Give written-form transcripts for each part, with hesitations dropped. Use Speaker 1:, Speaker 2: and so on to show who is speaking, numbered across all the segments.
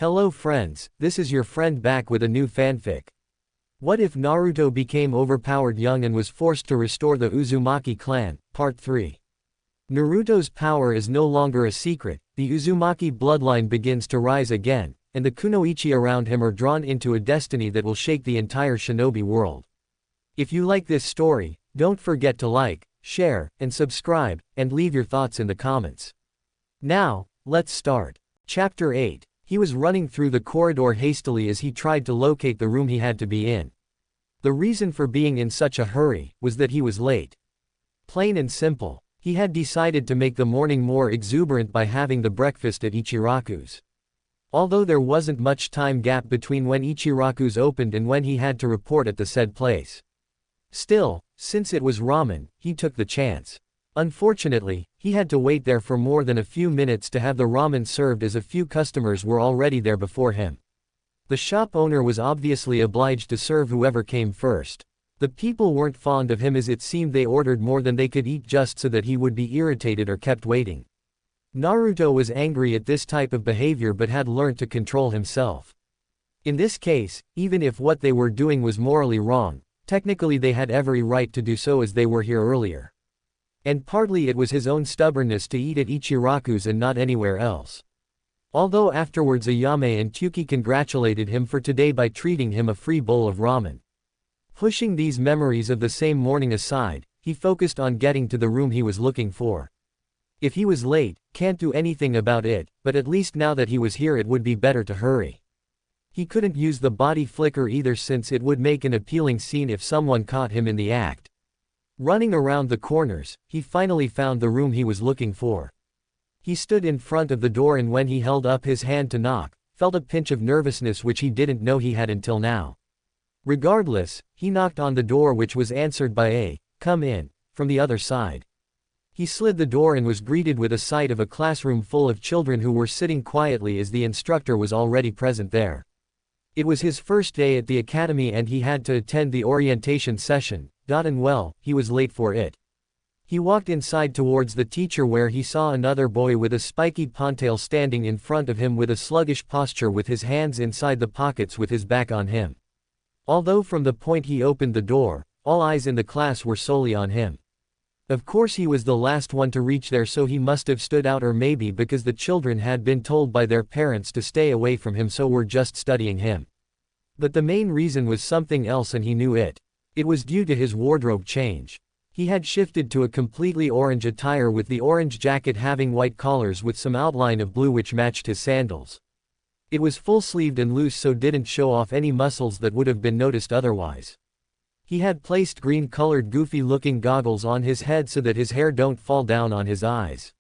Speaker 1: Hello friends, this is your friend back with a new fanfic. What if Naruto became overpowered young and was forced to restore the Uzumaki Clan? Part 3. Naruto's power is no longer a secret, the Uzumaki bloodline begins to rise again, and the kunoichi around him are drawn into a destiny that will shake the entire shinobi world. If you like this story, don't forget to like, share, and subscribe, and leave your thoughts in the comments. Now, let's start. Chapter 8. He was running through the corridor hastily as he tried to locate the room he had to be in. The reason for being in such a hurry was that he was late. Plain and simple, he had decided to make the morning more exuberant by having the breakfast at Ichiraku's. Although there wasn't much time gap between when Ichiraku's opened and when he had to report at the said place. Still, since it was ramen, he took the chance. Unfortunately, he had to wait there for more than a few minutes to have the ramen served as a few customers were already there before him. The shop owner was obviously obliged to serve whoever came first. The people weren't fond of him as it seemed they ordered more than they could eat just so that he would be irritated or kept waiting. Naruto was angry at this type of behavior but had learned to control himself. In this case, even if what they were doing was morally wrong, technically they had every right to do so as they were here earlier. And partly it was his own stubbornness to eat at Ichiraku's and not anywhere else. Although afterwards Ayame and Kyuki congratulated him for today by treating him a free bowl of ramen. Pushing these memories of the same morning aside, he focused on getting to the room he was looking for. If he was late, can't do anything about it, but at least now that he was here it would be better to hurry. He couldn't use the body flicker either since it would make an appealing scene if someone caught him in the act. Running around the corners, he finally found the room he was looking for. He stood in front of the door and when he held up his hand to knock, felt a pinch of nervousness which he didn't know he had until now. Regardless, he knocked on the door which was answered by a, "Come in," from the other side. He slid the door and was greeted with a sight of a classroom full of children who were sitting quietly as the instructor was already present there. It was his first day at the academy and he had to attend the orientation session. And well, he was late for it. He walked inside towards the teacher where he saw another boy with a spiky ponytail standing in front of him with a sluggish posture with his hands inside the pockets with his back on him. Although from the point he opened the door, all eyes in the class were solely on him. Of course he was the last one to reach there so he must have stood out or maybe because the children had been told by their parents to stay away from him so were just studying him. But the main reason was something else and he knew it. It was due to his wardrobe change. He had shifted to a completely orange attire with the orange jacket having white collars with some outline of blue which matched his sandals. It was full-sleeved and loose so didn't show off any muscles that would have been noticed otherwise. He had placed green-colored goofy-looking goggles on his head so that his hair don't fall down on his eyes.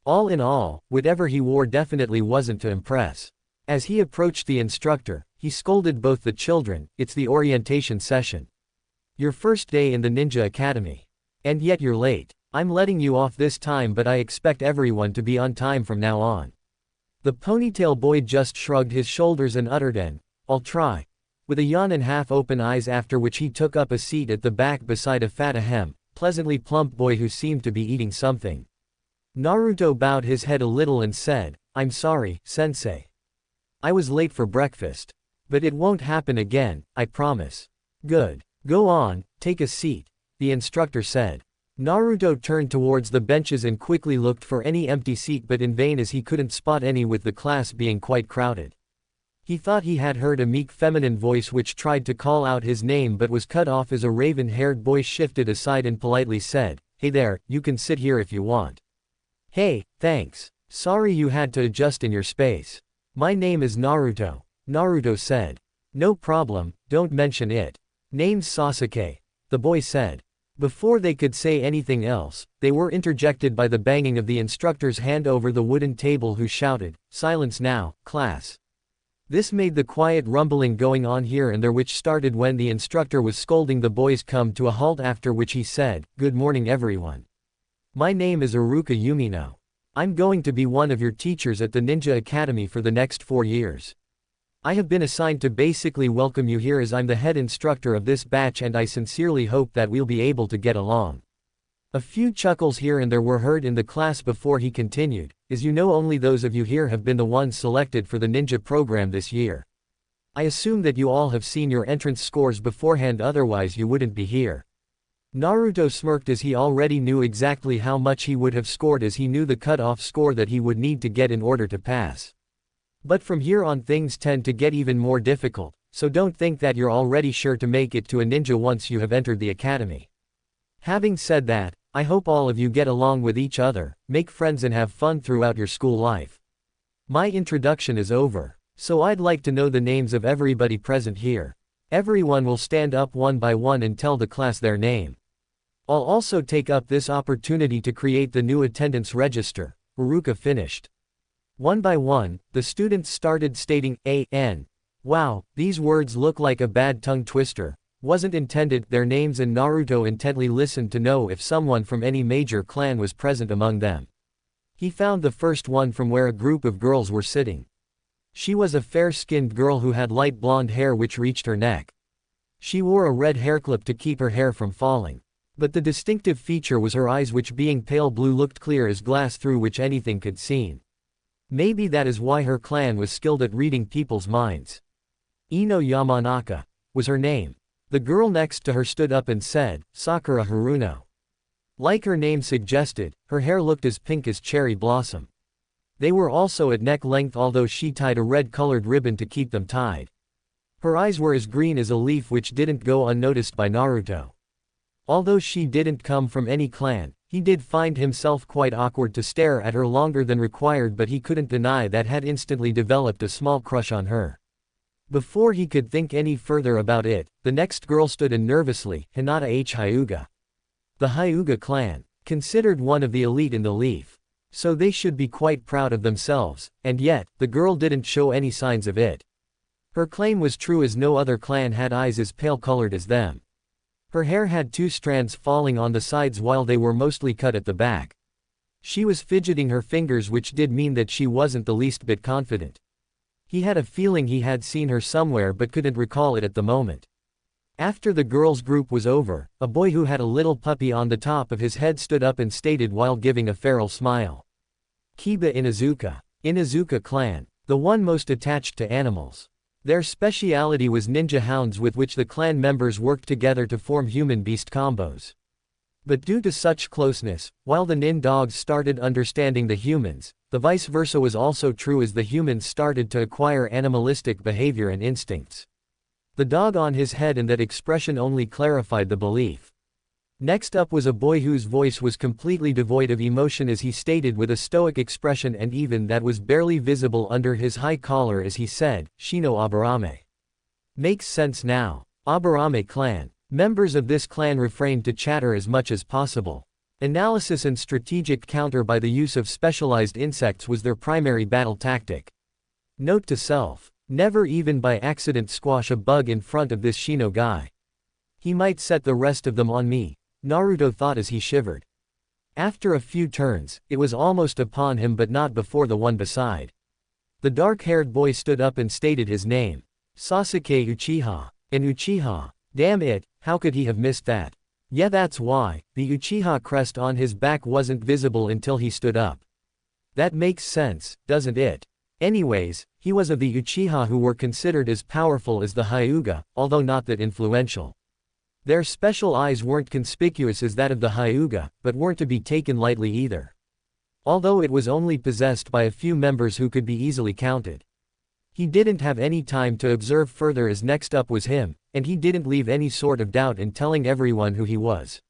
Speaker 1: All in all, whatever he wore definitely wasn't to impress. As he approached the instructor, he scolded both the children, "It's the orientation session. Your first day in the Ninja Academy. And yet you're late. I'm letting you off this time but I expect everyone to be on time from now on." The ponytail boy just shrugged his shoulders and uttered "I'll try," with a yawn and half-open eyes after which he took up a seat at the back beside a fat pleasantly plump boy who seemed to be eating something. Naruto bowed his head a little and said, "I'm sorry, sensei. I was late for breakfast. But it won't happen again, I promise." "Good. Go on, take a seat," the instructor said. Naruto turned towards the benches and quickly looked for any empty seat but in vain as he couldn't spot any with the class being quite crowded. He thought he had heard a meek feminine voice which tried to call out his name but was cut off as a raven-haired boy shifted aside and politely said, "Hey there, you can sit here if you want." "Hey, thanks. Sorry you had to adjust in your space. My name is Naruto," Naruto said. "No problem, don't mention it. Name's Sasuke," the boy said. Before they could say anything else, they were interjected by the banging of the instructor's hand over the wooden table who shouted, "Silence now, class." This made the quiet rumbling going on here and there which started when the instructor was scolding the boys come to a halt after which he said, "Good morning everyone. My name is Iruka Yumino. I'm going to be one of your teachers at the Ninja Academy for the next 4 years. I have been assigned to basically welcome you here as I'm the head instructor of this batch and I sincerely hope that we'll be able to get along." A few chuckles here and there were heard in the class before he continued, as you know, only those of you here have been the ones selected for the ninja program this year. I assume that you all have seen your entrance scores beforehand, otherwise you wouldn't be here. Naruto smirked as he already knew exactly how much he would have scored, as he knew the cut-off score that he would need to get in order to pass. But from here on things tend to get even more difficult, so don't think that you're already sure to make it to a ninja once you have entered the academy. Having said that, I hope all of you get along with each other, make friends and have fun throughout your school life. My introduction is over, so I'd like to know the names of everybody present here. Everyone will stand up one by one and tell the class their name. I'll also take up this opportunity to create the new attendance register. Haruka finished. One by one, the students started stating A.N. Wow, these words look like a bad tongue twister. Wasn't intended their names, and Naruto intently listened to know if someone from any major clan was present among them. He found the first one from where a group of girls were sitting. She was a fair-skinned girl who had light blonde hair which reached her neck. She wore a red hairclip to keep her hair from falling. But the distinctive feature was her eyes, which being pale blue looked clear as glass through which anything could seen. Maybe that is why her clan was skilled at reading people's minds. Ino Yamanaka was her name. The girl next to her stood up and said, Sakura Haruno. Like her name suggested, her hair looked as pink as cherry blossom. They were also at neck length, although she tied a red-colored ribbon to keep them tied. Her eyes were as green as a leaf, which didn't go unnoticed by Naruto. Although she didn't come from any clan, he did find himself quite awkward to stare at her longer than required, but he couldn't deny that had instantly developed a small crush on her. Before he could think any further about it, the next girl stood in nervously, Hinata H. Hyuga. The Hyuga clan, considered one of the elite in the Leaf. So they should be quite proud of themselves, and yet, the girl didn't show any signs of it. Her claim was true, as no other clan had eyes as pale-colored as them. Her hair had 2 strands falling on the sides while they were mostly cut at the back. She was fidgeting her fingers, which did mean that she wasn't the least bit confident. He had a feeling he had seen her somewhere but couldn't recall it at the moment. After the girls' group was over, a boy who had a little puppy on the top of his head stood up and stated while giving a feral smile. Kiba Inuzuka. Inuzuka clan, the one most attached to animals. Their speciality was ninja hounds, with which the clan members worked together to form human-beast combos. But due to such closeness, while the nin dogs started understanding the humans, the vice versa was also true, as the humans started to acquire animalistic behavior and instincts. The dog on his head and that expression only clarified the belief. Next up was a boy whose voice was completely devoid of emotion, as he stated with a stoic expression, and even that was barely visible under his high collar, as he said, Shino Aburame. Makes sense now. Aburame clan. Members of this clan refrained to chatter as much as possible. Analysis and strategic counter by the use of specialized insects was their primary battle tactic. Note to self: never even by accident squash a bug in front of this Shino guy. He might set the rest of them on me, Naruto thought as he shivered. After a few turns, it was almost upon him, but not before the one beside. The dark-haired boy stood up and stated his name. Sasuke Uchiha. And Uchiha. Damn it, how could he have missed that? Yeah, that's why, the Uchiha crest on his back wasn't visible until he stood up. That makes sense, doesn't it? Anyways, he was of the Uchiha who were considered as powerful as the Hyuga, although not that influential. Their special eyes weren't conspicuous as that of the Hyuga, but weren't to be taken lightly either. Although it was only possessed by a few members who could be easily counted. He didn't have any time to observe further, as next up was him, and he didn't leave any sort of doubt in telling everyone who he was.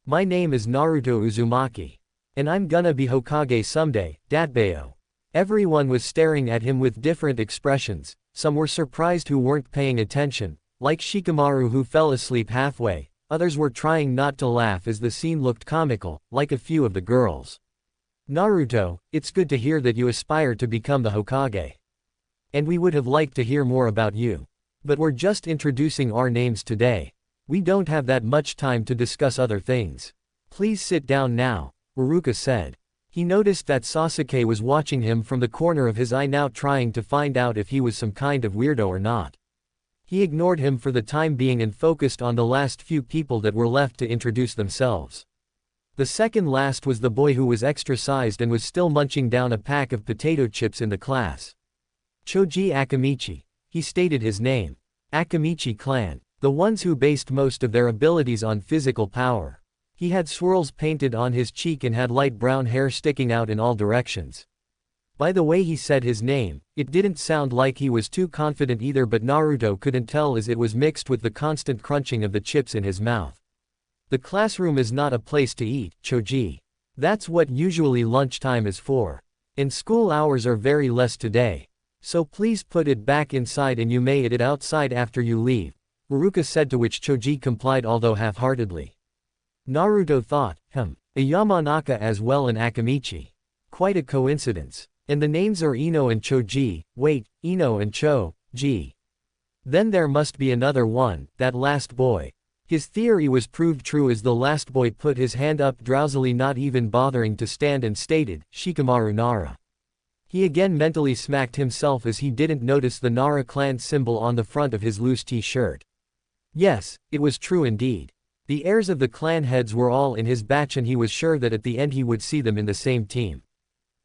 Speaker 1: My name is Naruto Uzumaki. And I'm gonna be Hokage someday, Datbeo. Everyone was staring at him with different expressions. Some were surprised who weren't paying attention, like Shikamaru, who fell asleep halfway. Others were trying not to laugh as the scene looked comical, like a few of the girls. Naruto, it's good to hear that you aspire to become the Hokage. And we would have liked to hear more about you. But we're just introducing our names today. We don't have that much time to discuss other things. Please sit down now, Haruka said. He noticed that Sasuke was watching him from the corner of his eye, now trying to find out if he was some kind of weirdo or not. He ignored him for the time being and focused on the last few people that were left to introduce themselves. The second last was the boy who was extra-sized and was still munching down a pack of potato chips in the class. Choji Akamichi. He stated his name. Akamichi Clan. The ones who based most of their abilities on physical power. He had swirls painted on his cheek and had light brown hair sticking out in all directions. By the way he said his name, it didn't sound like he was too confident either, but Naruto couldn't tell as it was mixed with the constant crunching of the chips in his mouth. The classroom is not a place to eat, Choji. That's what usually lunchtime is for. And school hours are very less today. So please put it back inside and you may eat it outside after you leave, Ruka said, to which Choji complied, although half-heartedly. Naruto thought, a Yamanaka as well and Akamichi. Quite a coincidence. And the names are Ino and Choji, wait, Ino and Cho-ji. Then there must be another one, that last boy. His theory was proved true as the last boy put his hand up drowsily, not even bothering to stand, and stated, Shikamaru Nara. He again mentally smacked himself as he didn't notice the Nara clan symbol on the front of his loose t-shirt. Yes, it was true indeed. The heirs of the clan heads were all in his batch and he was sure that at the end he would see them in the same team.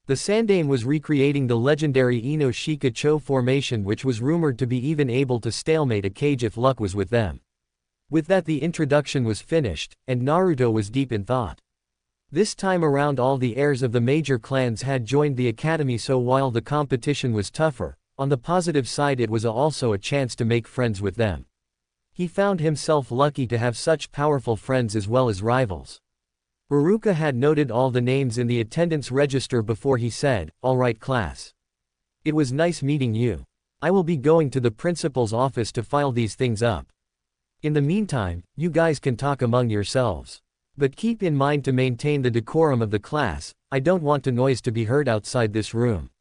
Speaker 1: The Sandaime was recreating the legendary Ino Shika Cho formation, which was rumored to be even able to stalemate a cage if luck was with them. With that the introduction was finished, and Naruto was deep in thought. This time around all the heirs of the major clans had joined the academy, so while the competition was tougher, on the positive side it was also a chance to make friends with them. He found himself lucky to have such powerful friends as well as rivals. Ruka had noted all the names in the attendance register before he said, "All right class. It was nice meeting you. I will be going to the principal's office to file these things up. In the meantime, you guys can talk among yourselves. But keep in mind to maintain the decorum of the class. I don't want the noise to be heard outside this room.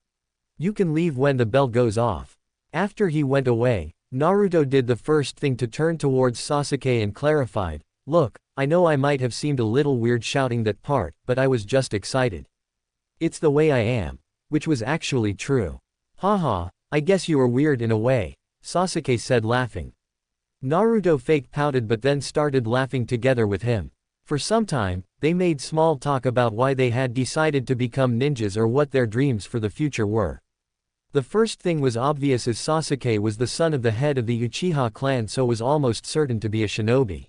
Speaker 1: You can leave when the bell goes off." After he went away, Naruto did the first thing to turn towards Sasuke and clarified, "Look, I know I might have seemed a little weird shouting that part, but I was just excited. It's the way I am." Which was actually true. "Haha, I guess you were weird in a way," Sasuke said, laughing. Naruto fake pouted but then started laughing together with him. For some time, they made small talk about why they had decided to become ninjas or what their dreams for the future were. The first thing was obvious, as Sasuke was the son of the head of the Uchiha clan, so was almost certain to be a shinobi.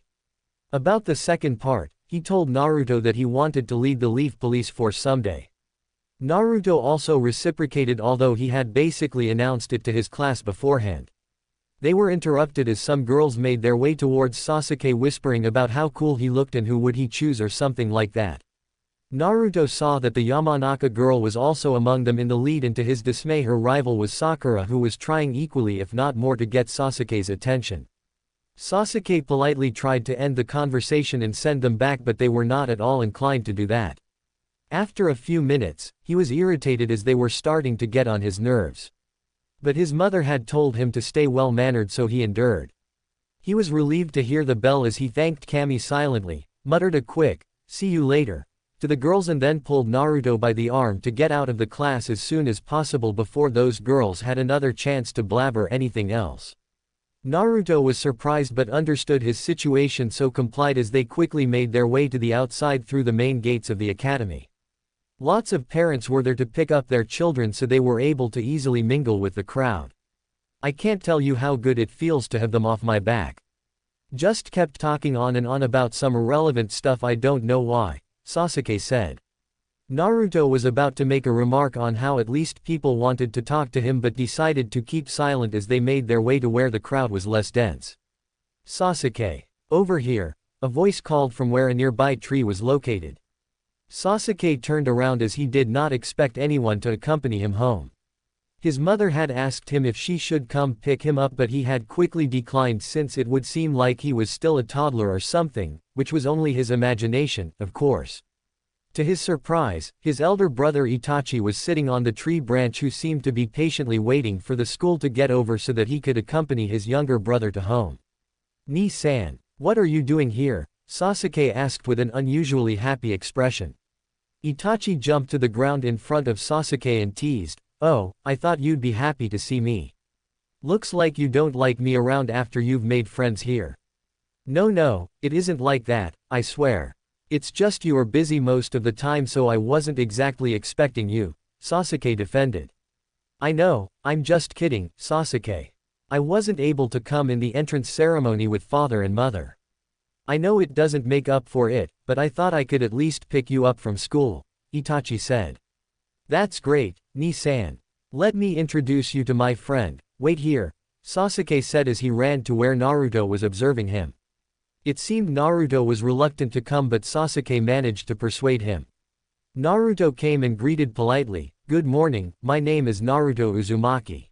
Speaker 1: About the second part, he told Naruto that he wanted to lead the Leaf Police Force someday. Naruto also reciprocated, although he had basically announced it to his class beforehand. They were interrupted as some girls made their way towards Sasuke whispering about how cool he looked and who would he choose or something like that. Naruto saw that the Yamanaka girl was also among them in the lead, and to his dismay her rival was Sakura, who was trying equally if not more to get Sasuke's attention. Sasuke politely tried to end the conversation and send them back, but they were not at all inclined to do that. After a few minutes, he was irritated as they were starting to get on his nerves. But his mother had told him to stay well-mannered, so he endured. He was relieved to hear the bell as he thanked Kami silently, muttered a quick, "See you later," to the girls and then pulled Naruto by the arm to get out of the class as soon as possible before those girls had another chance to blabber anything else. Naruto was surprised but understood his situation, so complied as they quickly made their way to the outside through the main gates of the academy. Lots of parents were there to pick up their children, so they were able to easily mingle with the crowd. "I can't tell you how good it feels to have them off my back." Just kept talking on and on about some irrelevant stuff, I don't know why, Sasuke said. Naruto was about to make a remark on how at least people wanted to talk to him, but decided to keep silent as they made their way to where the crowd was less dense. "Sasuke, over here," a voice called from where a nearby tree was located. Sasuke turned around as he did not expect anyone to accompany him home. His mother had asked him if she should come pick him up, but he had quickly declined since it would seem like he was still a toddler or something, which was only his imagination, of course. To his surprise, his elder brother Itachi was sitting on the tree branch, who seemed to be patiently waiting for the school to get over so that he could accompany his younger brother to home. "Ni-san, what are you doing here?" Sasuke asked with an unusually happy expression. Itachi jumped to the ground in front of Sasuke and teased, "Oh, I thought you'd be happy to see me. Looks like you don't like me around after you've made friends here." No, it isn't like that, I swear." It's just you were busy most of the time, so I wasn't exactly expecting you, Sasuke defended. I know, I'm just kidding, Sasuke. I wasn't able to come in the entrance ceremony with father and mother. I know it doesn't make up for it, but I thought I could at least pick you up from school, Itachi said. That's great, Ni-san. Let me introduce you to my friend. Wait here, Sasuke said as he ran to where Naruto was observing him. It seemed Naruto was reluctant to come, but Sasuke managed to persuade him. Naruto came and greeted politely. Good morning, my name is Naruto Uzumaki.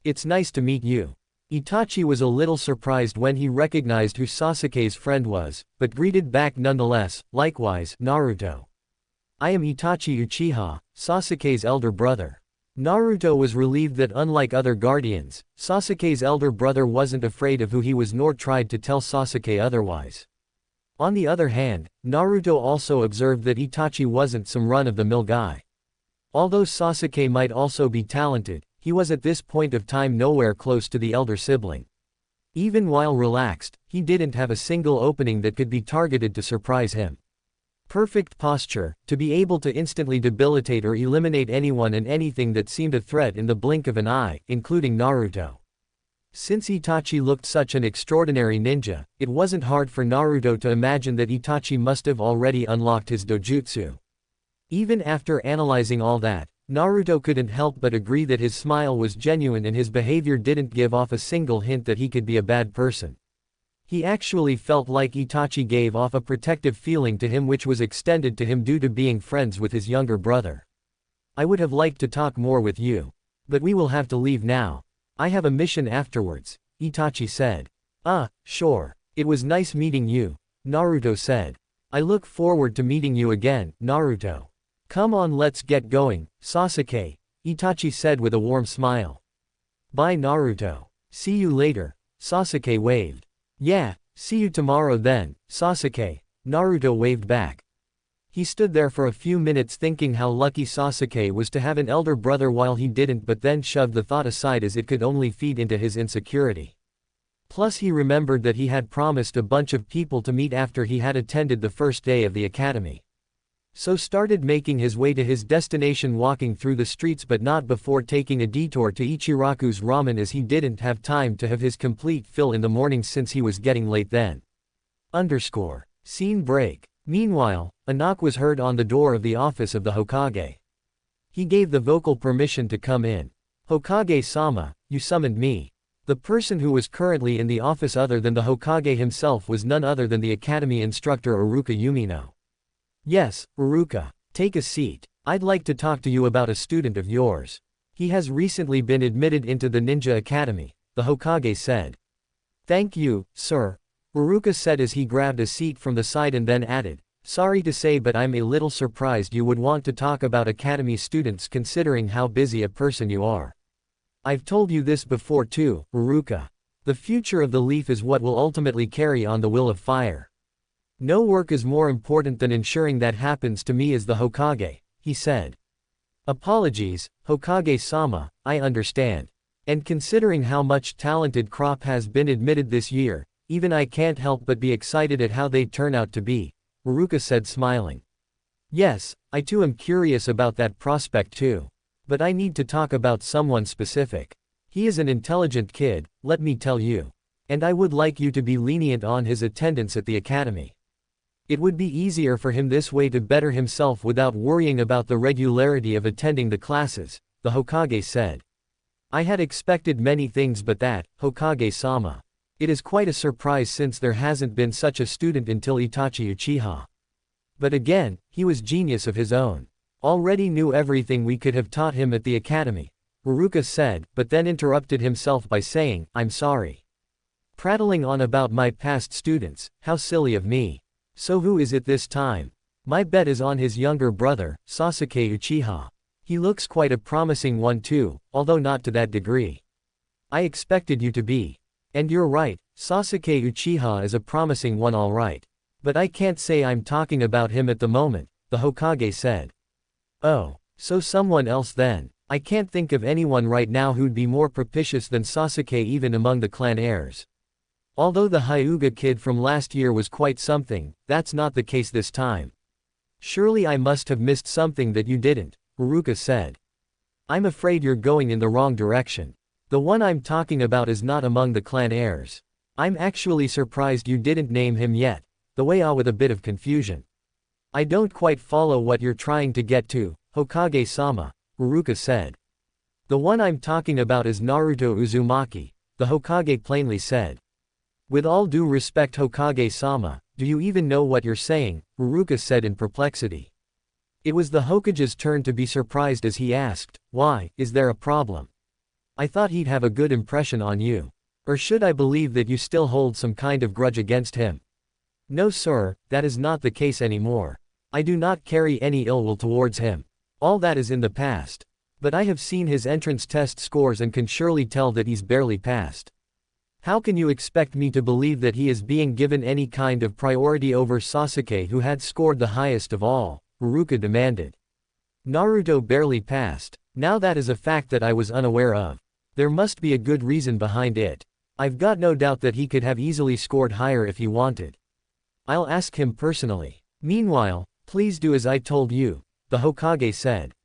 Speaker 1: It's nice to meet you. Itachi was a little surprised when he recognized who Sasuke's friend was, but greeted back nonetheless. Likewise, Naruto. I am Itachi Uchiha, Sasuke's elder brother. Naruto was relieved that unlike other guardians, Sasuke's elder brother wasn't afraid of who he was nor tried to tell Sasuke otherwise. On the other hand, Naruto also observed that Itachi wasn't some run-of-the-mill guy. Although Sasuke might also be talented, he was at this point of time nowhere close to the elder sibling. Even while relaxed, he didn't have a single opening that could be targeted to surprise him. Perfect posture, to be able to instantly debilitate or eliminate anyone and anything that seemed a threat in the blink of an eye, including Naruto. Since Itachi looked such an extraordinary ninja, it wasn't hard for Naruto to imagine that Itachi must have already unlocked his dojutsu. Even after analyzing all that, Naruto couldn't help but agree that his smile was genuine and his behavior didn't give off a single hint that he could be a bad person. He actually felt like Itachi gave off a protective feeling to him, which was extended to him due to being friends with his younger brother. I would have liked to talk more with you. But we will have to leave now. I have a mission afterwards, Itachi said. Sure. It was nice meeting you, Naruto said. I look forward to meeting you again, Naruto. Come on, let's get going, Sasuke, Itachi said with a warm smile. Bye Naruto. See you later, Sasuke waved. Yeah, see you tomorrow then, Sasuke, Naruto waved back. He stood there for a few minutes thinking how lucky Sasuke was to have an elder brother while he didn't, but then shoved the thought aside as it could only feed into his insecurity. Plus he remembered that he had promised a bunch of people to meet after he had attended the first day of the academy. So started making his way to his destination, walking through the streets but not before taking a detour to Ichiraku's ramen as he didn't have time to have his complete fill in the morning since he was getting late then. Scene break. Meanwhile, a knock was heard on the door of the office of the Hokage. He gave the vocal permission to come in. Hokage-sama, you summoned me. The person who was currently in the office other than the Hokage himself was none other than the academy instructor Iruka Umino. Yes, Iruka. Take a seat. I'd like to talk to you about a student of yours. He has recently been admitted into the Ninja Academy, the Hokage said. Thank you, sir, Iruka said as he grabbed a seat from the side and then added, sorry to say but I'm a little surprised you would want to talk about academy students considering how busy a person you are. I've told you this before too, Iruka. The future of the leaf is what will ultimately carry on the will of fire. No work is more important than ensuring that happens to me as the Hokage, he said. Apologies, Hokage-sama, I understand. And considering how much talented crop has been admitted this year, even I can't help but be excited at how they turn out to be, Iruka said smiling. Yes, I too am curious about that prospect too. But I need to talk about someone specific. He is an intelligent kid, let me tell you. And I would like you to be lenient on his attendance at the academy. It would be easier for him this way to better himself without worrying about the regularity of attending the classes, the Hokage said. I had expected many things but that, Hokage-sama. It is quite a surprise since there hasn't been such a student until Itachi Uchiha. But again, he was genius of his own. Already knew everything we could have taught him at the academy, Iruka said, but then interrupted himself by saying, I'm sorry. Prattling on about my past students, how silly of me. So who is it this time? My bet is on his younger brother, Sasuke Uchiha. He looks quite a promising one too, although not to that degree. I expected you to be. And you're right, Sasuke Uchiha is a promising one all right. But I can't say I'm talking about him at the moment, the Hokage said. Oh, so someone else then. I can't think of anyone right now who'd be more propitious than Sasuke even among the clan heirs. Although the Hyuga kid from last year was quite something, that's not the case this time. Surely I must have missed something that you didn't, Haruka said. I'm afraid you're going in the wrong direction. The one I'm talking about is not among the clan heirs. I'm actually surprised you didn't name him yet, the way with a bit of confusion. I don't quite follow what you're trying to get to, Hokage-sama, Haruka said. The one I'm talking about is Naruto Uzumaki, the Hokage plainly said. With all due respect Hokage-sama, do you even know what you're saying, Haruka said in perplexity. It was the Hokage's turn to be surprised as he asked, why, is there a problem? I thought he'd have a good impression on you. Or should I believe that you still hold some kind of grudge against him? No sir, that is not the case anymore. I do not carry any ill will towards him. All that is in the past. But I have seen his entrance test scores and can surely tell that he's barely passed. How can you expect me to believe that he is being given any kind of priority over Sasuke who had scored the highest of all? Haruka demanded. Naruto barely passed. Now that is a fact that I was unaware of. There must be a good reason behind it. I've got no doubt that he could have easily scored higher if he wanted. I'll ask him personally. Meanwhile, please do as I told you, the Hokage said.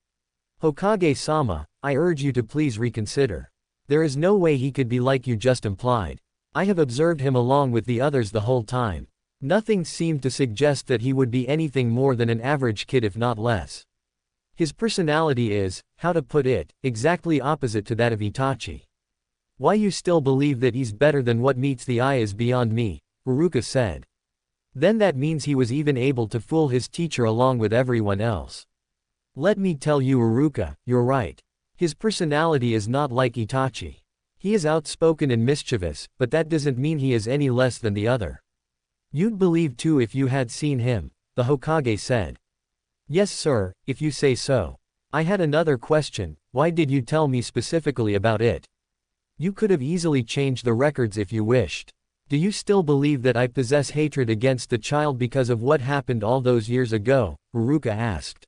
Speaker 1: Hokage-sama, I urge you to please reconsider. There is no way he could be like you just implied. I have observed him along with the others the whole time. Nothing seemed to suggest that he would be anything more than an average kid if not less. His personality is, how to put it, exactly opposite to that of Itachi. Why you still believe that he's better than what meets the eye is beyond me, Haruka said. Then that means he was even able to fool his teacher along with everyone else. Let me tell you Haruka, you're right. His personality is not like Itachi. He is outspoken and mischievous, but that doesn't mean he is any less than the other. You'd believe too if you had seen him, the Hokage said. Yes sir, if you say so. I had another question, why did you tell me specifically about it? You could have easily changed the records if you wished. Do you still believe that I possess hatred against the child because of what happened all those years ago? Haruka asked.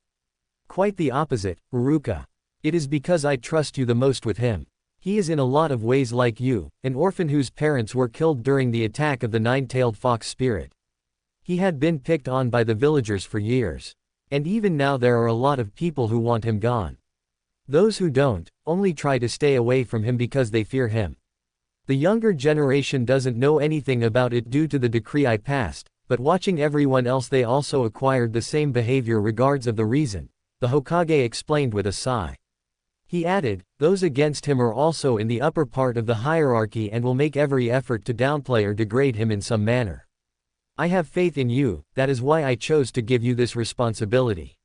Speaker 1: Quite the opposite, Haruka. It is because I trust you the most with him. He is in a lot of ways like you, an orphan whose parents were killed during the attack of the nine-tailed fox spirit. He had been picked on by the villagers for years. And even now there are a lot of people who want him gone. Those who don't, only try to stay away from him because they fear him. The younger generation doesn't know anything about it due to the decree I passed, but watching everyone else they also acquired the same behavior regards of the reason, the Hokage explained with a sigh. He added, those against him are also in the upper part of the hierarchy and will make every effort to downplay or degrade him in some manner. I have faith in you, that is why I chose to give you this responsibility.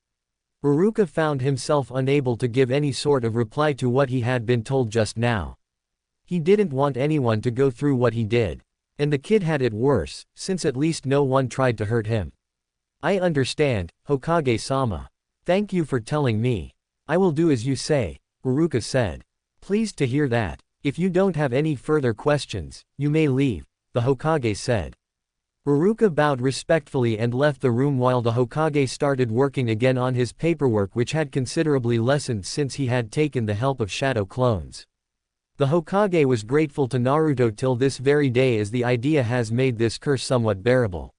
Speaker 1: Haruka found himself unable to give any sort of reply to what he had been told just now. He didn't want anyone to go through what he did. And the kid had it worse, since at least no one tried to hurt him. I understand, Hokage-sama. Thank you for telling me. I will do as you say, Haruka said. Pleased to hear that. If you don't have any further questions, you may leave, the Hokage said. Haruka bowed respectfully and left the room while the Hokage started working again on his paperwork, which had considerably lessened since he had taken the help of shadow clones. The Hokage was grateful to Naruto till this very day, as the idea has made this curse somewhat bearable.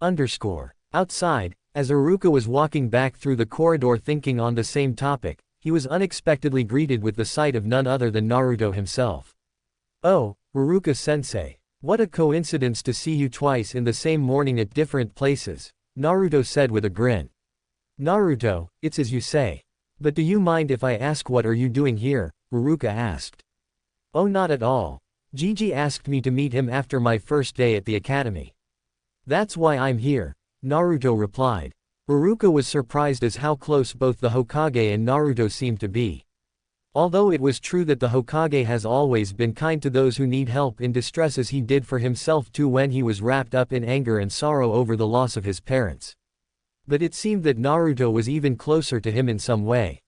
Speaker 1: Outside, as Haruka was walking back through the corridor thinking on the same topic, he was unexpectedly greeted with the sight of none other than Naruto himself. Oh, Haruka-sensei. What a coincidence to see you twice in the same morning at different places, Naruto said with a grin. Naruto, it's as you say. But do you mind if I ask what are you doing here? Haruka asked. Oh, not at all. Gigi asked me to meet him after my first day at the academy. That's why I'm here, Naruto replied. Haruka was surprised as how close both the Hokage and Naruto seemed to be. Although it was true that the Hokage has always been kind to those who need help in distress, as he did for himself too when he was wrapped up in anger and sorrow over the loss of his parents. But it seemed that Naruto was even closer to him in some way.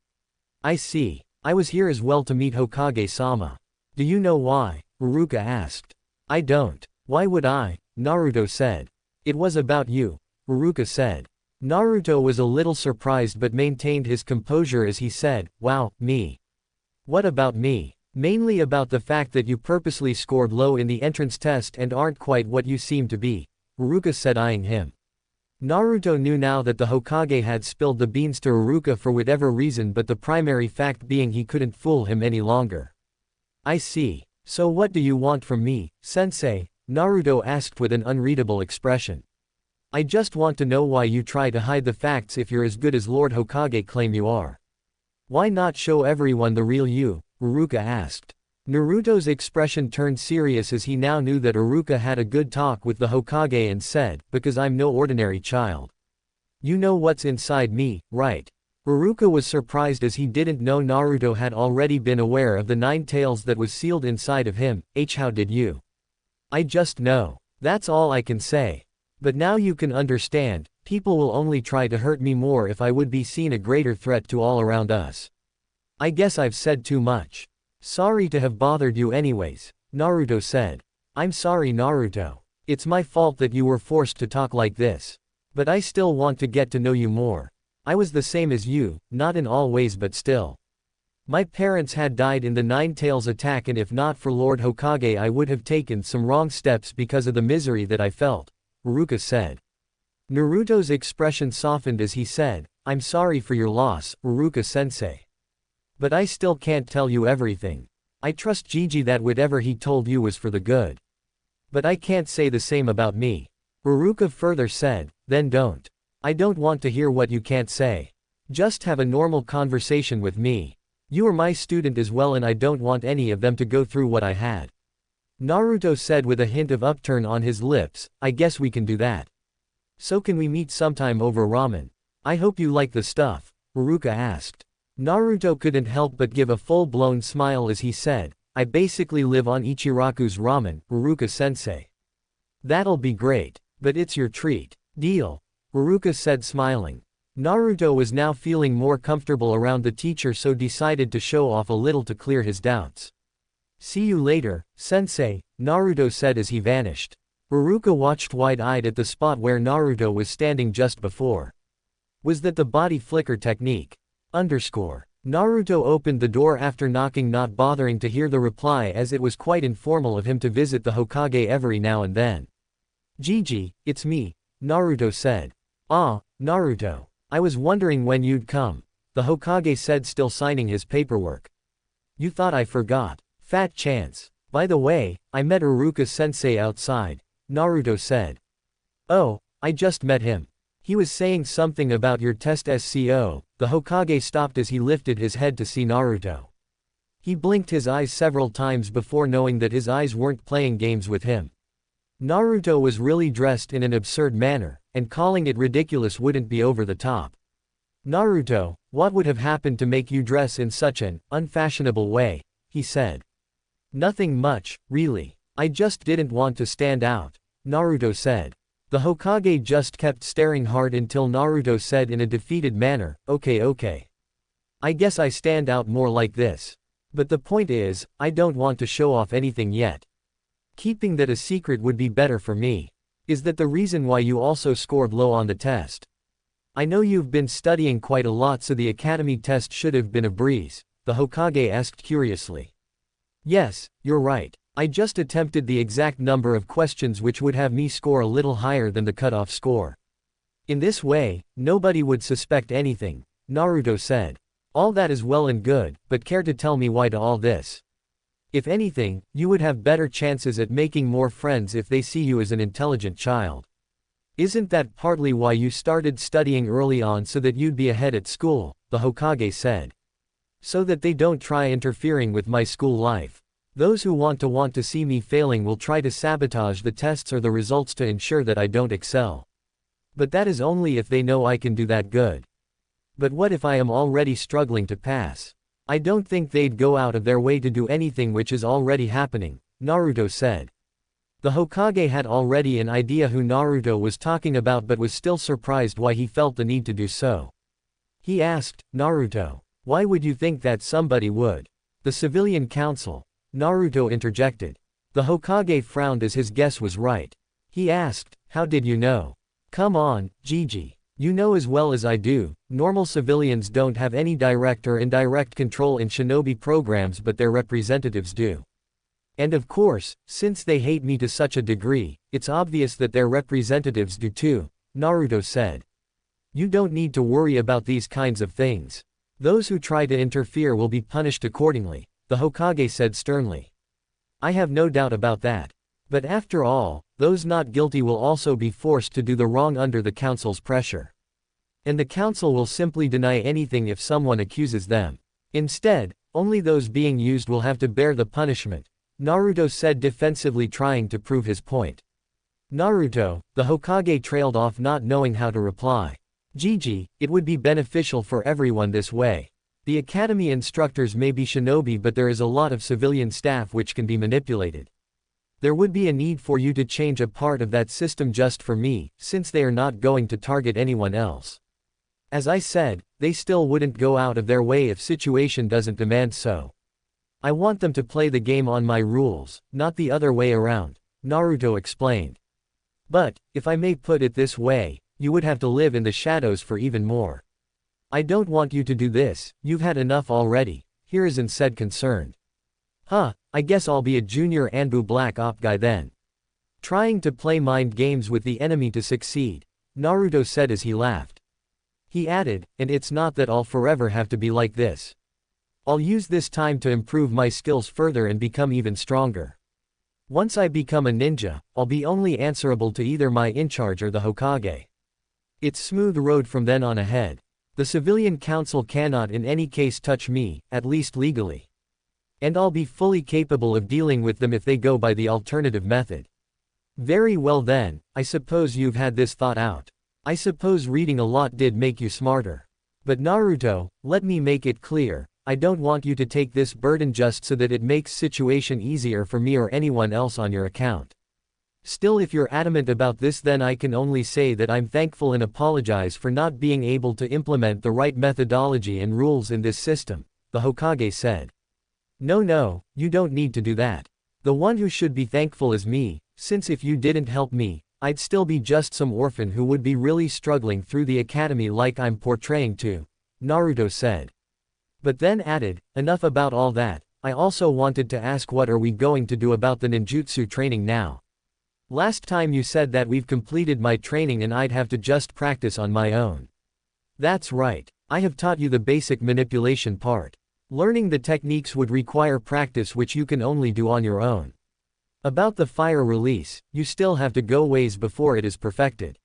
Speaker 1: I see. I was here as well to meet Hokage-sama. Do you know why? Haruka asked. I don't. Why would I? Naruto said. It was about you, Haruka said. Naruto was a little surprised but maintained his composure as he said, wow, me. What about me? Mainly about the fact that you purposely scored low in the entrance test and aren't quite what you seem to be, Iruka said, eyeing him. Naruto knew now that the Hokage had spilled the beans to Iruka for whatever reason, but the primary fact being he couldn't fool him any longer. I see. So what do you want from me, sensei? Naruto asked with an unreadable expression. I just want to know why you try to hide the facts if you're as good as Lord Hokage claim you are. Why not show everyone the real you? Iruka asked. Naruto's expression turned serious as he now knew that Iruka had a good talk with the Hokage and said, because I'm no ordinary child. You know what's inside me, right? Iruka was surprised as he didn't know Naruto had already been aware of the 9 tails that was sealed inside of him. How did you? I just know. That's all I can say. But now you can understand, people will only try to hurt me more if I would be seen a greater threat to all around us. I guess I've said too much. Sorry to have bothered you anyways, Naruto said. I'm sorry, Naruto. It's my fault that you were forced to talk like this. But I still want to get to know you more. I was the same as you, not in all ways but still. My parents had died in the 9 tails attack, and if not for Lord Hokage I would have taken some wrong steps because of the misery that I felt, Iruka said. Naruto's expression softened as he said, I'm sorry for your loss, Iruka-sensei. But I still can't tell you everything. I trust Gigi that whatever he told you was for the good. But I can't say the same about me. Iruka further said, then don't. I don't want to hear what you can't say. Just have a normal conversation with me. You are my student as well and I don't want any of them to go through what I had. Naruto said with a hint of upturn on his lips, I guess we can do that. So can we meet sometime over ramen? I hope you like the stuff, Iruka asked. Naruto couldn't help but give a full-blown smile as he said, I basically live on Ichiraku's ramen, Iruka-sensei. That'll be great, but it's your treat. Deal, Iruka said smiling. Naruto was now feeling more comfortable around the teacher, so decided to show off a little to clear his doubts. See you later, sensei, Naruto said as he vanished. Iruka watched wide-eyed at the spot where Naruto was standing just before. Was that the body flicker technique? Naruto opened the door after knocking, not bothering to hear the reply as it was quite informal of him to visit the Hokage every now and then. Gigi, it's me, Naruto said. Ah, Naruto. I was wondering when you'd come, the Hokage said, still signing his paperwork. You thought I forgot? Fat chance. By the way, I met Iruka-sensei outside, Naruto said. Oh, I just met him. He was saying something about your test SCO. The Hokage stopped as he lifted his head to see Naruto. He blinked his eyes several times before knowing that his eyes weren't playing games with him. Naruto was really dressed in an absurd manner, and calling it ridiculous wouldn't be over the top. Naruto, what would have happened to make you dress in such an unfashionable way? He said. Nothing much, really. I just didn't want to stand out, Naruto said. The Hokage just kept staring hard until Naruto said in a defeated manner, okay. I guess I stand out more like this. But the point is, I don't want to show off anything yet. Keeping that a secret would be better for me. Is that the reason why you also scored low on the test? I know you've been studying quite a lot, so the academy test should have been a breeze, the Hokage asked curiously. Yes, you're right. I just attempted the exact number of questions which would have me score a little higher than the cutoff score. In this way, nobody would suspect anything, Naruto said. All that is well and good, but care to tell me why to all this? If anything, you would have better chances at making more friends if they see you as an intelligent child. Isn't that partly why you started studying early on, so that you'd be ahead at school, the Hokage said. So that they don't try interfering with my school life. Those who want to see me failing will try to sabotage the tests or the results to ensure that I don't excel. But that is only if they know I can do that good. But what if I am already struggling to pass? I don't think they'd go out of their way to do anything which is already happening, Naruto said. The Hokage had already an idea who Naruto was talking about, but was still surprised why he felt the need to do so. He asked, Naruto, why would you think that somebody would? The civilian council, Naruto interjected. The Hokage frowned as his guess was right. He asked, how did you know? Come on, Gigi. You know as well as I do, normal civilians don't have any direct or indirect control in shinobi programs, but their representatives do. And of course, since they hate me to such a degree, it's obvious that their representatives do too, Naruto said. You don't need to worry about these kinds of things. Those who try to interfere will be punished accordingly, the Hokage said sternly. I have no doubt about that. But after all, those not guilty will also be forced to do the wrong under the council's pressure. And the council will simply deny anything if someone accuses them. Instead, only those being used will have to bear the punishment, Naruto said defensively, trying to prove his point. Naruto, the Hokage trailed off, not knowing how to reply. Gigi, it would be beneficial for everyone this way. The academy instructors may be shinobi, but there is a lot of civilian staff which can be manipulated. There would be a need for you to change a part of that system just for me, since they are not going to target anyone else. As I said, they still wouldn't go out of their way if situation doesn't demand so. I want them to play the game on my rules, not the other way around, Naruto explained. But, if I may put it this way, you would have to live in the shadows for even more. I don't want you to do this, you've had enough already, Hiruzen said concerned. I guess I'll be a junior Anbu Black Op guy then. Trying to play mind games with the enemy to succeed, Naruto said as he laughed. He added, and it's not that I'll forever have to be like this. I'll use this time to improve my skills further and become even stronger. Once I become a ninja, I'll be only answerable to either my in-charge or the Hokage. It's smooth road from then on ahead. The civilian council cannot in any case touch me, at least legally. And I'll be fully capable of dealing with them if they go by the alternative method. Very well then, I suppose you've had this thought out. I suppose reading a lot did make you smarter. But Naruto, let me make it clear, I don't want you to take this burden just so that it makes situation easier for me or anyone else on your account. Still, if you're adamant about this, then I can only say that I'm thankful and apologize for not being able to implement the right methodology and rules in this system, the Hokage said. No, you don't need to do that. The one who should be thankful is me, since if you didn't help me, I'd still be just some orphan who would be really struggling through the academy like I'm portraying to, Naruto said. But then added, enough about all that, I also wanted to ask, what are we going to do about the ninjutsu training now? Last time you said that we've completed my training and I'd have to just practice on my own. That's right, I have taught you the basic manipulation part. Learning the techniques would require practice, which you can only do on your own. About the fire release, you still have to go ways before it is perfected.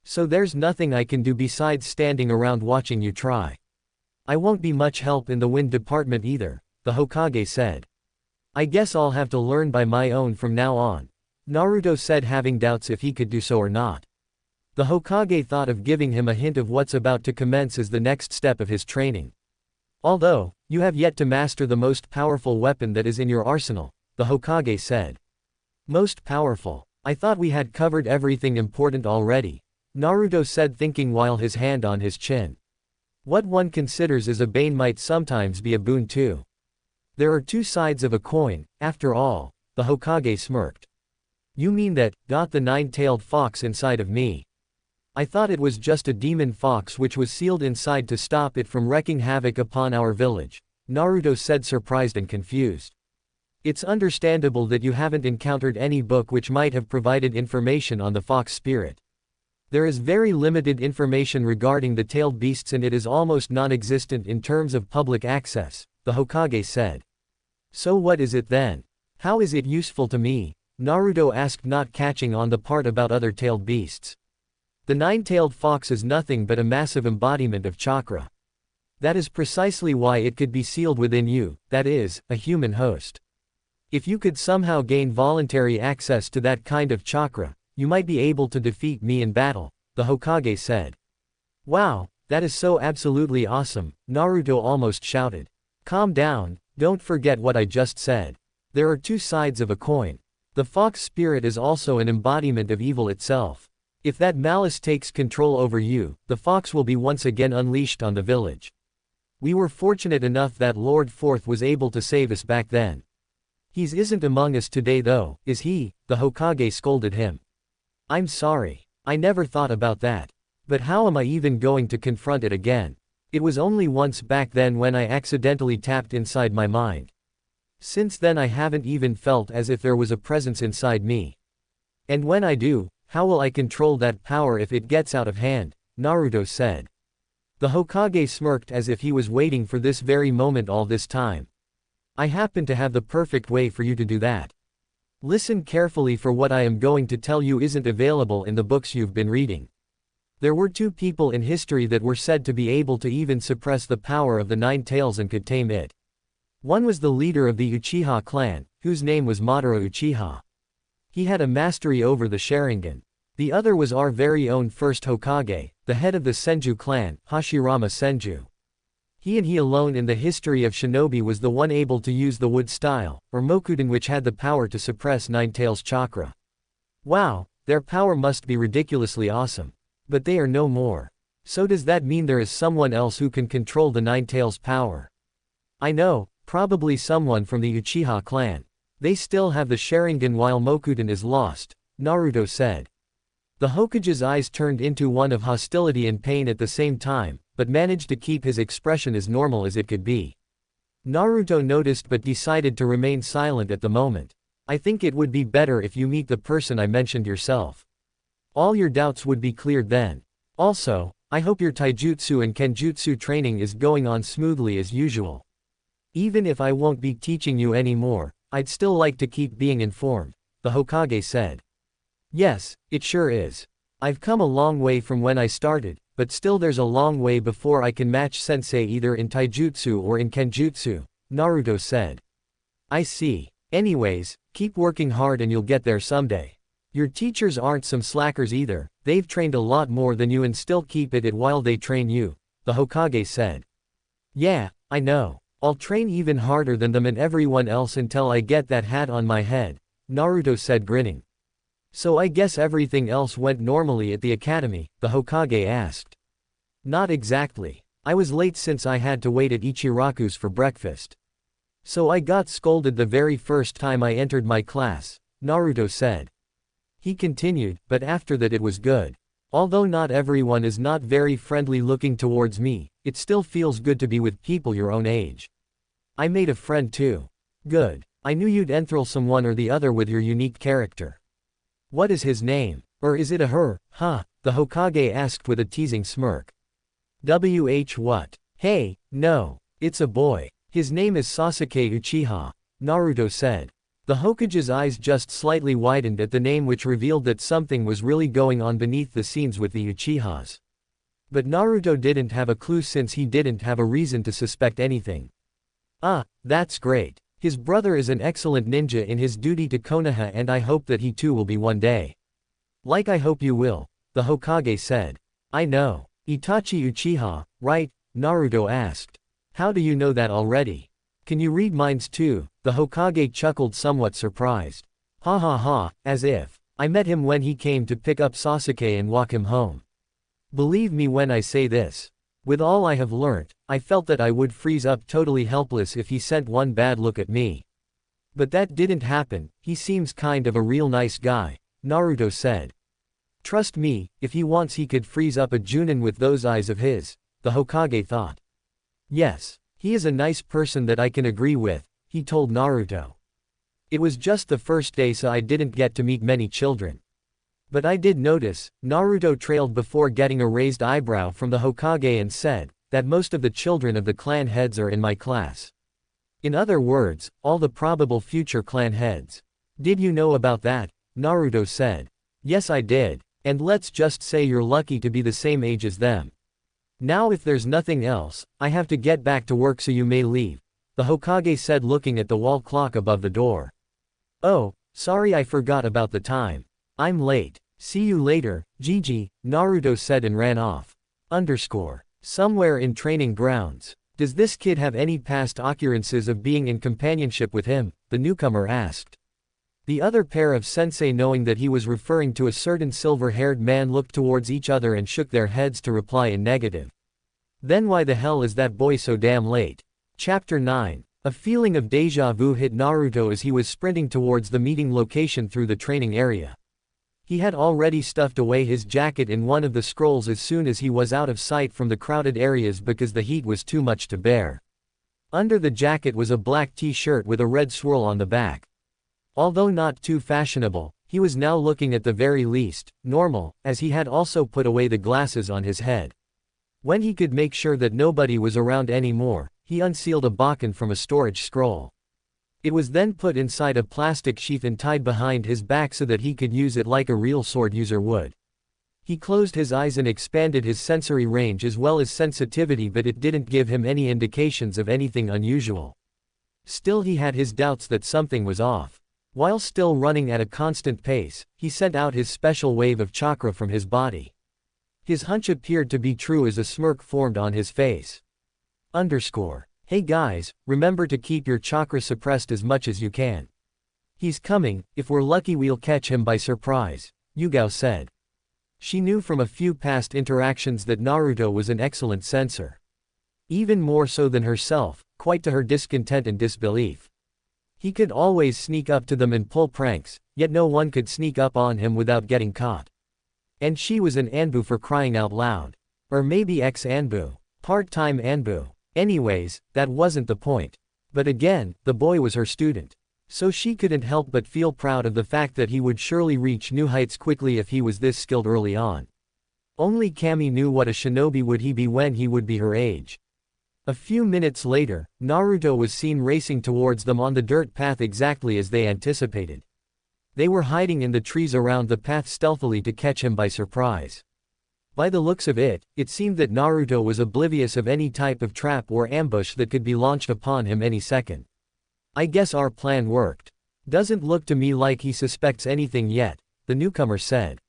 Speaker 1: So there's nothing I can do besides standing around watching you try. I won't be much help in the wind department either, the Hokage said. I guess I'll have to learn by my own from now on, Naruto said, having doubts if he could do so or not. The Hokage thought of giving him a hint of what's about to commence as the next step of his training. Although, you have yet to master the most powerful weapon that is in your arsenal, the Hokage said. Most powerful? I thought we had covered everything important already, Naruto said, thinking while his hand on his chin. What one considers as a bane might sometimes be a boon too. There are two sides of a coin, after all, the Hokage smirked. You mean that, the nine-tailed fox inside of me? I thought it was just a demon fox which was sealed inside to stop it from wreaking havoc upon our village, Naruto said, surprised and confused. It's understandable that you haven't encountered any book which might have provided information on the fox spirit. There is very limited information regarding the tailed beasts and it is almost non-existent in terms of public access, the Hokage said. So what is it then? How is it useful to me? Naruto asked, not catching on the part about other tailed beasts. The nine-tailed fox is nothing but a massive embodiment of chakra. That is precisely why it could be sealed within you, that is, a human host. If you could somehow gain voluntary access to that kind of chakra, you might be able to defeat me in battle, the Hokage said. Wow, that is so absolutely awesome, Naruto almost shouted. Calm down, don't forget what I just said. There are two sides of a coin. The fox spirit is also an embodiment of evil itself. If that malice takes control over you, the fox will be once again unleashed on the village. We were fortunate enough that Lord Fourth was able to save us back then. He isn't among us today though, is he? The Hokage scolded him. I'm sorry. I never thought about that. But how am I even going to confront it again? It was only once back then when I accidentally tapped inside my mind. Since then I haven't even felt as if there was a presence inside me. And when I do, how will I control that power if it gets out of hand? Naruto said. The Hokage smirked as if he was waiting for this very moment all this time. I happen to have the perfect way for you to do that. Listen carefully, for what I am going to tell you isn't available in the books you've been reading. There were two people in history that were said to be able to even suppress the power of the Nine Tails and could tame it. One was the leader of the Uchiha clan, whose name was Madara Uchiha. He had a mastery over the Sharingan. The other was our very own first Hokage, the head of the Senju clan, Hashirama Senju. He and he alone in the history of shinobi was the one able to use the wood style, or Mokuden, which had the power to suppress Nine Tails chakra. Wow, their power must be ridiculously awesome. But they are no more. So does that mean there is someone else who can control the Nine Tails power? I know, probably someone from the Uchiha clan. They still have the Sharingan while Mokuden is lost, Naruto said. The Hokage's eyes turned into one of hostility and pain at the same time, but managed to keep his expression as normal as it could be. Naruto noticed but decided to remain silent at the moment. I think it would be better if you meet the person I mentioned yourself. All your doubts would be cleared then. Also, I hope your taijutsu and kenjutsu training is going on smoothly as usual. Even if I won't be teaching you anymore, I'd still like to keep being informed, the Hokage said. Yes, it sure is. I've come a long way from when I started, but still there's a long way before I can match sensei either in taijutsu or in kenjutsu, Naruto said. I see. Anyways, keep working hard and you'll get there someday. Your teachers aren't some slackers either, they've trained a lot more than you and still keep at it while they train you, the Hokage said. Yeah, I know. I'll train even harder than them and everyone else until I get that hat on my head, Naruto said, grinning. So I guess everything else went normally at the academy, the Hokage asked. Not exactly. I was late since I had to wait at Ichiraku's for breakfast. So I got scolded the very first time I entered my class, Naruto said. He continued, but after that it was good. Although not everyone is not very friendly looking towards me, it still feels good to be with people your own age. I made a friend too. Good. I knew you'd enthrall someone or the other with your unique character. What is his name? Or is it a her, huh? The Hokage asked with a teasing smirk. What? Hey, no. It's a boy. His name is Sasuke Uchiha, Naruto said. The Hokage's eyes just slightly widened at the name, which revealed that something was really going on beneath the scenes with the Uchihas. But Naruto didn't have a clue since he didn't have a reason to suspect anything. Ah, that's great. His brother is an excellent ninja in his duty to Konoha and I hope that he too will be one day. Like I hope you will, the Hokage said. I know. Itachi Uchiha, right? Naruto asked. How do you know that already? Can you read minds too? The Hokage chuckled, somewhat surprised. Ha ha ha, as if. I met him when he came to pick up Sasuke and walk him home. Believe me when I say this. With all I have learnt, I felt that I would freeze up totally helpless if he sent one bad look at me. But that didn't happen, he seems kind of a real nice guy, Naruto said. Trust me, if he wants he could freeze up a Junin with those eyes of his, the Hokage thought. Yes, he is a nice person that I can agree with, he told Naruto. It was just the first day so I didn't get to meet many children. But I did notice, Naruto trailed before getting a raised eyebrow from the Hokage and said, that most of the children of the clan heads are in my class. In other words, all the probable future clan heads. Did you know about that? Naruto said. Yes I did, and let's just say you're lucky to be the same age as them. Now if there's nothing else, I have to get back to work so you may leave, the Hokage said looking at the wall clock above the door. Oh, sorry I forgot about the time. I'm late. See you later, Gigi, Naruto said and ran off. Somewhere in training grounds. Does this kid have any past occurrences of being in companionship with him? The newcomer asked. The other pair of sensei, knowing that he was referring to a certain silver-haired man, looked towards each other and shook their heads to reply in negative. Then why the hell is that boy so damn late? Chapter 9. A feeling of deja vu hit Naruto as he was sprinting towards the meeting location through the training area. He had already stuffed away his jacket in one of the scrolls as soon as he was out of sight from the crowded areas because the heat was too much to bear. Under the jacket was a black t-shirt with a red swirl on the back. Although not too fashionable, he was now looking at the very least normal, as he had also put away the glasses on his head. When he could make sure that nobody was around anymore, he unsealed a bokken from a storage scroll. It was then put inside a plastic sheath and tied behind his back so that he could use it like a real sword user would. He closed his eyes and expanded his sensory range as well as sensitivity, but it didn't give him any indications of anything unusual. Still, he had his doubts that something was off. While still running at a constant pace, he sent out his special wave of chakra from his body. His hunch appeared to be true as a smirk formed on his face. Hey guys, remember to keep your chakra suppressed as much as you can. He's coming, if we're lucky we'll catch him by surprise, Yugao said. She knew from a few past interactions that Naruto was an excellent censor. Even more so than herself, quite to her discontent and disbelief. He could always sneak up to them and pull pranks, yet no one could sneak up on him without getting caught. And she was an Anbu for crying out loud. Or maybe ex-Anbu. Part-time Anbu. Anyways, that wasn't the point. But again, the boy was her student. So she couldn't help but feel proud of the fact that he would surely reach new heights quickly if he was this skilled early on. Only Kami knew what a shinobi would he be when he would be her age. A few minutes later, Naruto was seen racing towards them on the dirt path exactly as they anticipated. They were hiding in the trees around the path stealthily to catch him by surprise. By the looks of it, it seemed that Naruto was oblivious of any type of trap or ambush that could be launched upon him any second. I guess our plan worked. Doesn't look to me like he suspects anything yet, the newcomer said.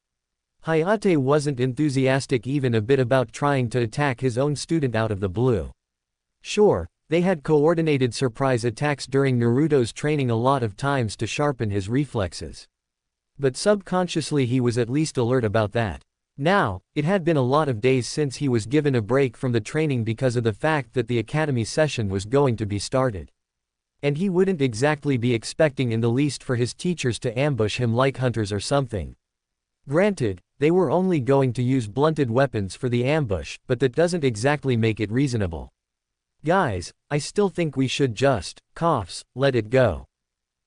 Speaker 1: Hayate wasn't enthusiastic even a bit about trying to attack his own student out of the blue. Sure, they had coordinated surprise attacks during Naruto's training a lot of times to sharpen his reflexes. But subconsciously he was at least alert about that. Now, it had been a lot of days since he was given a break from the training because of the fact that the academy session was going to be started. And he wouldn't exactly be expecting in the least for his teachers to ambush him like hunters or something. Granted, they were only going to use blunted weapons for the ambush, but that doesn't exactly make it reasonable. Guys, I still think we should just, let it go.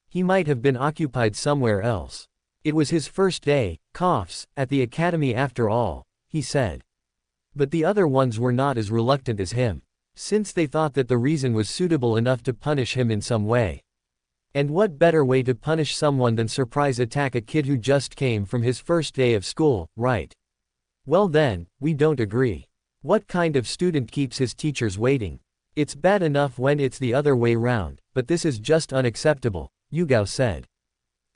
Speaker 1: He might have been occupied somewhere else. It was his first day, at the academy after all, he said. But the other ones were not as reluctant as him, since they thought that the reason was suitable enough to punish him in some way. And what better way to punish someone than surprise attack a kid who just came from his first day of school, right? Well then, we don't agree. What kind of student keeps his teachers waiting? It's bad enough when it's the other way round, but this is just unacceptable, Yugao said.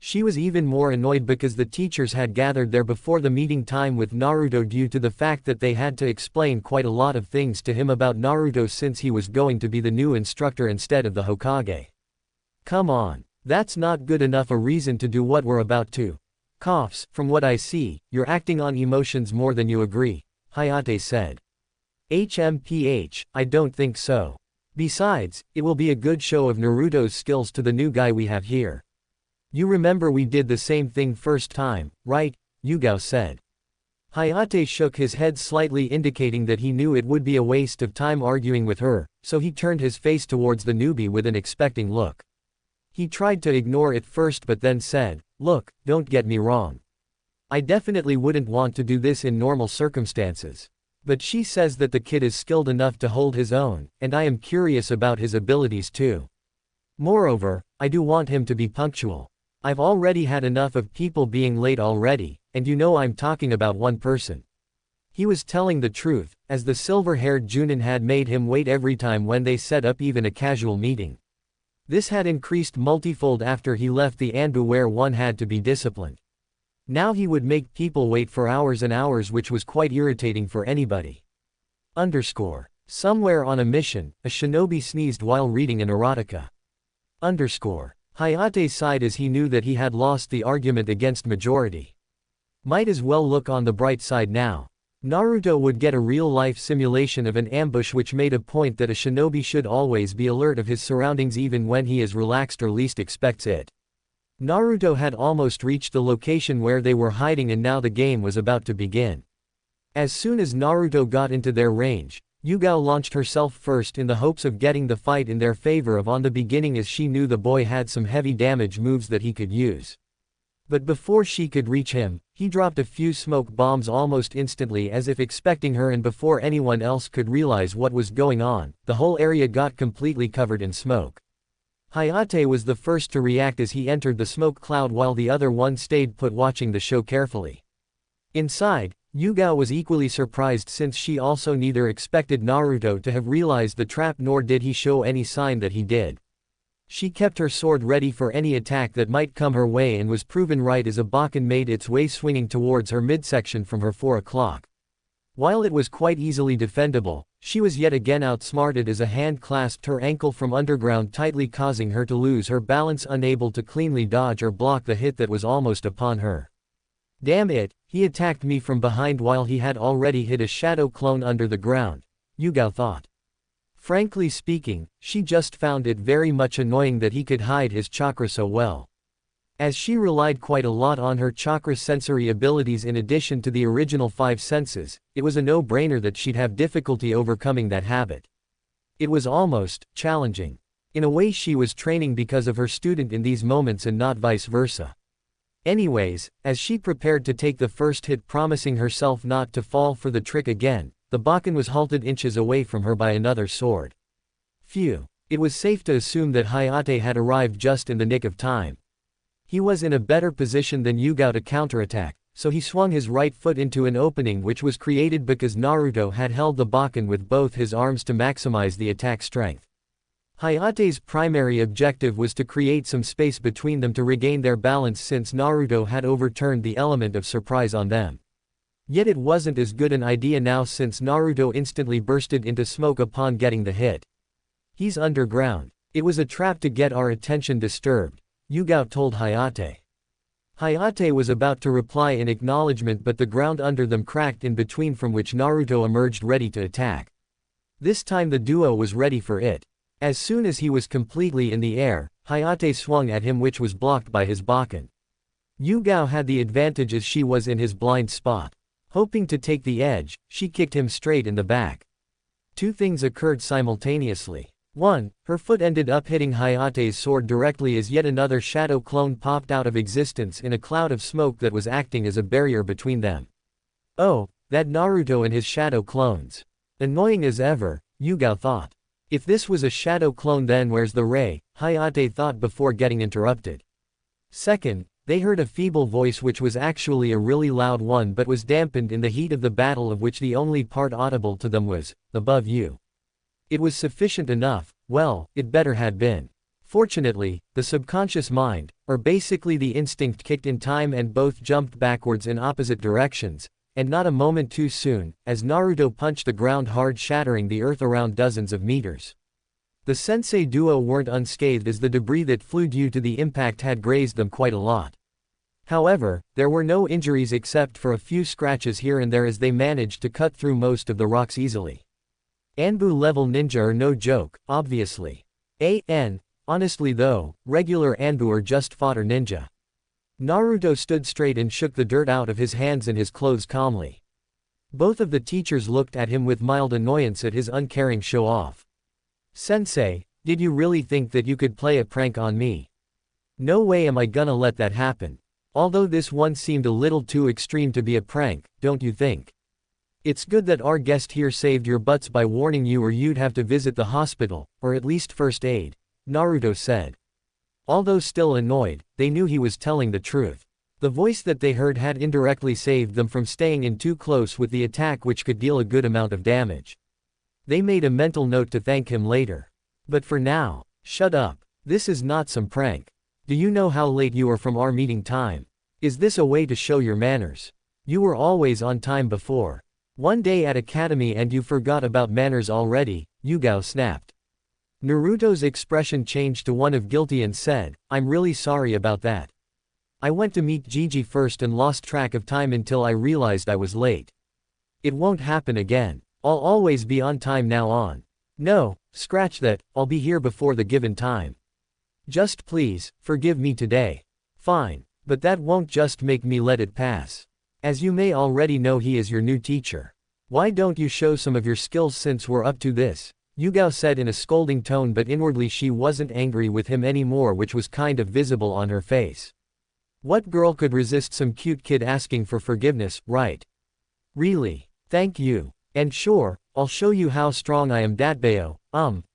Speaker 1: She was even more annoyed because the teachers had gathered there before the meeting time with Naruto due to the fact that they had to explain quite a lot of things to him about Naruto since he was going to be the new instructor instead of the Hokage. Come on, that's not good enough a reason to do what we're about to. From what I see, you're acting on emotions more than you agree, Hayate said. I don't think so. Besides, it will be a good show of Naruto's skills to the new guy we have here. You remember we did the same thing first time, right? Yugao said. Hayate shook his head slightly indicating that he knew it would be a waste of time arguing with her, so he turned his face towards the newbie with an expecting look. He tried to ignore it first but then said, "Look, don't get me wrong. I definitely wouldn't want to do this in normal circumstances. But she says that the kid is skilled enough to hold his own, and I am curious about his abilities too. Moreover, I do want him to be punctual. I've already had enough of people being late already, and you know I'm talking about one person." He was telling the truth, as the silver-haired Junin had made him wait every time when they set up even a casual meeting. This had increased multifold after he left the Anbu where one had to be disciplined. Now he would make people wait for hours and hours, which was quite irritating for anybody. Somewhere on a mission, a shinobi sneezed while reading an erotica. Hayate sighed as he knew that he had lost the argument against majority. Might as well look on the bright side now. Naruto would get a real-life simulation of an ambush, which made a point that a shinobi should always be alert of his surroundings even when he is relaxed or least expects it. Naruto had almost reached the location where they were hiding and now the game was about to begin. As soon as Naruto got into their range, Yugao launched herself first in the hopes of getting the fight in their favor on the beginning, as she knew the boy had some heavy damage moves that he could use. But before she could reach him, he dropped a few smoke bombs almost instantly, as if expecting her, and before anyone else could realize what was going on, the whole area got completely covered in smoke. Hayate was the first to react as he entered the smoke cloud, while the other one stayed put watching the show carefully. Inside, Yugao was equally surprised, since she also neither expected Naruto to have realized the trap nor did he show any sign that he did. She kept her sword ready for any attack that might come her way and was proven right as a Bakken made its way swinging towards her midsection from her 4 o'clock. While it was quite easily defendable, she was yet again outsmarted as a hand clasped her ankle from underground, tightly causing her to lose her balance, unable to cleanly dodge or block the hit that was almost upon her. Damn it, he attacked me from behind while he had already hit a shadow clone under the ground, Yugao thought. Frankly speaking, she just found it very much annoying that he could hide his chakra so well. As she relied quite a lot on her chakra sensory abilities in addition to the original 5 senses, it was a no-brainer that she'd have difficulty overcoming that habit. It was almost challenging. In a way, she was training because of her student in these moments and not vice versa. Anyways, as she prepared to take the first hit, promising herself not to fall for the trick again, the Bakken was halted inches away from her by another sword. Phew. It was safe to assume that Hayate had arrived just in the nick of time. He was in a better position than Yugao to counterattack, so he swung his right foot into an opening which was created because Naruto had held the Bakken with both his arms to maximize the attack strength. Hayate's primary objective was to create some space between them to regain their balance, since Naruto had overturned the element of surprise on them. Yet it wasn't as good an idea now, since Naruto instantly bursted into smoke upon getting the hit. He's underground. It was a trap to get our attention disturbed, Yugao told Hayate. Hayate was about to reply in acknowledgement, but the ground under them cracked in between, from which Naruto emerged ready to attack. This time the duo was ready for it. As soon as he was completely in the air, Hayate swung at him, which was blocked by his Bakken. Yugao had the advantage as she was in his blind spot. Hoping to take the edge, she kicked him straight in the back. Two things occurred simultaneously. 1. Her foot ended up hitting Hayate's sword directly as yet another shadow clone popped out of existence in a cloud of smoke that was acting as a barrier between them. Oh, that Naruto and his shadow clones. Annoying as ever, Yugao thought. If this was a shadow clone, then where's the ray? Hayate thought before getting interrupted. Second, they heard a feeble voice which was actually a really loud one, but was dampened in the heat of the battle, of which the only part audible to them was, "Above you." It was sufficient enough. Well, it better had been. Fortunately, the subconscious mind, or basically the instinct, kicked in time and both jumped backwards in opposite directions, and not a moment too soon, as Naruto punched the ground hard, shattering the earth around dozens of meters. The sensei duo weren't unscathed, as the debris that flew due to the impact had grazed them quite a lot. However, there were no injuries except for a few scratches here and there as they managed to cut through most of the rocks easily. Anbu level ninja are no joke, obviously. Honestly though, regular Anbu are just fodder ninja. Naruto stood straight and shook the dirt out of his hands and his clothes calmly. Both of the teachers looked at him with mild annoyance at his uncaring show-off. "Sensei, did you really think that you could play a prank on me? No way am I gonna let that happen. Although this one seemed a little too extreme to be a prank, don't you think? It's good that our guest here saved your butts by warning you, or you'd have to visit the hospital, or at least first aid," Naruto said. Although still annoyed, they knew he was telling the truth. The voice that they heard had indirectly saved them from staying in too close with the attack, which could deal a good amount of damage. They made a mental note to thank him later. But for now, shut up. This is not some prank. Do you know how late you are from our meeting time? Is this a way to show your manners? You were always on time before. One day at Academy and you forgot about manners already, Yugao snapped. Naruto's expression changed to one of guilty and said, "I'm really sorry about that. I went to meet Gigi first and lost track of time until I realized I was late. It won't happen again. I'll always be on time now on. No, scratch that, I'll be here before the given time. Just please, forgive me today." Fine, but that won't just make me let it pass. As you may already know, he is your new teacher. Why don't you show some of your skills since we're up to this? Yugao said in a scolding tone, but inwardly she wasn't angry with him anymore, which was kind of visible on her face. What girl could resist some cute kid asking for forgiveness, right? Really? Thank you. And sure, I'll show you how strong I am, Datbeo.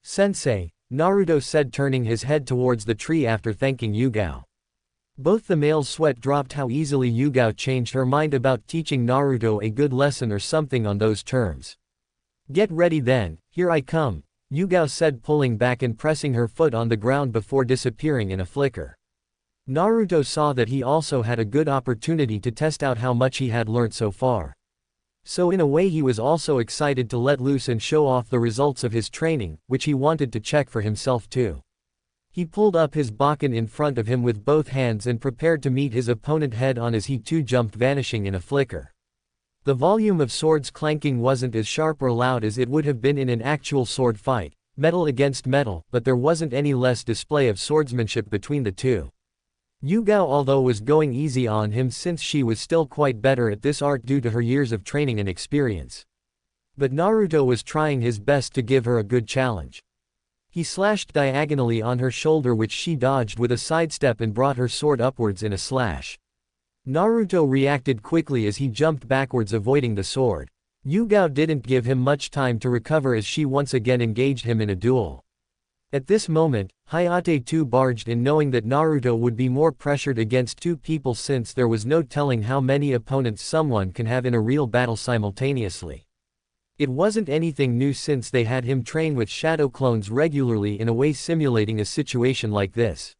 Speaker 1: Sensei, Naruto said, turning his head towards the tree after thanking Yugao. Both the males' sweat dropped how easily Yugao changed her mind about teaching Naruto a good lesson or something on those terms. Get ready then, here I come, Yugao said, pulling back and pressing her foot on the ground before disappearing in a flicker. Naruto saw that he also had a good opportunity to test out how much he had learnt so far. So in a way he was also excited to let loose and show off the results of his training, which he wanted to check for himself too. He pulled up his Bakken in front of him with both hands and prepared to meet his opponent head on as he too jumped, vanishing in a flicker. The volume of swords clanking wasn't as sharp or loud as it would have been in an actual sword fight, metal against metal, but there wasn't any less display of swordsmanship between the two. Yugao, although, was going easy on him since she was still quite better at this art due to her years of training and experience. But Naruto was trying his best to give her a good challenge. He slashed diagonally on her shoulder, which she dodged with a sidestep and brought her sword upwards in a slash. Naruto reacted quickly as he jumped backwards, avoiding the sword. Yugao didn't give him much time to recover as she once again engaged him in a duel. At this moment, Hayate too barged in, knowing that Naruto would be more pressured against two people since there was no telling how many opponents someone can have in a real battle simultaneously. It wasn't anything new since they had him train with shadow clones regularly, in a way simulating a situation like this.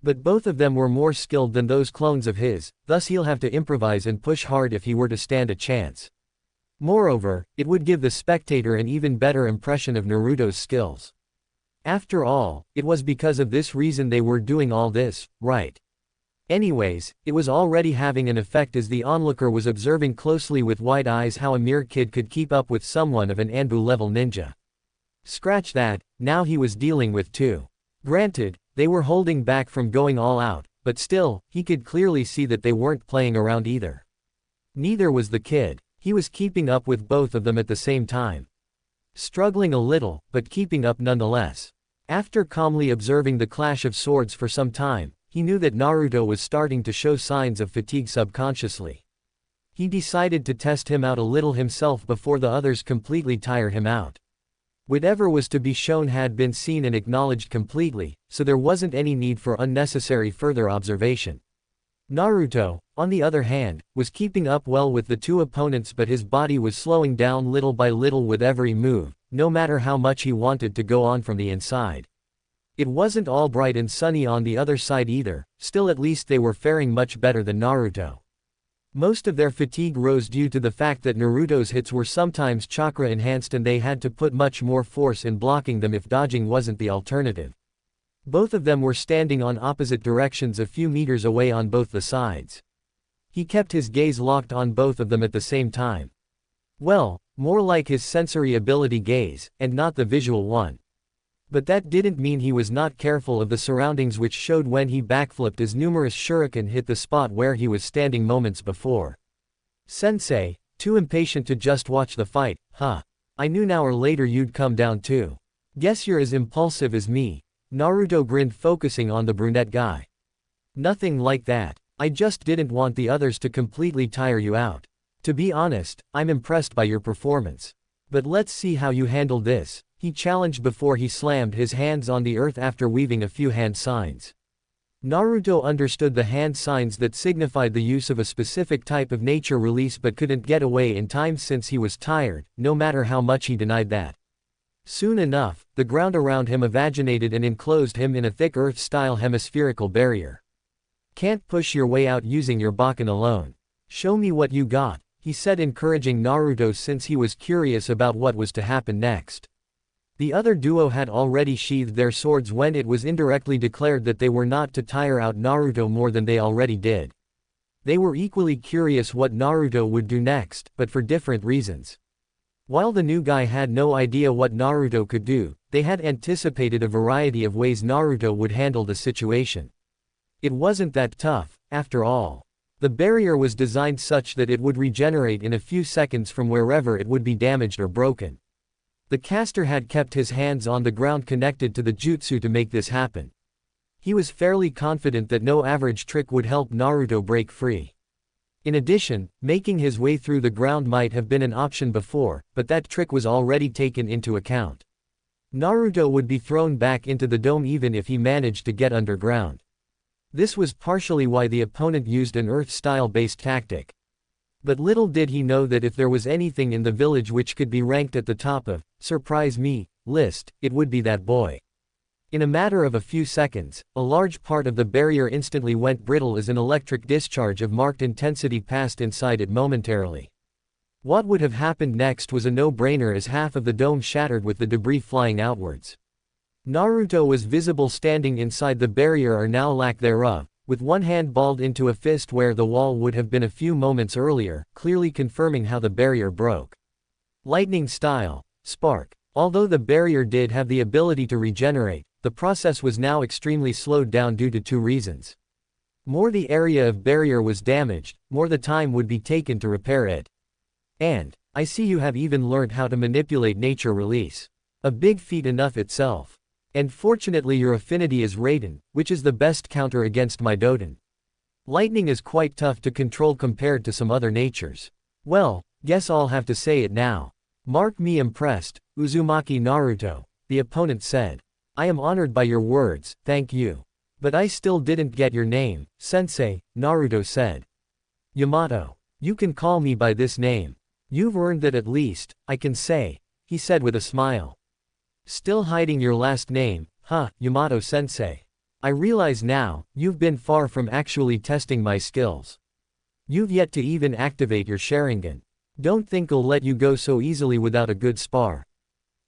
Speaker 1: But both of them were more skilled than those clones of his, thus he'll have to improvise and push hard if he were to stand a chance. Moreover, it would give the spectator an even better impression of Naruto's skills. After all, it was because of this reason they were doing all this, right? Anyways, it was already having an effect as the onlooker was observing closely with wide eyes how a mere kid could keep up with someone of an Anbu-level ninja. Scratch that, now he was dealing with two. Granted, they were holding back from going all out, but still, he could clearly see that they weren't playing around either. Neither was the kid. He was keeping up with both of them at the same time. Struggling a little, but keeping up nonetheless. After calmly observing the clash of swords for some time, he knew that Naruto was starting to show signs of fatigue subconsciously. He decided to test him out a little himself before the others completely tire him out. Whatever was to be shown had been seen and acknowledged completely, so there wasn't any need for unnecessary further observation. Naruto, on the other hand, was keeping up well with the two opponents, but his body was slowing down little by little with every move, no matter how much he wanted to go on from the inside. It wasn't all bright and sunny on the other side either, still at least they were faring much better than Naruto. Most of their fatigue rose due to the fact that Naruto's hits were sometimes chakra enhanced and they had to put much more force in blocking them if dodging wasn't the alternative. Both of them were standing on opposite directions a few meters away on both the sides. He kept his gaze locked on both of them at the same time. Well, more like his sensory ability gaze, and not the visual one. But that didn't mean he was not careful of the surroundings, which showed when he backflipped as numerous shuriken hit the spot where he was standing moments before. Sensei, too impatient to just watch the fight, huh? I knew now or later you'd come down too. Guess you're as impulsive as me. Naruto grinned, focusing on the brunette guy. Nothing like that. I just didn't want the others to completely tire you out. To be honest, I'm impressed by your performance. But let's see how you handle this, he challenged before he slammed his hands on the earth after weaving a few hand signs. Naruto understood the hand signs that signified the use of a specific type of nature release, but couldn't get away in time since he was tired, no matter how much he denied that. Soon enough, the ground around him evaginated and enclosed him in a thick earth-style hemispherical barrier. Can't push your way out using your Bakken alone. Show me what you got, he said, encouraging Naruto since he was curious about what was to happen next. The other duo had already sheathed their swords when it was indirectly declared that they were not to tire out Naruto more than they already did. They were equally curious what Naruto would do next, but for different reasons. While the new guy had no idea what Naruto could do, they had anticipated a variety of ways Naruto would handle the situation. It wasn't that tough, after all. The barrier was designed such that it would regenerate in a few seconds from wherever it would be damaged or broken. The caster had kept his hands on the ground connected to the jutsu to make this happen. He was fairly confident that no average trick would help Naruto break free. In addition, making his way through the ground might have been an option before, but that trick was already taken into account. Naruto would be thrown back into the dome even if he managed to get underground. This was partially why the opponent used an earth-style based tactic. But little did he know that if there was anything in the village which could be ranked at the top of "surprise me" list, it would be that boy. In a matter of a few seconds, a large part of the barrier instantly went brittle as an electric discharge of marked intensity passed inside it momentarily. What would have happened next was a no-brainer as half of the dome shattered with the debris flying outwards. Naruto was visible standing inside the barrier or now lack thereof, with one hand balled into a fist where the wall would have been a few moments earlier, clearly confirming how the barrier broke. Lightning style, spark. Although the barrier did have the ability to regenerate, the process was now extremely slowed down due to two reasons. More the area of barrier was damaged, more the time would be taken to repair it. And, I see you have even learned how to manipulate nature release. A big feat enough itself. And fortunately your affinity is Raiden, which is the best counter against my Doden. Lightning is quite tough to control compared to some other natures. Well, guess I'll have to say it now. Mark me impressed, Uzumaki Naruto, the opponent said. I am honored by your words, thank you. But I still didn't get your name, sensei, Naruto said. Yamato. You can call me by this name. You've earned that at least, I can say, he said with a smile. Still hiding your last name, huh, Yamato-sensei. I realize now, you've been far from actually testing my skills. You've yet to even activate your Sharingan. Don't think I'll let you go so easily without a good spar.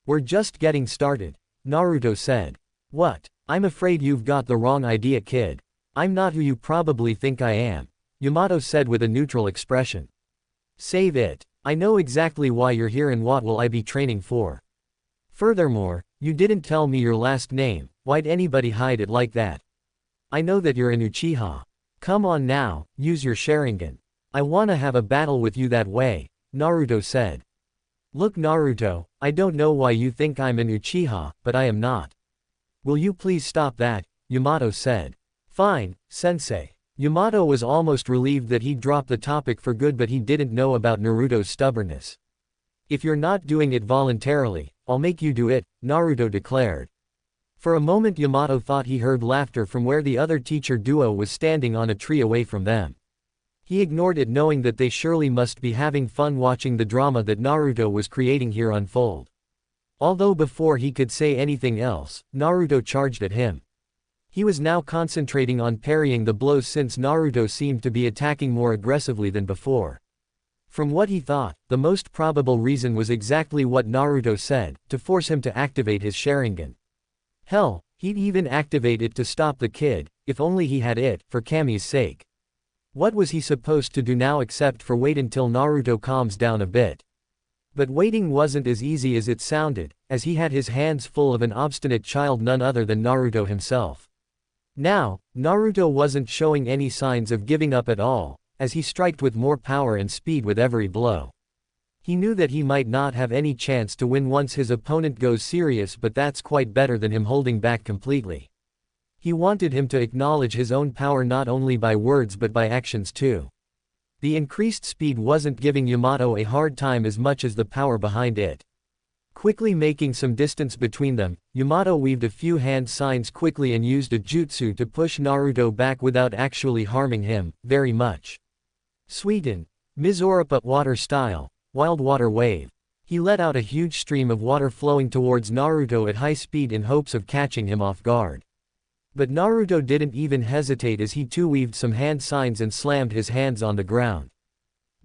Speaker 1: We're just getting started, Naruto said. What? I'm afraid you've got the wrong idea, kid. I'm not who you probably think I am, Yamato said with a neutral expression. Save it. I know exactly why you're here and what will I be training for. Furthermore, you didn't tell me your last name, why'd anybody hide it like that? I know that you're an Uchiha. Come on now, use your Sharingan. I wanna have a battle with you that way, Naruto said. Look Naruto, I don't know why you think I'm an Uchiha, but I am not. Will you please stop that, Yamato said. Fine, sensei. Yamato was almost relieved that he'd dropped the topic for good, but he didn't know about Naruto's stubbornness. If you're not doing it voluntarily, I'll make you do it, Naruto declared. For a moment Yamato thought he heard laughter from where the other teacher duo was standing on a tree away from them. He ignored it knowing that they surely must be having fun watching the drama that Naruto was creating here unfold. Although before he could say anything else, Naruto charged at him. He was now concentrating on parrying the blows since Naruto seemed to be attacking more aggressively than before. From what he thought, the most probable reason was exactly what Naruto said, to force him to activate his Sharingan. Hell, he'd even activate it to stop the kid, if only he had it, for Kami's sake. What was he supposed to do now except for wait until Naruto calms down a bit? But waiting wasn't as easy as it sounded, as he had his hands full of an obstinate child none other than Naruto himself. Now, Naruto wasn't showing any signs of giving up at all, as he striked with more power and speed with every blow. He knew that he might not have any chance to win once his opponent goes serious, but that's quite better than him holding back completely. He wanted him to acknowledge his own power not only by words but by actions too. The increased speed wasn't giving Yamato a hard time as much as the power behind it. Quickly making some distance between them, Yamato weaved a few hand signs quickly and used a jutsu to push Naruto back without actually harming him, very much. Sweeten. Mizoripa water style. Wild water wave. He let out a huge stream of water flowing towards Naruto at high speed in hopes of catching him off guard. But Naruto didn't even hesitate as he too weaved some hand signs and slammed his hands on the ground.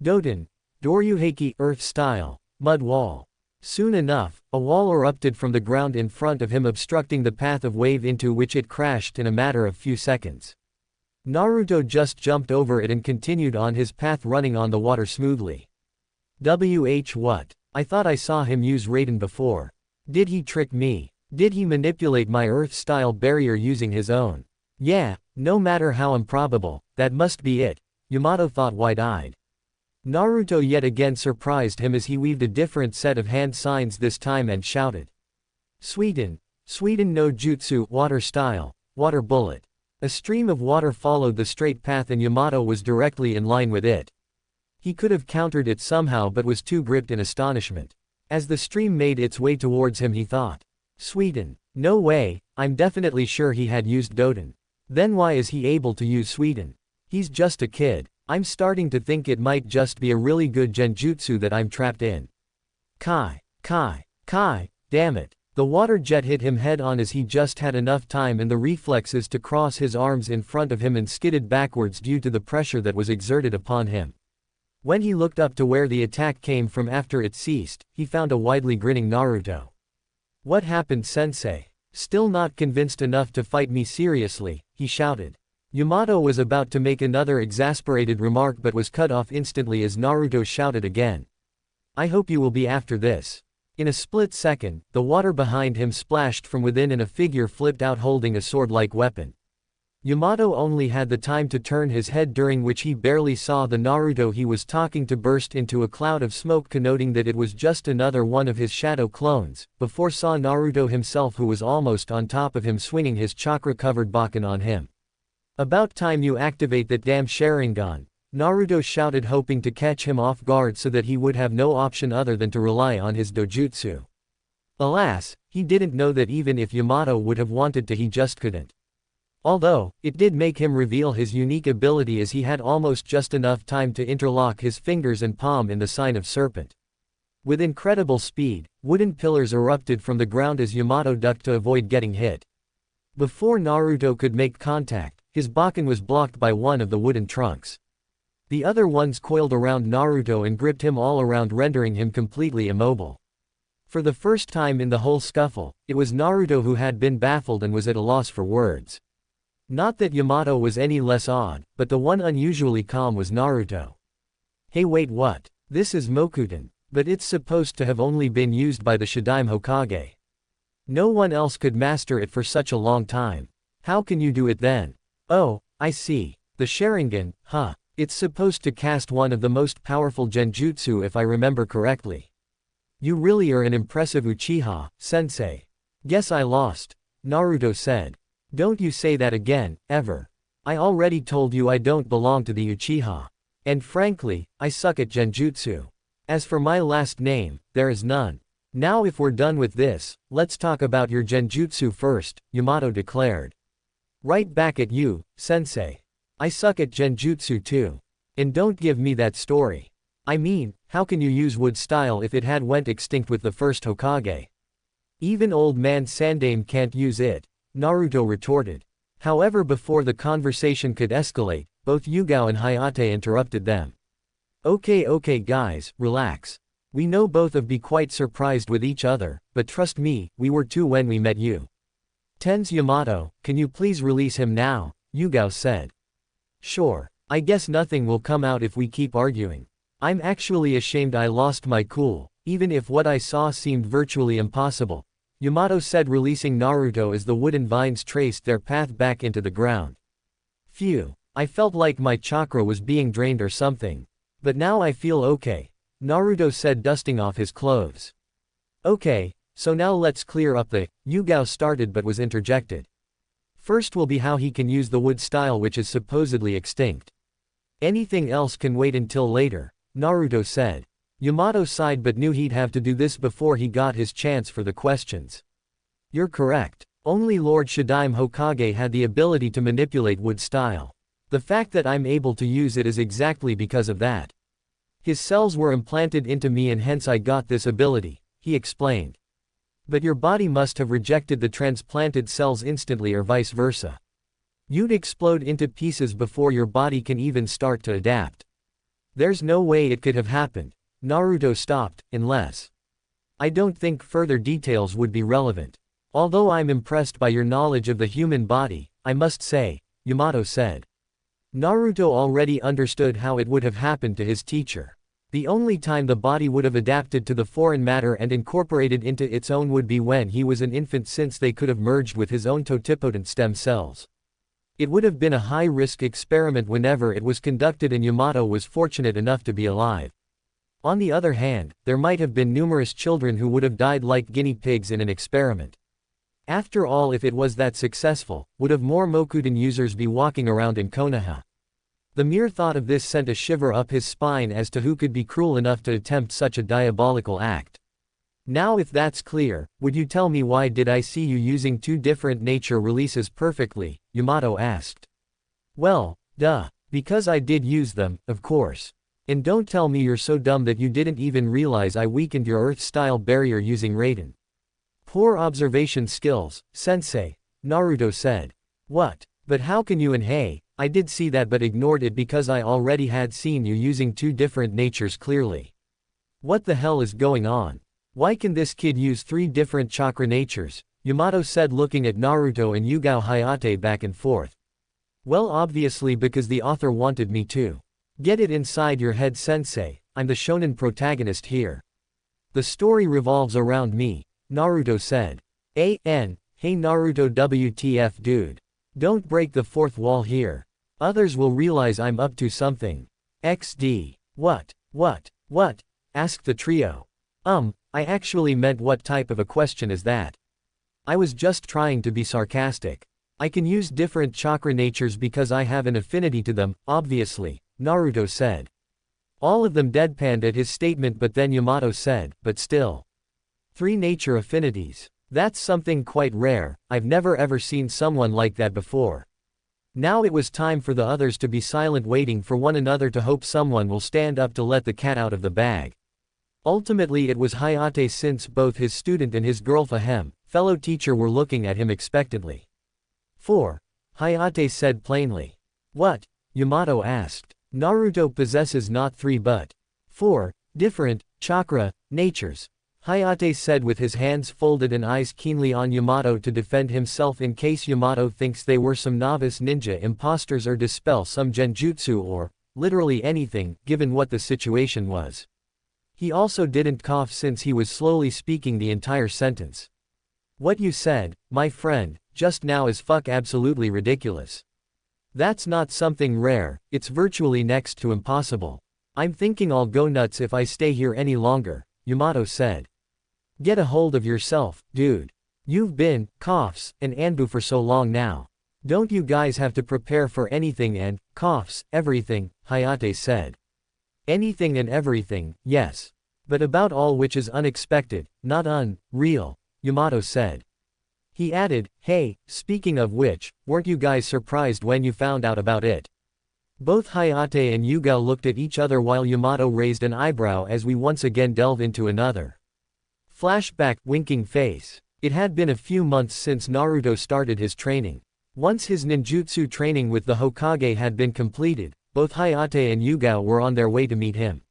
Speaker 1: Doden. Doryuheiki earth style. Mud wall. Soon enough, a wall erupted from the ground in front of him, obstructing the path of wave into which it crashed in a matter of few seconds. Naruto just jumped over it and continued on his path, running on the water smoothly. What? I thought I saw him use Raiden before. Did he trick me? Did he manipulate my earth-style barrier using his own? Yeah, No matter how improbable, that must be it, Yamato thought wide-eyed. Naruto yet again surprised him as he weaved a different set of hand signs this time and shouted. Suiden no jutsu, water style, water bullet. A stream of water followed the straight path and Yamato was directly in line with it. He could have countered it somehow but was too gripped in astonishment. As the stream made its way towards him he thought. Suiden. No way, I'm definitely sure he had used Doden. Then why is he able to use Suiden? He's just a kid. I'm starting to think it might just be a really good genjutsu that I'm trapped in. Kai, damn it. The water jet hit him head on as he just had enough time and the reflexes to cross his arms in front of him and skidded backwards due to the pressure that was exerted upon him. When he looked up to where the attack came from after it ceased, he found a widely grinning Naruto. What happened, sensei? Still not convinced enough to fight me seriously, he shouted. Yamato was about to make another exasperated remark but was cut off instantly as Naruto shouted again. I hope you will be after this. In a split second, the water behind him splashed from within and a figure flipped out holding a sword-like weapon. Yamato only had the time to turn his head during which he barely saw the Naruto he was talking to burst into a cloud of smoke connoting that it was just another one of his shadow clones, before saw Naruto himself who was almost on top of him swinging his chakra-covered Bakken on him. About time you activate that damn Sharingan, Naruto shouted hoping to catch him off guard so that he would have no option other than to rely on his dojutsu. Alas, he didn't know that even if Yamato would have wanted to he just couldn't. Although, it did make him reveal his unique ability as he had almost just enough time to interlock his fingers and palm in the sign of serpent. With incredible speed, wooden pillars erupted from the ground as Yamato ducked to avoid getting hit. Before Naruto could make contact, his Bakken was blocked by one of the wooden trunks. The other ones coiled around Naruto and gripped him all around rendering him completely immobile. For the first time in the whole scuffle, it was Naruto who had been baffled and was at a loss for words. Not that Yamato was any less odd, but the one unusually calm was Naruto. Hey wait what? This is Mokuten, but it's supposed to have only been used by the Shadaime Hokage. No one else could master it for such a long time. How can you do it then? Oh, I see. The Sharingan, huh? It's supposed to cast one of the most powerful genjutsu if I remember correctly. You really are an impressive Uchiha, sensei. Guess I lost, Naruto said. Don't you say that again, ever. I already told you I don't belong to the Uchiha. And frankly, I suck at genjutsu. As for my last name, there is none. Now if we're done with this, let's talk about your genjutsu first, Yamato declared. Right back at you, sensei. I suck at genjutsu too. And don't give me that story. I mean, how can you use wood style if it had went extinct with the first Hokage? Even old man Sandaime can't use it, Naruto retorted. However, before the conversation could escalate, both Yugao and Hinata interrupted them. Okay guys, relax. We know both of be quite surprised with each other, but trust me, we were too when we met you. Ten's Yamato, can you please release him now? Yugao said. Sure, I guess nothing will come out if we keep arguing. I'm actually ashamed I lost my cool, even if what I saw seemed virtually impossible, Yamato said, releasing Naruto as the wooden vines traced their path back into the ground. Phew, I felt like my chakra was being drained or something. But now I feel okay, Naruto said, dusting off his clothes. Okay, so now let's clear up the, Yugao started but was interjected. First will be how he can use the wood style which is supposedly extinct. Anything else can wait until later, Naruto said. Yamato sighed but knew he'd have to do this before he got his chance for the questions. You're correct. Only Lord Shadaime Hokage had the ability to manipulate wood style. The fact that I'm able to use it is exactly because of that. His cells were implanted into me and hence I got this ability, he explained. But your body must have rejected the transplanted cells instantly or vice versa. You'd explode into pieces before your body can even start to adapt. There's no way it could have happened. Naruto stopped, unless. I don't think further details would be relevant. Although I'm impressed by your knowledge of the human body, I must say, Yamato said. Naruto already understood how it would have happened to his teacher. The only time the body would have adapted to the foreign matter and incorporated into its own would be when he was an infant, since they could have merged with his own totipotent stem cells. It would have been a high-risk experiment whenever it was conducted, and Yamato was fortunate enough to be alive. On the other hand, there might have been numerous children who would have died like guinea pigs in an experiment. After all, if it was that successful, would have more Mokuden users be walking around in Konoha? The mere thought of this sent a shiver up his spine as to who could be cruel enough to attempt such a diabolical act. Now if that's clear, would you tell me why did I see you using two different nature releases perfectly? Yamato asked. Well, duh. Because I did use them, of course. And don't tell me you're so dumb that you didn't even realize I weakened your Earth-style barrier using Raiden. Poor observation skills, sensei, Naruto said. What? But how can you? And hey, I did see that but ignored it because I already had seen you using two different natures clearly. What the hell is going on? Why can this kid use three different chakra natures? Yamato said, looking at Naruto and Yugao Hayate back and forth. Well, obviously because the author wanted me to. Get it inside your head, sensei, I'm the shonen protagonist here. The story revolves around me, Naruto said. Hey Naruto, WTF dude. Don't break the fourth wall here. Others will realize I'm up to something. XD. What? Asked the trio. I actually meant, what type of a question is that? I was just trying to be sarcastic. I can use different chakra natures because I have an affinity to them, obviously, Naruto said. All of them deadpanned at his statement, but then Yamato said, but still. Three nature affinities. That's something quite rare, I've never ever seen someone like that before. Now it was time for the others to be silent, waiting for one another to hope someone will stand up to let the cat out of the bag. Ultimately it was Hayate, since both his student and his girlfriend, fellow teacher, were looking at him expectantly. 4. Hayate said plainly. What? Yamato asked. Naruto possesses not 3 but 4 different chakra natures, Hayate said with his hands folded and eyes keenly on Yamato to defend himself in case Yamato thinks they were some novice ninja imposters or dispel some genjutsu or, literally anything, given what the situation was. He also didn't cough since he was slowly speaking the entire sentence. What you said, my friend, just now is absolutely ridiculous. That's not something rare, it's virtually next to impossible. I'm thinking I'll go nuts if I stay here any longer, Yamato said. Get a hold of yourself, dude. You've been, coughs, an Anbu for so long now. Don't you guys have to prepare for anything and, coughs, everything, Hayate said. Anything and everything, yes. But about all which is unexpected, not unreal, Yamato said. He added, hey, speaking of which, weren't you guys surprised when you found out about it? Both Hayate and Yugao looked at each other while Yamato raised an eyebrow as we once again delve into another flashback, winking face. It had been a few months since Naruto started his training. Once his ninjutsu training with the Hokage had been completed, both Hayate and Yugao were on their way to meet him.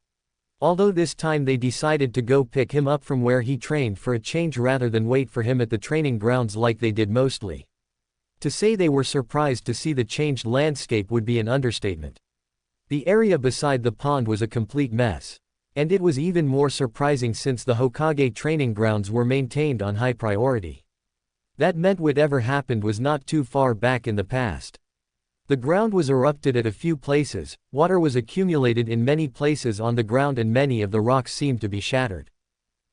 Speaker 1: Although this time they decided to go pick him up from where he trained for a change rather than wait for him at the training grounds like they did mostly. To say they were surprised to see the changed landscape would be an understatement. The area beside the pond was a complete mess. And it was even more surprising since the Hokage training grounds were maintained on high priority. That meant whatever happened was not too far back in the past. The ground was erupted at a few places, water was accumulated in many places on the ground, and many of the rocks seemed to be shattered.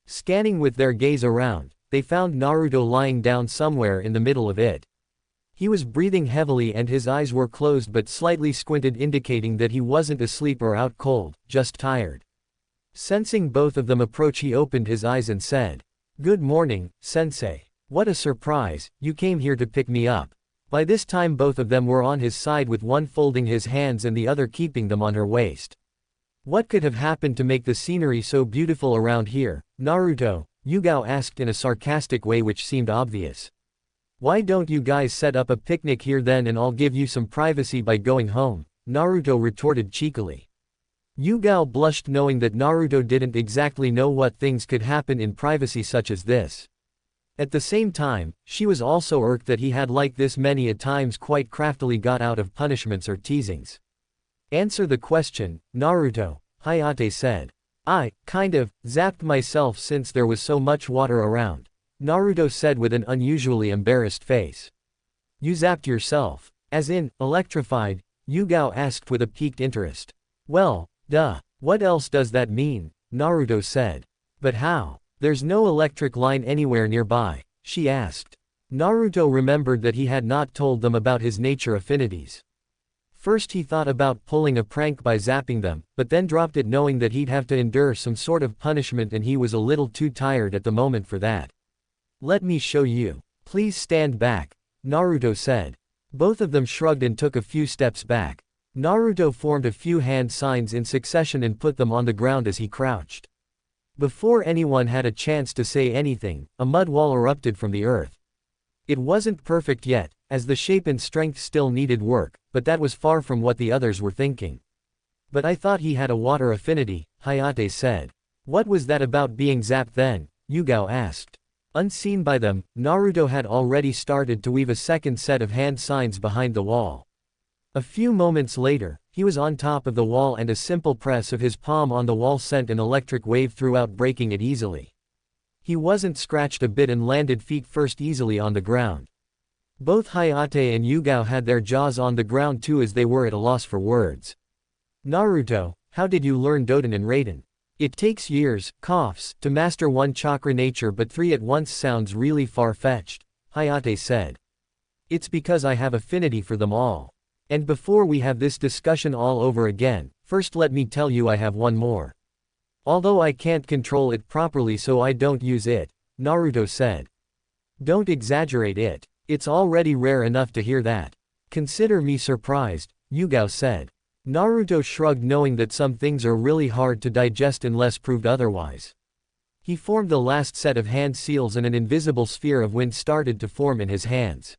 Speaker 1: Scanning with their gaze around, they found Naruto lying down somewhere in the middle of it. He was breathing heavily and his eyes were closed but slightly squinted, indicating that he wasn't asleep or out cold, just tired. Sensing both of them approach, he opened his eyes and said, "Good morning, sensei. What a surprise, you came here to pick me up." By this time both of them were on his side, with one folding his hands and the other keeping them on her waist. What could have happened to make the scenery so beautiful around here, Naruto? Yugao asked in a sarcastic way which seemed obvious. Why don't you guys set up a picnic here then and I'll give you some privacy by going home, Naruto retorted cheekily. Yugao blushed, knowing that Naruto didn't exactly know what things could happen in privacy such as this. At the same time, she was also irked that he had like this many a times quite craftily got out of punishments or teasings. Answer the question, Naruto, Hayate said. I, kind of, zapped myself since there was so much water around, Naruto said with an unusually embarrassed face. You zapped yourself? As in, electrified? Yugao asked with a piqued interest. Well, duh. What else does that mean? Naruto said. But how? There's no electric line anywhere nearby, she asked. Naruto remembered that he had not told them about his nature affinities. First he thought about pulling a prank by zapping them, but then dropped it knowing that he'd have to endure some sort of punishment and he was a little too tired at the moment for that. Let me show you. Please stand back, Naruto said. Both of them shrugged and took a few steps back. Naruto formed a few hand signs in succession and put them on the ground as he crouched. Before anyone had a chance to say anything, a mud wall erupted from the earth. It wasn't perfect yet, as the shape and strength still needed work, but that was far from what the others were thinking. But I thought he had a water affinity, Hayate said. What was that about being zapped then? Yugao asked. Unseen by them, Naruto had already started to weave a second set of hand signs behind the wall. A few moments later, he was on top of the wall and a simple press of his palm on the wall sent an electric wave throughout, breaking it easily. He wasn't scratched a bit and landed feet first easily on the ground. Both Hayate and Yugao had their jaws on the ground too as they were at a loss for words. Naruto, how did you learn Doten and Raiden? It takes years, coughs, to master one chakra nature, but 3 at once sounds really far-fetched, Hayate said. It's because I have affinity for them all. And before we have this discussion all over again, first let me tell you I have one more. Although I can't control it properly so I don't use it, Naruto said. Don't exaggerate it. It's already rare enough to hear that. Consider me surprised, Yugao said. Naruto shrugged, knowing that some things are really hard to digest unless proved otherwise. He formed the last set of hand seals and an invisible sphere of wind started to form in his hands.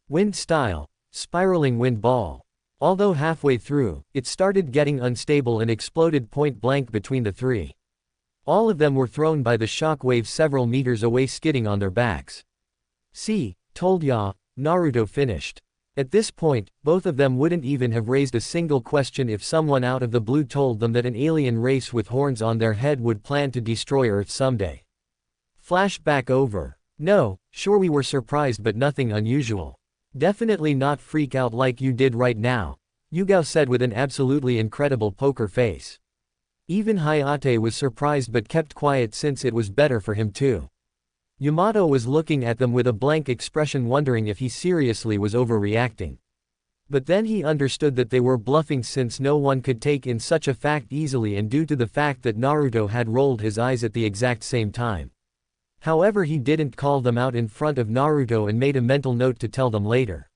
Speaker 1: Wind style, spiraling wind ball. Although halfway through, it started getting unstable and exploded point blank between the 3. All of them were thrown by the shock wave several meters away, skidding on their backs. See, told ya, Naruto finished. At this point, both of them wouldn't even have raised a single question if someone out of the blue told them that an alien race with horns on their head would plan to destroy Earth someday. Flashback over. No, sure we were surprised but nothing unusual. Definitely not freak out like you did right now, Yugao said with an absolutely incredible poker face. Even Hayate was surprised but kept quiet since it was better for him too. Yamato was looking at them with a blank expression, wondering if he seriously was overreacting. But then he understood that they were bluffing since no one could take in such a fact easily and due to the fact that Naruto had rolled his eyes at the exact same time. However, he didn't call them out in front of Naruto and made a mental note to tell them later.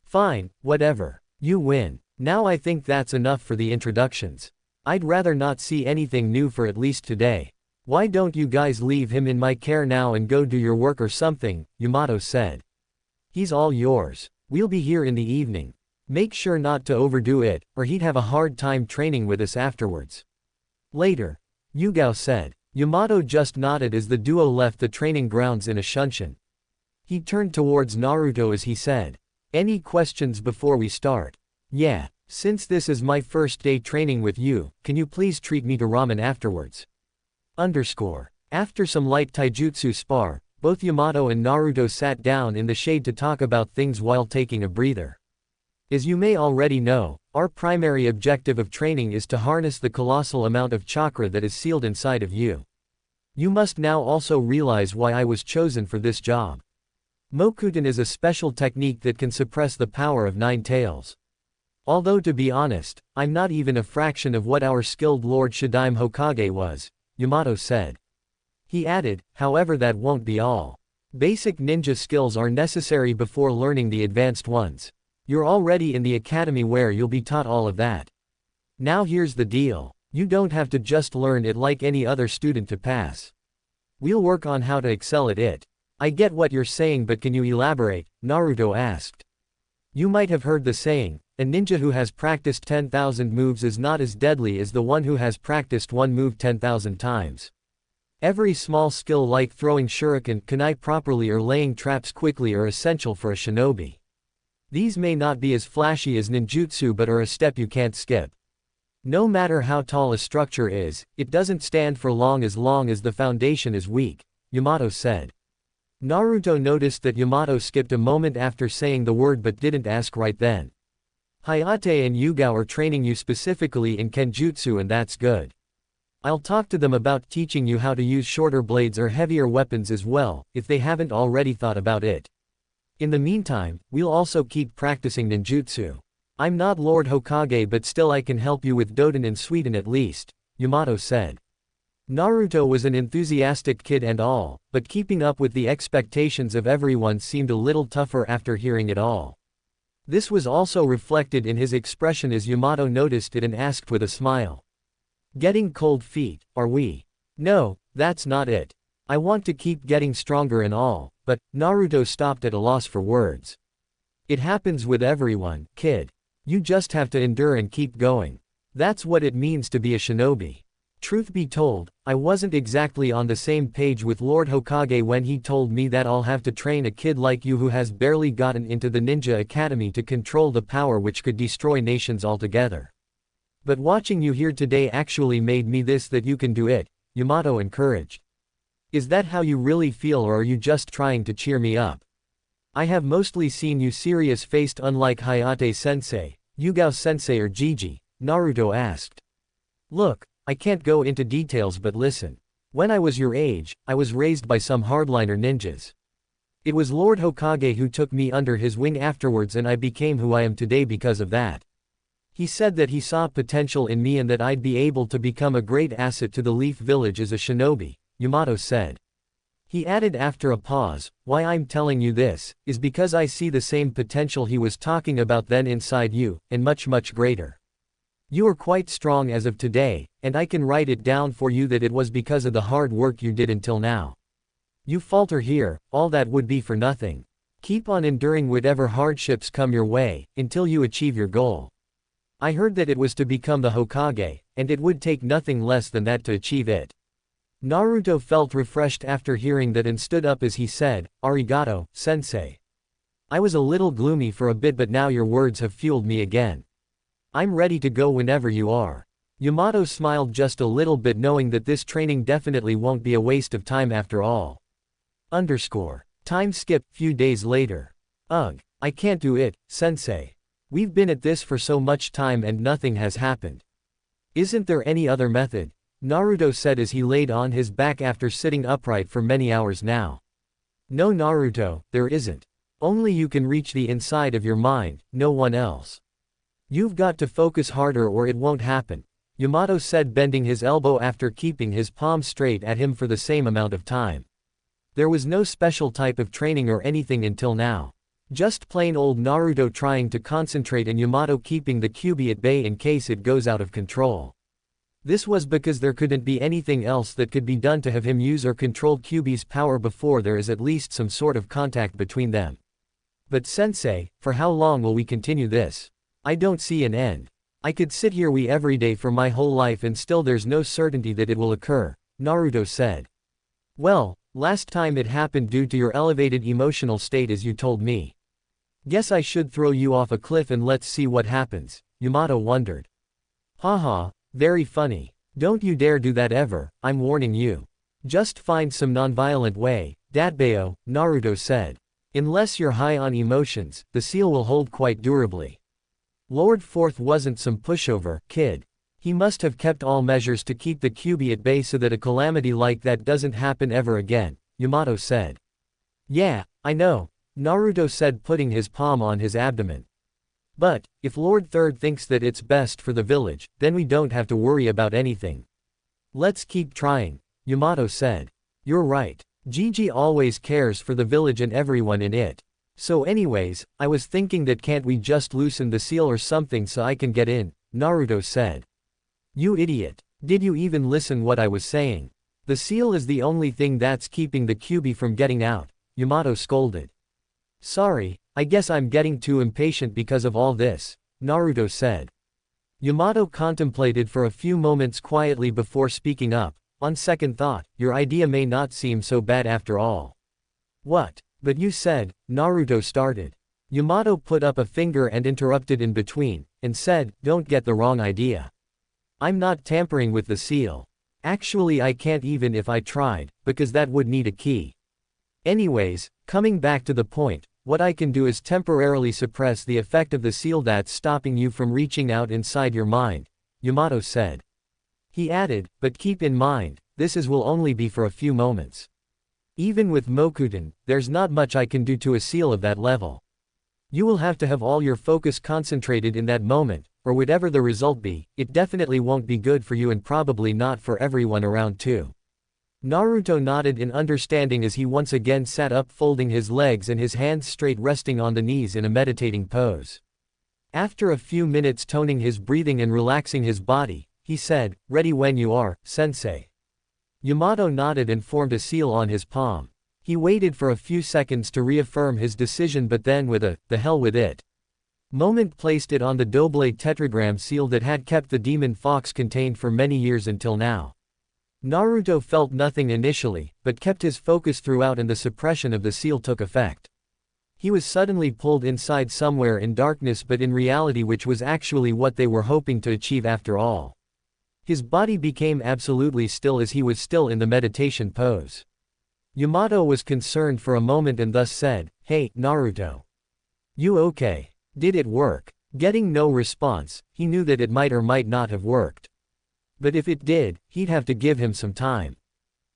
Speaker 1: Fine, whatever. You win. Now I think that's enough for the introductions. I'd rather not see anything new for at least today. Why don't you guys leave him in my care now and go do your work or something, Yamato said. He's all yours. We'll be here in the evening. Make sure not to overdo it, or he'd have a hard time training with us afterwards. Later, Yugao said. Yamato just nodded as the duo left the training grounds in a shunshin. He turned towards Naruto as he said, any questions before we start? Yeah, since this is my first day training with you, can you please treat me to ramen afterwards? After some light taijutsu spar, both Yamato and Naruto sat down in the shade to talk about things while taking a breather. As you may already know, our primary objective of training is to harness the colossal amount of chakra that is sealed inside of you. You must now also realize why I was chosen for this job. Mokuton is a special technique that can suppress the power of 9 tails. Although to be honest, I'm not even a fraction of what our skilled Lord Shadaime Hokage was, Yamato said. He added, however, that won't be all. Basic ninja skills are necessary before learning the advanced ones. You're already in the academy where you'll be taught all of that. Now here's the deal. You don't have to just learn it like any other student to pass. We'll work on how to excel at it. I get what you're saying, but can you elaborate? Naruto asked. You might have heard the saying, a ninja who has practiced 10,000 moves is not as deadly as the one who has practiced one move 10,000 times. Every small skill like throwing shuriken, kunai properly or laying traps quickly are essential for a shinobi. These may not be as flashy as ninjutsu but are a step you can't skip. No matter how tall a structure is, it doesn't stand for long as the foundation is weak, Yamato said. Naruto noticed that Yamato skipped a moment after saying the word but didn't ask right then. Hayate and Yugao are training you specifically in Kenjutsu and that's good. I'll talk to them about teaching you how to use shorter blades or heavier weapons as well, if they haven't already thought about it. In the meantime, we'll also keep practicing ninjutsu. I'm not Lord Hokage but still I can help you with Doden and Suiten at least, Yamato said. Naruto was an enthusiastic kid and all, but keeping up with the expectations of everyone seemed a little tougher after hearing it all. This was also reflected in his expression as Yamato noticed it and asked with a smile. Getting cold feet, are we? No, that's not it. I want to keep getting stronger and all, but, Naruto stopped at a loss for words. It happens with everyone, kid. You just have to endure and keep going. That's what it means to be a shinobi. Truth be told, I wasn't exactly on the same page with Lord Hokage when he told me that I'll have to train a kid like you who has barely gotten into the ninja academy to control the power which could destroy nations altogether. But watching you here today actually made me this that you can do it, Yamato encouraged. Is that how you really feel or are you just trying to cheer me up? I have mostly seen you serious-faced unlike Hayate-sensei, Yugao-sensei or Gigi, Naruto asked. Look, I can't go into details but listen. When I was your age, I was raised by some hardliner ninjas. It was Lord Hokage who took me under his wing afterwards and I became who I am today because of that. He said that he saw potential in me and that I'd be able to become a great asset to the Leaf Village as a shinobi, Yamato said. He added after a pause, why I'm telling you this, is because I see the same potential he was talking about then inside you, and much greater. You are quite strong as of today, and I can write it down for you that it was because of the hard work you did until now. You falter here, all that would be for nothing. Keep on enduring whatever hardships come your way, until you achieve your goal. I heard that it was to become the Hokage, and it would take nothing less than that to achieve it. Naruto felt refreshed after hearing that and stood up as he said, Arigato, sensei. I was a little gloomy for a bit but now your words have fueled me again. I'm ready to go whenever you are. Yamato smiled just a little bit knowing that this training definitely won't be a waste of time after all. Time skip, few days later. Ugh, I can't do it, sensei. We've been at this for so much time and nothing has happened. Isn't there any other method? Naruto said as he laid on his back after sitting upright for many hours now. No Naruto, there isn't. Only you can reach the inside of your mind, no one else. You've got to focus harder or it won't happen, Yamato said bending his elbow after keeping his palm straight at him for the same amount of time. There was no special type of training or anything until now. Just plain old Naruto trying to concentrate and Yamato keeping the Kyuubi at bay in case it goes out of control. This was because there couldn't be anything else that could be done to have him use or control Kyuubi's power before there is at least some sort of contact between them. But sensei, for how long will we continue this? I don't see an end. I could sit here every day for my whole life and still there's no certainty that it will occur, Naruto said. Well, last time it happened due to your elevated emotional state as you told me. Guess I should throw you off a cliff and let's see what happens, Yamato wondered. Haha, very funny. Don't you dare do that ever, I'm warning you. Just find some nonviolent way, Datbeo, Naruto said. Unless you're high on emotions, the seal will hold quite durably. Lord Fourth wasn't some pushover, kid. He must have kept all measures to keep the Kyuubi at bay so that a calamity like that doesn't happen ever again, Yamato said. Yeah, I know, Naruto said putting his palm on his abdomen. But, if Lord Third thinks that it's best for the village, then we don't have to worry about anything. Let's keep trying, Yamato said. You're right. Gigi always cares for the village and everyone in it. So anyways, I was thinking that can't we just loosen the seal or something so I can get in, Naruto said. You idiot. Did you even listen what I was saying? The seal is the only thing that's keeping the Kyuubi from getting out, Yamato scolded. Sorry, I guess I'm getting too impatient because of all this, Naruto said. Yamato contemplated for a few moments quietly before speaking up. On second thought, your idea may not seem so bad after all. What? But you said, Naruto started. Yamato put up a finger and interrupted in between, and said, don't get the wrong idea. I'm not tampering with the seal. Actually I can't even if I tried, because that would need a key. Anyways, coming back to the point, what I can do is temporarily suppress the effect of the seal that's stopping you from reaching out inside your mind, Yamato said. He added, but keep in mind, will only be for a few moments. Even with Mokuten, there's not much I can do to a seal of that level. You will have to have all your focus concentrated in that moment, or whatever the result be, it definitely won't be good for you and probably not for everyone around too. Naruto nodded in understanding as he once again sat up folding his legs and his hands straight resting on the knees in a meditating pose. After a few minutes toning his breathing and relaxing his body, he said, "Ready when you are, sensei." Yamato nodded and formed a seal on his palm. He waited for a few seconds to reaffirm his decision but then with a, "the hell with it" moment placed it on the double tetragram seal that had kept the demon fox contained for many years until now. Naruto felt nothing initially, but kept his focus throughout and the suppression of the seal took effect. He was suddenly pulled inside somewhere in darkness but in reality which was actually what they were hoping to achieve after all. His body became absolutely still as he was still in the meditation pose. Yamato was concerned for a moment and thus said, "Hey, Naruto. You okay? Did it work?" Getting no response, he knew that it might or might not have worked. But if it did, he'd have to give him some time.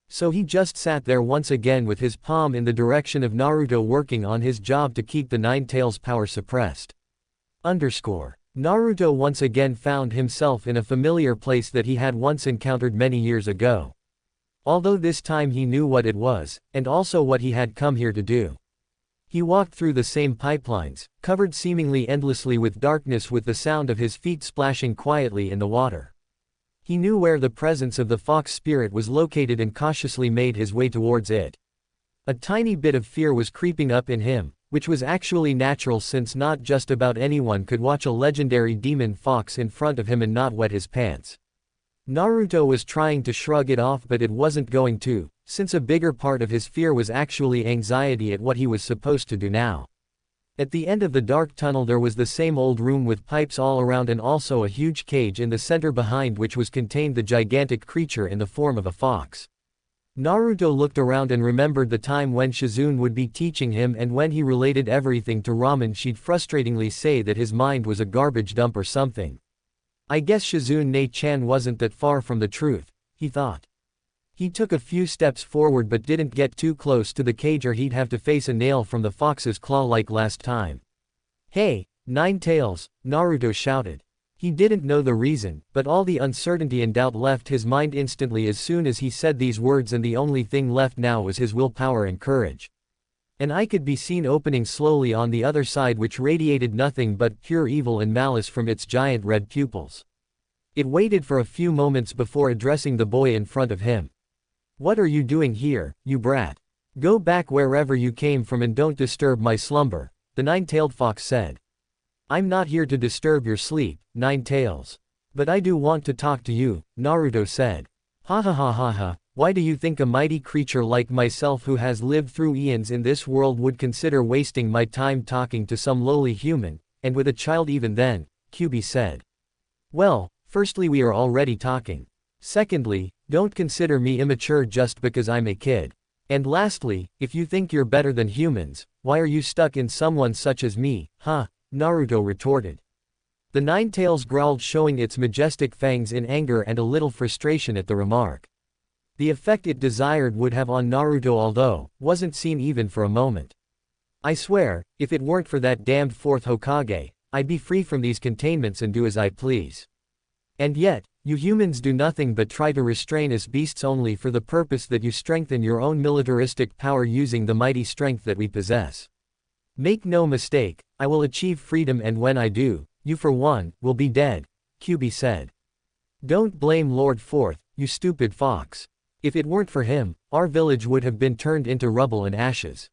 Speaker 1: So he just sat there once again with his palm in the direction of Naruto working on his job to keep the Nine Tails power suppressed. Naruto once again found himself in a familiar place that he had once encountered many years ago. Although this time he knew what it was, and also what he had come here to do. He walked through the same pipelines, covered seemingly endlessly with darkness with the sound of his feet splashing quietly in the water. He knew where the presence of the fox spirit was located and cautiously made his way towards it. A tiny bit of fear was creeping up in him, which was actually natural since not just about anyone could watch a legendary demon fox in front of him and not wet his pants. Naruto was trying to shrug it off but it wasn't going to, since a bigger part of his fear was actually anxiety at what he was supposed to do now. At the end of the dark tunnel there was the same old room with pipes all around and also a huge cage in the center behind which was contained the gigantic creature in the form of a fox. Naruto looked around and remembered the time when Shizune would be teaching him and when he related everything to Ramen she'd frustratingly say that his mind was a garbage dump or something. I guess Shizune Ne-chan wasn't that far from the truth, he thought. He took a few steps forward but didn't get too close to the cage or he'd have to face a nail from the fox's claw like last time. "Hey, Nine Tails," Naruto shouted. He didn't know the reason, but all the uncertainty and doubt left his mind instantly as soon as he said these words and the only thing left now was his willpower and courage. An eye could be seen opening slowly on the other side which radiated nothing but pure evil and malice from its giant red pupils. It waited for a few moments before addressing the boy in front of him. "What are you doing here, you brat? Go back wherever you came from and don't disturb my slumber," the nine-tailed fox said. "I'm not here to disturb your sleep, Nine Tails. But I do want to talk to you," Naruto said. "Ha ha ha ha ha, why do you think a mighty creature like myself who has lived through eons in this world would consider wasting my time talking to some lowly human, and with a child even then?" Kyubi said. "Well, firstly we are already talking. Secondly, don't consider me immature just because I'm a kid. And lastly, if you think you're better than humans, why are you stuck in someone such as me, huh?" Naruto retorted. The Nine Tails growled showing its majestic fangs in anger and a little frustration at the remark. The effect it desired would have on Naruto although, wasn't seen even for a moment. "I swear, if it weren't for that damned fourth Hokage, I'd be free from these containments and do as I please. And yet, you humans do nothing but try to restrain us beasts only for the purpose that you strengthen your own militaristic power using the mighty strength that we possess. Make no mistake, I will achieve freedom and when I do, you for one, will be dead," Kyubi said. "Don't blame Lord Fourth, you stupid fox. If it weren't for him, our village would have been turned into rubble and ashes.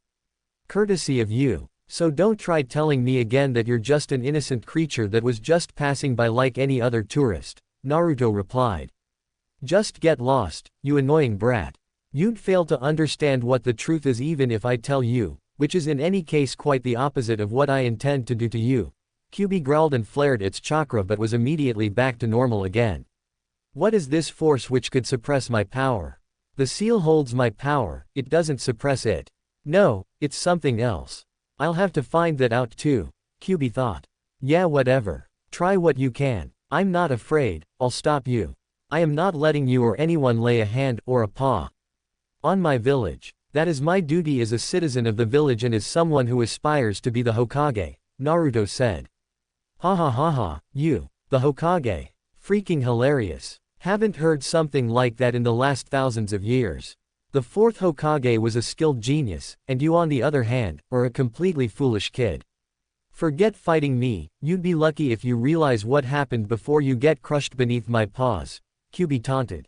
Speaker 1: Courtesy of you. So don't try telling me again that you're just an innocent creature that was just passing by like any other tourist," Naruto replied. "Just get lost, you annoying brat. You'd fail to understand what the truth is even if I tell you, which is in any case quite the opposite of what I intend to do to you." Kyubi growled and flared its chakra but was immediately back to normal again. "What is this force which could suppress my power? The seal holds my power, it doesn't suppress it. No, it's something else. I'll have to find that out too, Kyubi thought. Yeah, whatever. Try what you can. I'm not afraid, I'll stop you. I am not letting you or anyone lay a hand or a paw on my village. That is my duty as a citizen of the village and as someone who aspires to be the Hokage, Naruto said. Ha ha ha ha, you, the Hokage. Freaking hilarious. Haven't heard something like that in the last thousands of years. The fourth Hokage was a skilled genius, and you on the other hand, are a completely foolish kid. Forget fighting me, you'd be lucky if you realize what happened before you get crushed beneath my paws, Kyubi taunted.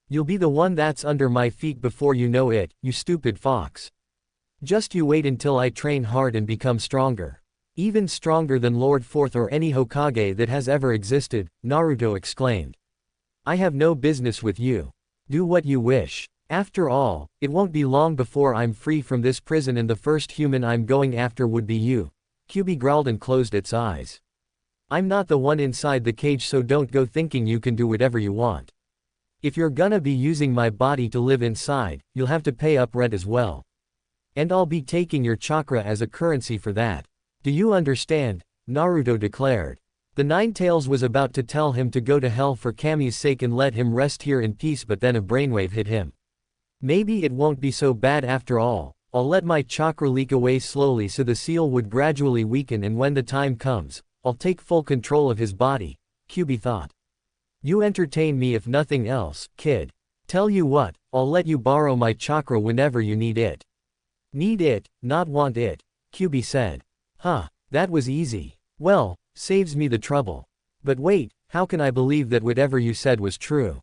Speaker 1: You'll be the one that's under my feet before you know it, you stupid fox. Just you wait until I train hard and become stronger. Even stronger than Lord Fourth or any Hokage that has ever existed, Naruto exclaimed. I have no business with you. Do what you wish. After all, it won't be long before I'm free from this prison and the first human I'm going after would be you. Kyubi growled and closed its eyes. I'm not the one inside the cage, so don't go thinking you can do whatever you want. If you're gonna be using my body to live inside, you'll have to pay up rent as well. And I'll be taking your chakra as a currency for that. Do you understand? Naruto declared. The Nine Tails was about to tell him to go to hell for Kami's sake and let him rest here in peace, but then a brainwave hit him. Maybe it won't be so bad after all. I'll let my chakra leak away slowly so the seal would gradually weaken, and when the time comes, I'll take full control of his body, Kyubi thought. You entertain me if nothing else, kid. Tell you what, I'll let you borrow my chakra whenever you need it. Need it, not want it, Kyubi said. Huh, that was easy. Well, saves me the trouble. But wait, how can I believe that whatever you said was true?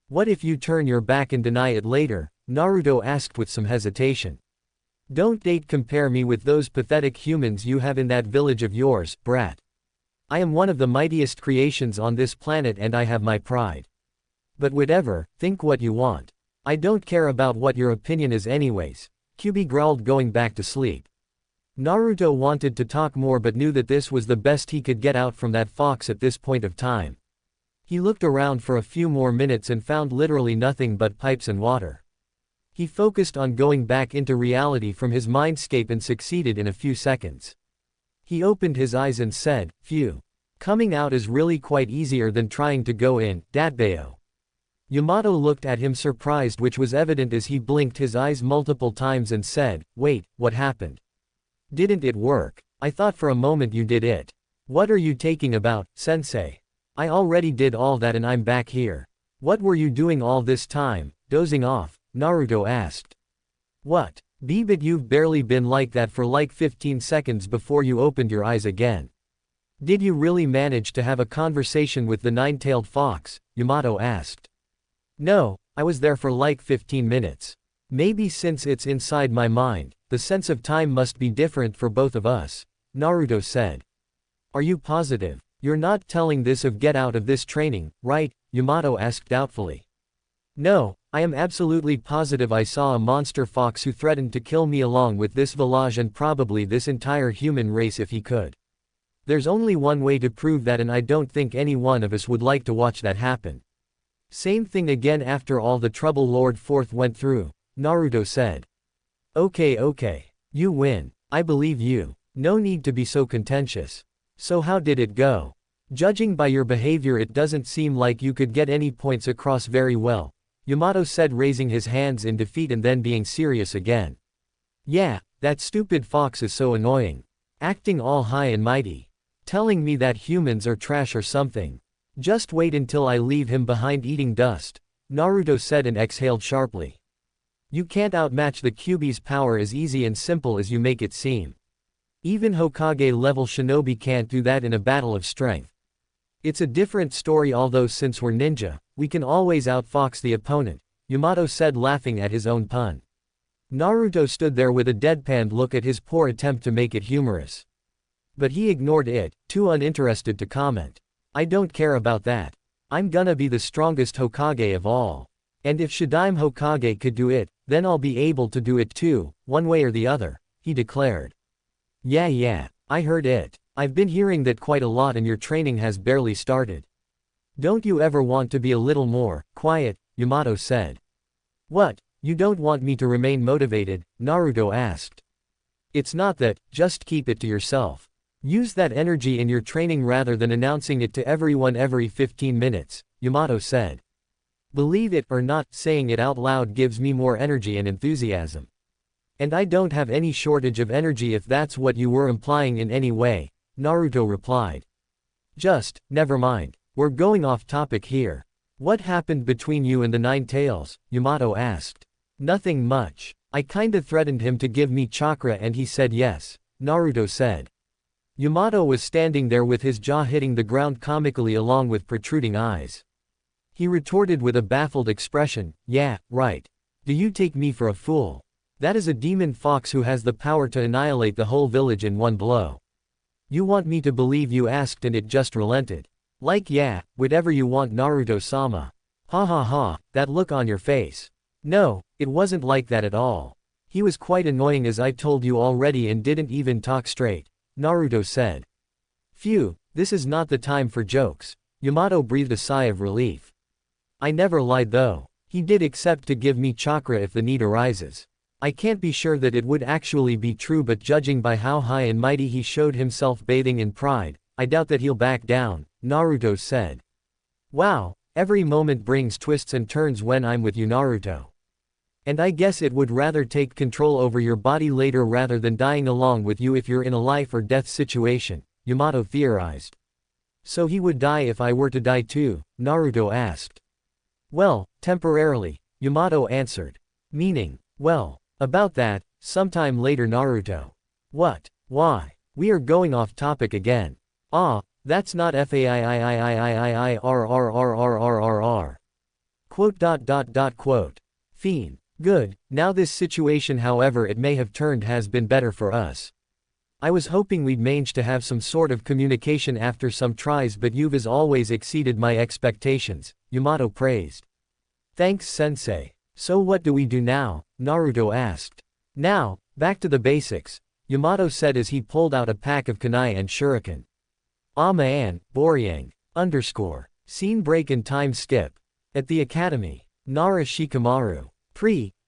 Speaker 1: What if you turn your back and deny it later? Naruto asked with some hesitation. Don't compare me with those pathetic humans you have in that village of yours, brat. I am one of the mightiest creations on this planet and I have my pride. But whatever, think what you want. I don't care about what your opinion is anyways, Kyubi growled, going back to sleep. Naruto wanted to talk more but knew that this was the best he could get out from that fox at this point of time. He looked around for a few more minutes and found literally nothing but pipes and water. He focused on going back into reality from his mindscape and succeeded in a few seconds. He opened his eyes and said, phew. Coming out is really quite easier than trying to go in, Datbeo. Yamato looked at him surprised, which was evident as he blinked his eyes multiple times and said, wait, what happened? Didn't it work? I thought for a moment you did it. What are you talking about, sensei? I already did all that and I'm back here. What were you doing all this time, dozing off? Naruto asked. What? But you've barely been like that for like 15 seconds before you opened your eyes again. Did you really manage to have a conversation with the nine-tailed fox? Yamato asked. No, I was there for like 15 minutes. Maybe since it's inside my mind, the sense of time must be different for both of us, Naruto said. Are you positive? You're not telling this of get out of this training, right? Yamato asked doubtfully. No, I am absolutely positive I saw a monster fox who threatened to kill me along with this village and probably this entire human race if he could. There's only one way to prove that and I don't think any one of us would like to watch that happen. Same thing again after all the trouble Lord Fourth went through, Naruto said. Okay. You win. I believe you. No need to be so contentious. So how did it go? Judging by your behavior it doesn't seem like you could get any points across very well, Yamato said, raising his hands in defeat and then being serious again. Yeah, that stupid fox is so annoying. Acting all high and mighty. Telling me that humans are trash or something. Just wait until I leave him behind eating dust, Naruto said and exhaled sharply. You can't outmatch the Kyubi's power as easy and simple as you make it seem. Even Hokage-level shinobi can't do that in a battle of strength. It's a different story, although since we're ninja, we can always outfox the opponent, Yamato said, laughing at his own pun. Naruto stood there with a deadpan look at his poor attempt to make it humorous. But he ignored it, too uninterested to comment. I don't care about that. I'm gonna be the strongest Hokage of all. And if Shadaime Hokage could do it, then I'll be able to do it too, one way or the other, he declared. Yeah, I heard it. I've been hearing that quite a lot and your training has barely started. Don't you ever want to be a little more quiet? Yamato said. What? You don't want me to remain motivated? Naruto asked. It's not that, just keep it to yourself. Use that energy in your training rather than announcing it to everyone every 15 minutes, Yamato said. Believe it or not, saying it out loud gives me more energy and enthusiasm. And I don't have any shortage of energy if that's what you were implying in any way, Naruto replied. Just, never mind. We're going off topic here. What happened between you and the Nine Tails? Yamato asked. Nothing much. I kinda threatened him to give me chakra and he said yes, Naruto said. Yamato was standing there with his jaw hitting the ground comically along with protruding eyes. He retorted with a baffled expression, yeah, right. Do you take me for a fool? That is a demon fox who has the power to annihilate the whole village in one blow. You want me to believe you asked and it just relented. Like yeah, whatever you want Naruto-sama. Ha ha ha, that look on your face. No, it wasn't like that at all. He was quite annoying as I told you already and didn't even talk straight, Naruto said. Phew, this is not the time for jokes. Yamato breathed a sigh of relief. I never lied though. He did accept to give me chakra if the need arises. I can't be sure that it would actually be true, but judging by how high and mighty he showed himself bathing in pride, I doubt that he'll back down, Naruto said. Wow, every moment brings twists and turns when I'm with you Naruto. And I guess it would rather take control over your body later rather than dying along with you if you're in a life or death situation, Yamato theorized. So he would die if I were to die too, Naruto asked. Well, temporarily, Yamato answered. Meaning, well, about that, sometime later Naruto. What? Why? We are going off topic again. Ah, that's not FAIIIIIIIRRRRRRR. Quote. Fiend. Good, now this situation however it may have turned has been better for us. I was hoping we'd manage to have some sort of communication after some tries but you've as always exceeded my expectations, Yamato praised. Thanks sensei. So what do we do now? Naruto asked. Now, back to the basics, Yamato said as he pulled out a pack of kunai and shuriken. Ah man, Boryang. Scene break and time skip. At the academy. Nara Shikamaru.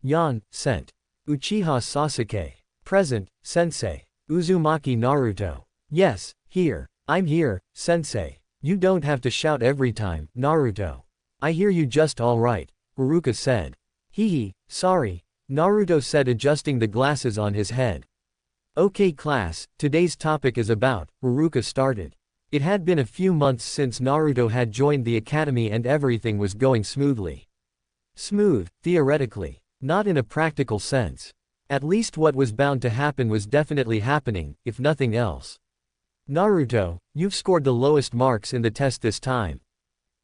Speaker 1: Yan, sent. Uchiha Sasuke. Present, sensei. Uzumaki Naruto. Yes, here. I'm here, sensei. You don't have to shout every time, Naruto. I hear you just alright, Uruka said. Hee, sorry, Naruto said adjusting the glasses on his head. Okay class, today's topic is about, Uruka started. It had been a few months since Naruto had joined the academy and everything was going smoothly. Smooth, theoretically. Not in a practical sense. At least what was bound to happen was definitely happening, if nothing else. Naruto, you've scored the lowest marks in the test this time.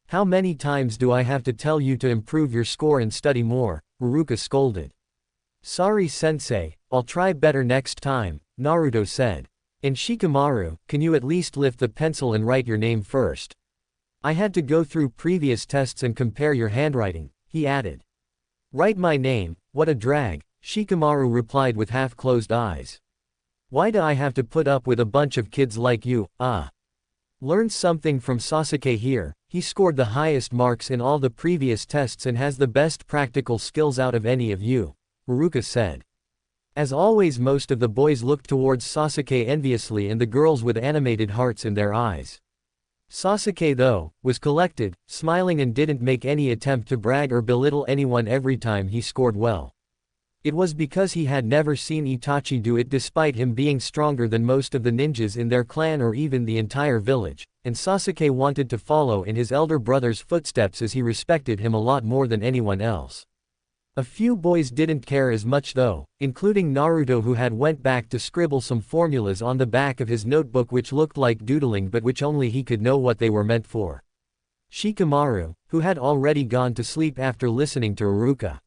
Speaker 1: How many times do I have to tell you to improve your score and study more? Uruka scolded. Sorry sensei, I'll try better next time, Naruto said. And Shikamaru, can you at least lift the pencil and write your name first? I had to go through previous tests and compare your handwriting, he added. Write my name, what a drag, Shikamaru replied with half-closed eyes. Why do I have to put up with a bunch of kids like you, Learn something from Sasuke here, he scored the highest marks in all the previous tests and has the best practical skills out of any of you, Uruka said. As always most of the boys looked towards Sasuke enviously and the girls with animated hearts in their eyes. Sasuke though, was collected, smiling and didn't make any attempt to brag or belittle anyone every time he scored well. It was because he had never seen Itachi do it despite him being stronger than most of the ninjas in their clan or even the entire village, and Sasuke wanted to follow in his elder brother's footsteps as he respected him a lot more than anyone else. A few boys didn't care as much though, including Naruto who had went back to scribble some formulas on the back of his notebook which looked like doodling but which only he could know what they were meant for. Shikamaru, who had already gone to sleep after listening to Uruka.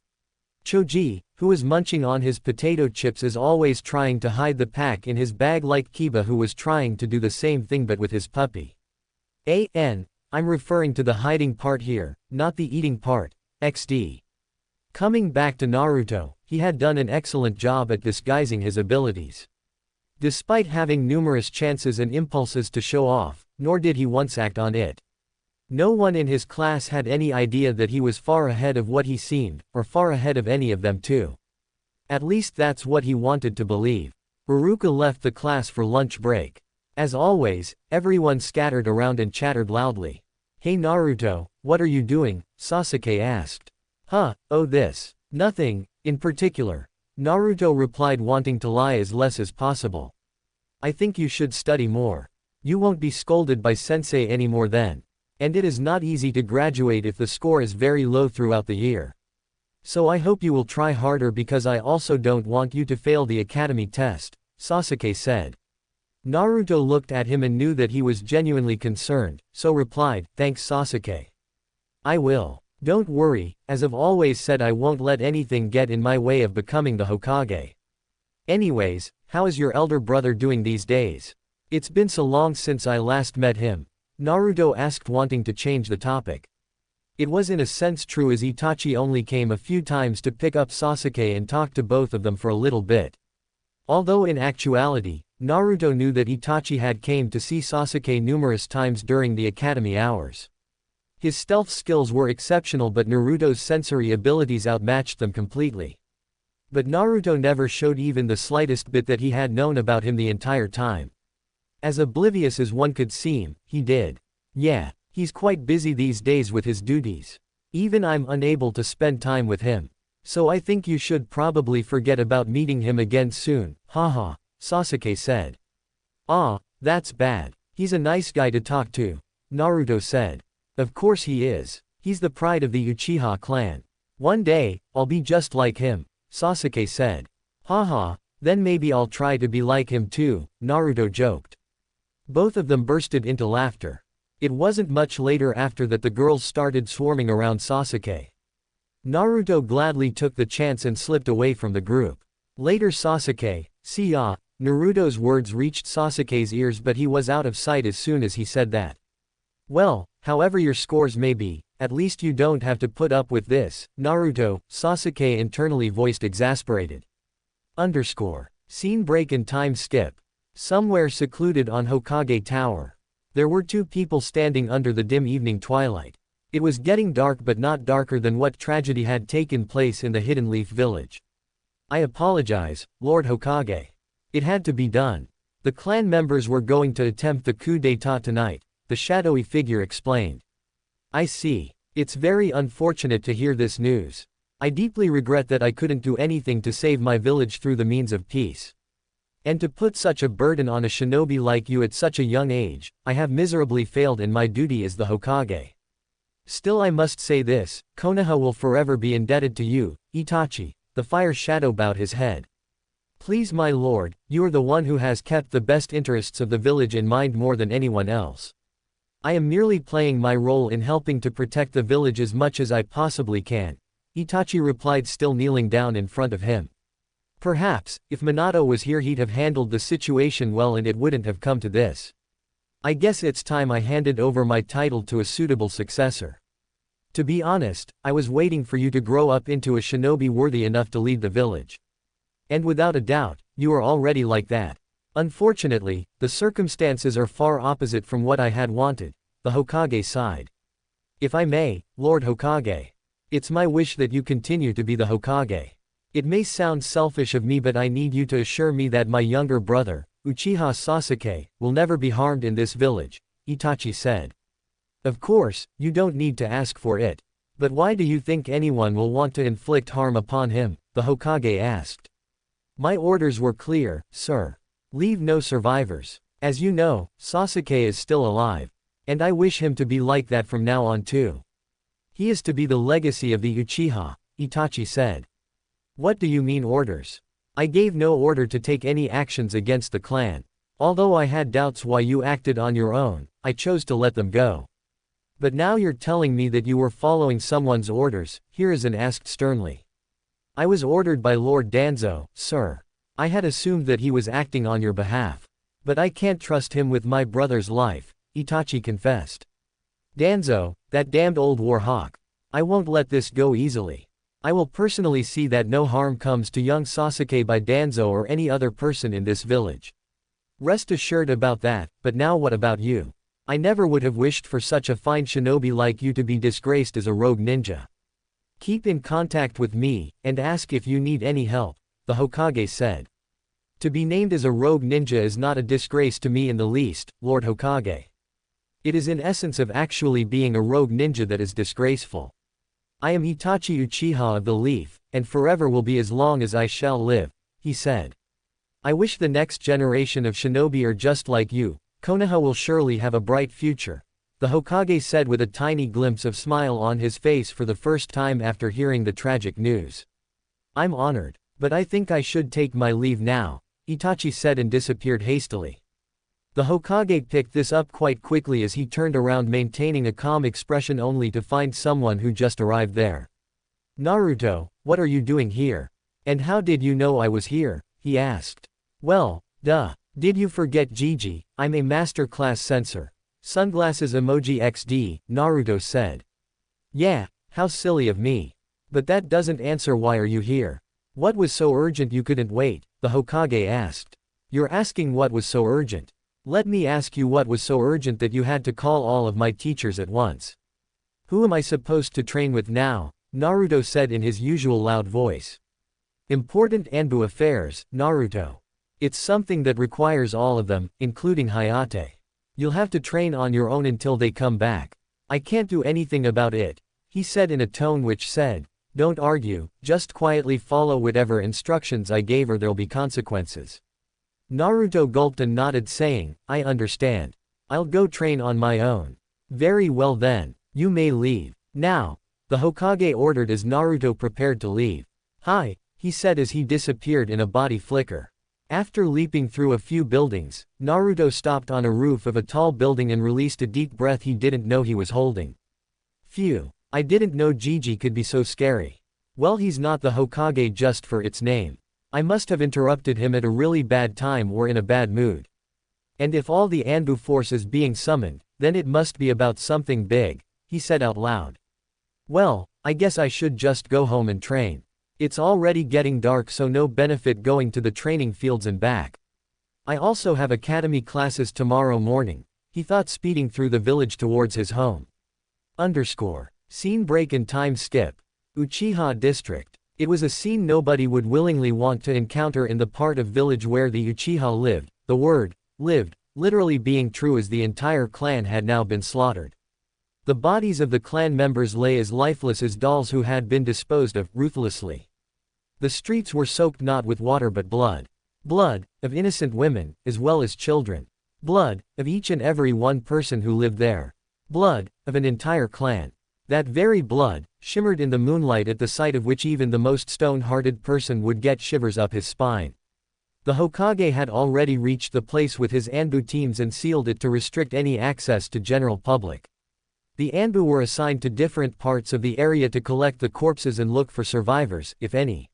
Speaker 1: Choji, who was munching on his potato chips as always trying to hide the pack in his bag like Kiba who was trying to do the same thing but with his puppy. I'm referring to the hiding part here, not the eating part, XD. Coming back to Naruto, he had done an excellent job at disguising his abilities. Despite having numerous chances and impulses to show off, nor did he once act on it. No one in his class had any idea that he was far ahead of what he seemed, or far ahead of any of them too. At least that's what he wanted to believe. Haruka left the class for lunch break. As always, everyone scattered around and chattered loudly. "Hey Naruto, what are you doing?" Sasuke asked. Oh this. Nothing, in particular. Naruto replied, wanting to lie as less as possible. "I think you should study more. You won't be scolded by sensei anymore then. And it is not easy to graduate if the score is very low throughout the year. So I hope you will try harder because I also don't want you to fail the academy test," Sasuke said. Naruto looked at him and knew that he was genuinely concerned, so replied, "Thanks Sasuke. I will. Don't worry, as I've always said I won't let anything get in my way of becoming the Hokage. Anyways, how is your elder brother doing these days? It's been so long since I last met him," Naruto asked, wanting to change the topic. It was in a sense true, as Itachi only came a few times to pick up Sasuke and talk to both of them for a little bit. Although in actuality, Naruto knew that Itachi had came to see Sasuke numerous times during the academy hours. His stealth skills were exceptional, but Naruto's sensory abilities outmatched them completely. But Naruto never showed even the slightest bit that he had known about him the entire time. As oblivious as one could seem, he did. "Yeah, he's quite busy these days with his duties. Even I'm unable to spend time with him. So I think you should probably forget about meeting him again soon, haha," Sasuke said. "Ah, that's bad. He's a nice guy to talk to," Naruto said. "Of course he is. He's the pride of the Uchiha clan. One day, I'll be just like him," Sasuke said. "Haha, then maybe I'll try to be like him too," Naruto joked. Both of them bursted into laughter. It wasn't much later after that the girls started swarming around Sasuke. Naruto gladly took the chance and slipped away from the group. Later Sasuke, see ya. Naruto's words reached Sasuke's ears, but he was out of sight as soon as he said that. "Well, however your scores may be, at least you don't have to put up with this, Naruto," Sasuke internally voiced, exasperated. Scene break and time skip. Somewhere secluded on Hokage Tower. There were two people standing under the dim evening twilight. It was getting dark, but not darker than what tragedy had taken place in the Hidden Leaf Village. "I apologize, Lord Hokage. It had to be done. The clan members were going to attempt the coup d'état tonight," the shadowy figure explained. "I see. It's very unfortunate to hear this news. I deeply regret that I couldn't do anything to save my village through the means of peace. And to put such a burden on a shinobi like you at such a young age, I have miserably failed in my duty as the Hokage. Still, I must say this, Konoha will forever be indebted to you, Itachi." The fire shadow bowed his head. "Please my lord, you are the one who has kept the best interests of the village in mind more than anyone else. I am merely playing my role in helping to protect the village as much as I possibly can," Itachi replied, still kneeling down in front of him. "Perhaps, if Minato was here he'd have handled the situation well and it wouldn't have come to this. I guess it's time I handed over my title to a suitable successor. To be honest, I was waiting for you to grow up into a shinobi worthy enough to lead the village. And without a doubt, you are already like that. Unfortunately, the circumstances are far opposite from what I had wanted," the Hokage sighed. "If I may, Lord Hokage. It's my wish that you continue to be the Hokage. It may sound selfish of me, but I need you to assure me that my younger brother, Uchiha Sasuke, will never be harmed in this village," Itachi said. "Of course, you don't need to ask for it. But why do you think anyone will want to inflict harm upon him?" the Hokage asked. "My orders were clear, sir. Leave no survivors. As you know, Sasuke is still alive. And I wish him to be like that from now on too. He is to be the legacy of the Uchiha," Itachi said. "What do you mean orders? I gave no order to take any actions against the clan. Although I had doubts why you acted on your own, I chose to let them go. But now you're telling me that you were following someone's orders," Hiruzen asked sternly. "I was ordered by Lord Danzo, sir. I had assumed that he was acting on your behalf. But I can't trust him with my brother's life," Itachi confessed. "Danzo, that damned old war hawk. I won't let this go easily. I will personally see that no harm comes to young Sasuke by Danzo or any other person in this village. Rest assured about that, but now what about you? I never would have wished for such a fine shinobi like you to be disgraced as a rogue ninja. Keep in contact with me, and ask if you need any help, the Hokage said. To be named as a rogue ninja is not a disgrace to me in the least, Lord Hokage. It is in essence of actually being a rogue ninja that is disgraceful. I am Itachi Uchiha of the Leaf, and forever will be as long as I shall live, he said. I wish the next generation of shinobi are just like you. Konoha will surely have a bright future, the Hokage said with a tiny glimpse of smile on his face for the first time after hearing the tragic news. I'm honored, but I think I should take my leave now, Itachi said and disappeared hastily. The Hokage picked this up quite quickly as he turned around maintaining a calm expression only to find someone who just arrived there. Naruto, what are you doing here? And how did you know I was here? He asked. Well, duh. Did you forget Gigi? I'm a master class censor. Sunglasses emoji XD, Naruto said. Yeah, how silly of me. But that doesn't answer why are you here. What was so urgent you couldn't wait? The Hokage asked. You're asking what was so urgent. Let me ask you what was so urgent that you had to call all of my teachers at once. Who am I supposed to train with now? Naruto said in his usual loud voice. Important Anbu affairs, Naruto. It's something that requires all of them, including Hayate. You'll have to train on your own until they come back. I can't do anything about it, he said in a tone which said, don't argue, just quietly follow whatever instructions I gave or there'll be consequences. Naruto gulped and nodded saying, I understand. I'll go train on my own. Very well then, you may leave. Now, the Hokage ordered as Naruto prepared to leave. Hi, he said as he disappeared in a body flicker. After leaping through a few buildings, Naruto stopped on a roof of a tall building and released a deep breath he didn't know he was holding. Phew, I didn't know Gigi could be so scary. Well, he's not the Hokage just for its name. I must have interrupted him at a really bad time or in a bad mood. And if all the Anbu force is being summoned, then it must be about something big, he said out loud. Well, I guess I should just go home and train. It's already getting dark, so no benefit going to the training fields and back. I also have academy classes tomorrow morning, he thought, speeding through the village towards his home. Scene break and time skip. Uchiha District. It was a scene nobody would willingly want to encounter in the part of village where the Uchiha lived, the word, lived, literally being true as the entire clan had now been slaughtered. The bodies of the clan members lay as lifeless as dolls who had been disposed of ruthlessly. The streets were soaked not with water but blood. Blood, of innocent women, as well as children. Blood, of each and every one person who lived there. Blood, of an entire clan. That very blood, shimmered in the moonlight at the sight of which even the most stone-hearted person would get shivers up his spine. The Hokage had already reached the place with his Anbu teams and sealed it to restrict any access to general public. The Anbu were assigned to different parts of the area to collect the corpses and look for survivors, if any.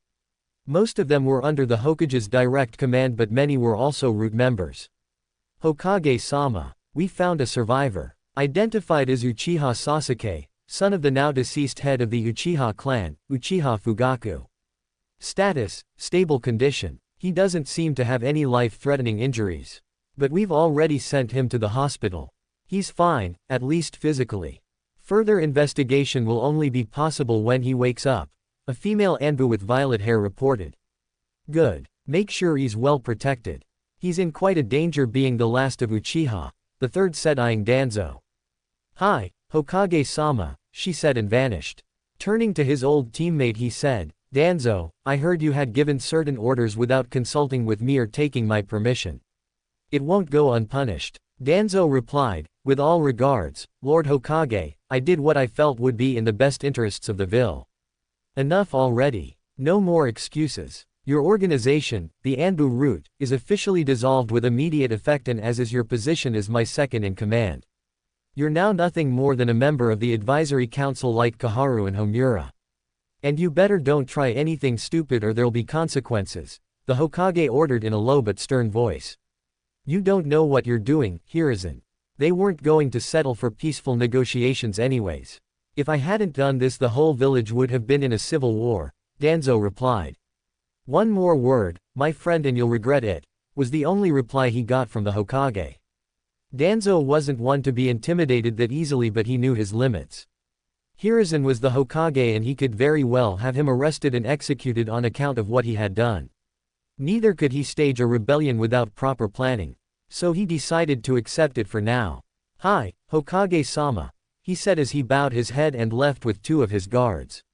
Speaker 1: Most of them were under the Hokage's direct command, but many were also root members. Hokage-sama, we found a survivor. Identified as Uchiha Sasuke, son of the now-deceased head of the Uchiha clan, Uchiha Fugaku. Status, stable condition. He doesn't seem to have any life-threatening injuries. But we've already sent him to the hospital. He's fine, at least physically. Further investigation will only be possible when he wakes up, a female Anbu with violet hair reported. Good. Make sure he's well protected. He's in quite a danger being the last of Uchiha, the third said, eyeing Danzo. Hi, Hokage-sama, she said and vanished. Turning to his old teammate he said, Danzo, I heard you had given certain orders without consulting with me or taking my permission. It won't go unpunished. Danzo replied, with all regards, Lord Hokage, I did what I felt would be in the best interests of the Ville. Enough already. No more excuses. Your organization, the Anbu Root, is officially dissolved with immediate effect, and as is your position as my second in command. You're now nothing more than a member of the advisory council like Kaharu and Homura. And you better don't try anything stupid or there'll be consequences, the Hokage ordered in a low but stern voice. You don't know what you're doing, Hiruzen. They weren't going to settle for peaceful negotiations anyways. If I hadn't done this, the whole village would have been in a civil war, Danzo replied. One more word, my friend, and you'll regret it, was the only reply he got from the Hokage. Danzo wasn't one to be intimidated that easily, but he knew his limits. Hiruzen was the Hokage and he could very well have him arrested and executed on account of what he had done. Neither could he stage a rebellion without proper planning. So he decided to accept it for now. "Hi, Hokage-sama," he said as he bowed his head and left with two of his guards.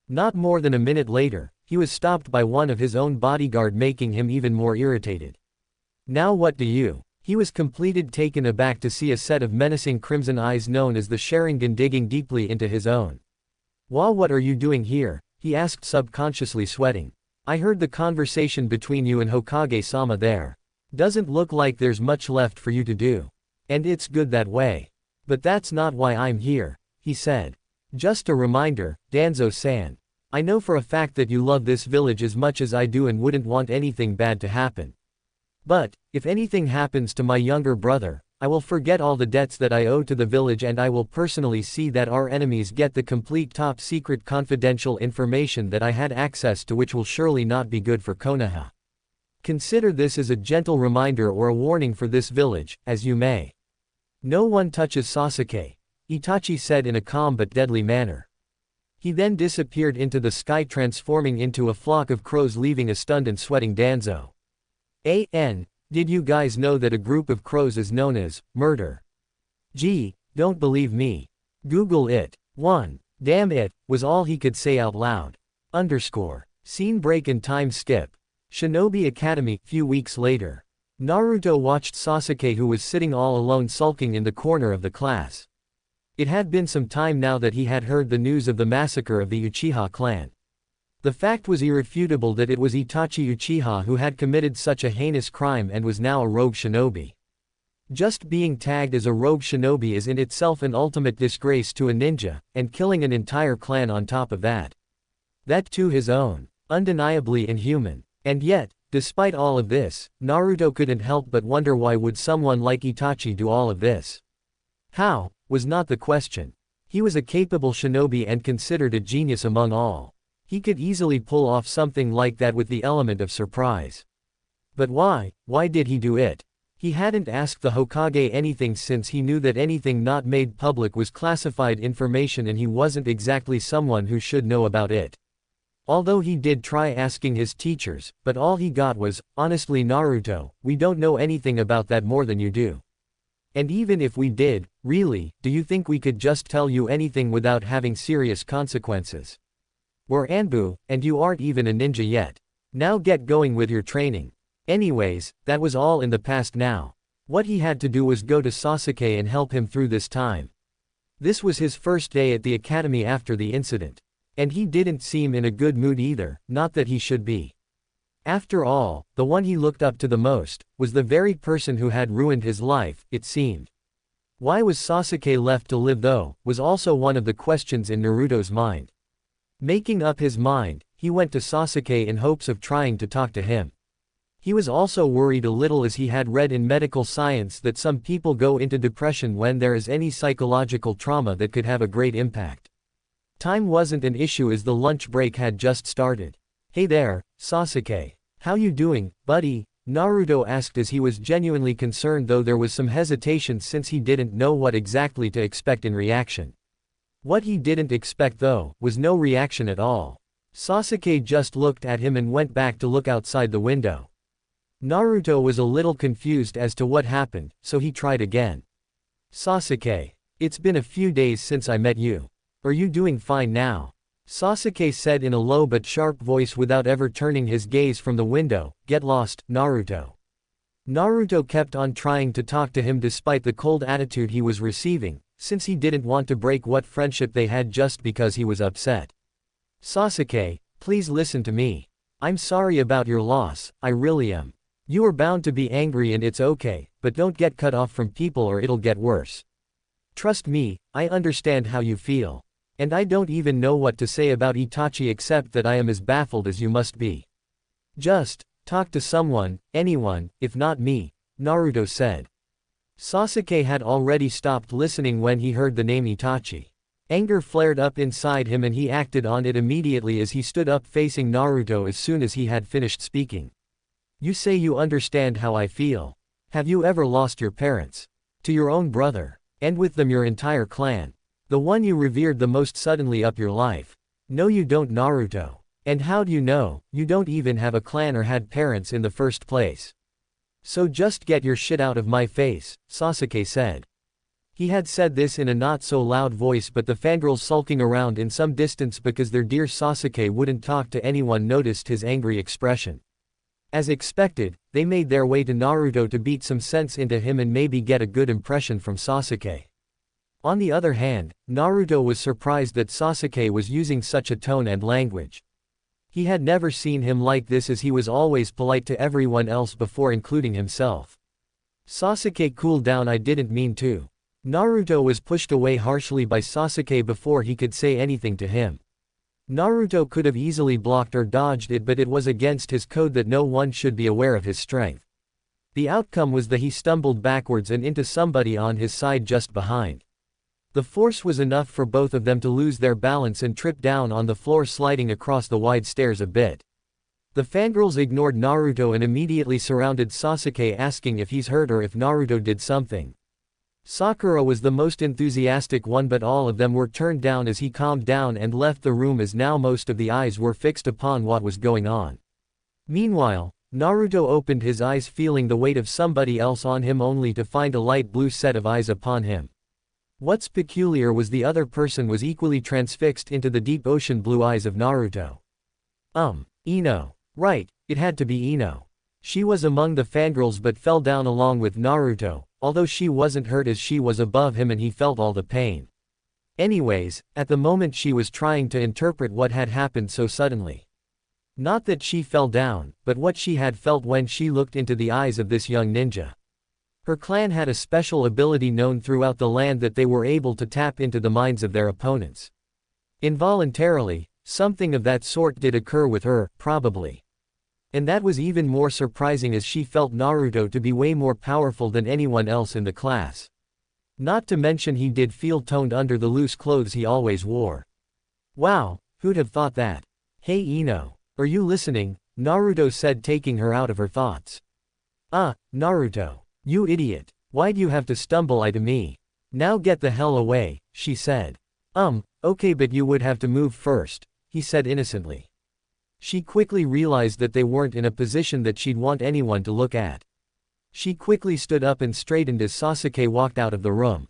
Speaker 1: Not more than a minute later, he was stopped by one of his own bodyguard, making him even more irritated. "Now what do you?" He was completely taken aback to see a set of menacing crimson eyes known as the Sharingan digging deeply into his own. What are you doing here?" he asked, subconsciously sweating. "I heard the conversation between you and Hokage-sama there. Doesn't look like there's much left for you to do. And it's good that way. But that's not why I'm here," he said. "Just a reminder, Danzo-san. I know for a fact that you love this village as much as I do and wouldn't want anything bad to happen. But, if anything happens to my younger brother, I will forget all the debts that I owe to the village and I will personally see that our enemies get the complete top secret confidential information that I had access to, which will surely not be good for Konoha. Consider this as a gentle reminder or a warning for this village, as you may. No one touches Sasuke," Itachi said in a calm but deadly manner. He then disappeared into the sky, transforming into a flock of crows, leaving a stunned and sweating Danzo. Did you guys know that a group of crows is known as murder? Gee, don't believe me. Google it. Damn it, was all he could say out loud. Scene break and time skip. Shinobi Academy. Few weeks later. Naruto watched Sasuke, who was sitting all alone sulking in the corner of the class. It had been some time now that he had heard the news of the massacre of the Uchiha clan. The fact was irrefutable that it was Itachi Uchiha who had committed such a heinous crime and was now a rogue shinobi. Just being tagged as a rogue shinobi is in itself an ultimate disgrace to a ninja, and killing an entire clan on top of that. That too his own. Undeniably inhuman. And yet, despite all of this, Naruto couldn't help but wonder why would someone like Itachi do all of this. How, was not the question. He was a capable shinobi and considered a genius among all. He could easily pull off something like that with the element of surprise. But why did he do it? He hadn't asked the Hokage anything since he knew that anything not made public was classified information and he wasn't exactly someone who should know about it. Although he did try asking his teachers, but all he got was, "Honestly Naruto, we don't know anything about that more than you do. And even if we did, really, do you think we could just tell you anything without having serious consequences? We're Anbu, and you aren't even a ninja yet. Now get going with your training." Anyways, that was all in the past now. What he had to do was go to Sasuke and help him through this time. This was his first day at the academy after the incident. And he didn't seem in a good mood either, not that he should be. After all, the one he looked up to the most, was the very person who had ruined his life, it seemed. Why was Sasuke left to live though, was also one of the questions in Naruto's mind. Making up his mind, he went to Sasuke in hopes of trying to talk to him. He was also worried a little as he had read in medical science that some people go into depression when there is any psychological trauma that could have a great impact. Time wasn't an issue as the lunch break had just started. "Hey there, Sasuke. How you doing, buddy?" Naruto asked as he was genuinely concerned, though there was some hesitation since he didn't know what exactly to expect in reaction. What he didn't expect though, was no reaction at all. Sasuke just looked at him and went back to look outside the window. Naruto was a little confused as to what happened, so he tried again. "Sasuke. It's been a few days since I met you. Are you doing fine now?" Sasuke said in a low but sharp voice without ever turning his gaze from the window. "Get lost, Naruto." Naruto kept on trying to talk to him despite the cold attitude he was receiving, since he didn't want to break what friendship they had just because he was upset. "Sasuke, please listen to me. I'm sorry about your loss, I really am. You are bound to be angry and it's okay, but don't get cut off from people or it'll get worse. Trust me, I understand how you feel. And I don't even know what to say about Itachi except that I am as baffled as you must be. Just talk to someone, anyone, if not me," Naruto said. Sasuke had already stopped listening when he heard the name Itachi. Anger flared up inside him and he acted on it immediately as he stood up facing Naruto as soon as he had finished speaking. "You say you understand how I feel. Have you ever lost your parents?" To your own brother. And with them your entire clan. The one you revered the most suddenly up your life. No you don't Naruto. And how do you know, you don't even have a clan or had parents in the first place. So just get your shit out of my face, Sasuke said. He had said this in a not so loud voice but the fangirls sulking around in some distance because their dear Sasuke wouldn't talk to anyone noticed his angry expression. As expected, they made their way to Naruto to beat some sense into him and maybe get a good impression from Sasuke. On the other hand, Naruto was surprised that Sasuke was using such a tone and language. He had never seen him like this as he was always polite to everyone else before including himself. Sasuke cool down I didn't mean to. Naruto was pushed away harshly by Sasuke before he could say anything to him. Naruto could have easily blocked or dodged it but it was against his code that no one should be aware of his strength. The outcome was that he stumbled backwards and into somebody on his side just behind. The force was enough for both of them to lose their balance and trip down on the floor sliding across the wide stairs a bit. The fangirls ignored Naruto and immediately surrounded Sasuke asking if he's hurt or if Naruto did something. Sakura was the most enthusiastic one but all of them were turned down as he calmed down and left the room as now most of the eyes were fixed upon what was going on. Meanwhile, Naruto opened his eyes feeling the weight of somebody else on him only to find a light blue set of eyes upon him. What's peculiar was the other person was equally transfixed into the deep ocean blue eyes of Naruto. Ino. Right, it had to be Ino. She was among the fangirls but fell down along with Naruto, although she wasn't hurt as she was above him and he felt all the pain. Anyways, at the moment she was trying to interpret what had happened so suddenly. Not that she fell down, but what she had felt when she looked into the eyes of this young ninja. Her clan had a special ability known throughout the land that they were able to tap into the minds of their opponents. Involuntarily, something of that sort did occur with her, probably. And that was even more surprising as she felt Naruto to be way more powerful than anyone else in the class. Not to mention he did feel toned under the loose clothes he always wore. Wow, who'd have thought that? Hey Ino, are you listening? Naruto said taking her out of her thoughts. Naruto. You idiot, why'd you have to stumble to me? Now get the hell away, she said. Okay but you would have to move first, he said innocently. She quickly realized that they weren't in a position that she'd want anyone to look at. She quickly stood up and straightened as Sasuke walked out of the room.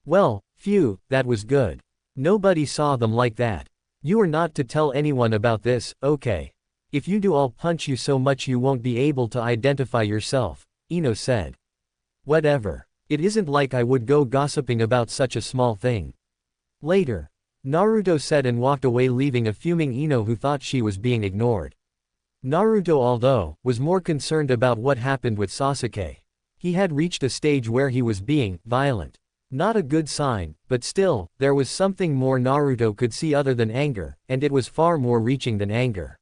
Speaker 1: Well, phew, that was good. Nobody saw them like that. You are not to tell anyone about this, okay? If you do I'll punch you so much you won't be able to identify yourself, Ino said. Whatever. It isn't like I would go gossiping about such a small thing. Later. Naruto said and walked away leaving a fuming Ino who thought she was being ignored. Naruto although, was more concerned about what happened with Sasuke. He had reached a stage where he was being violent. Not a good sign, but still, there was something more Naruto could see other than anger, and it was far more reaching than anger.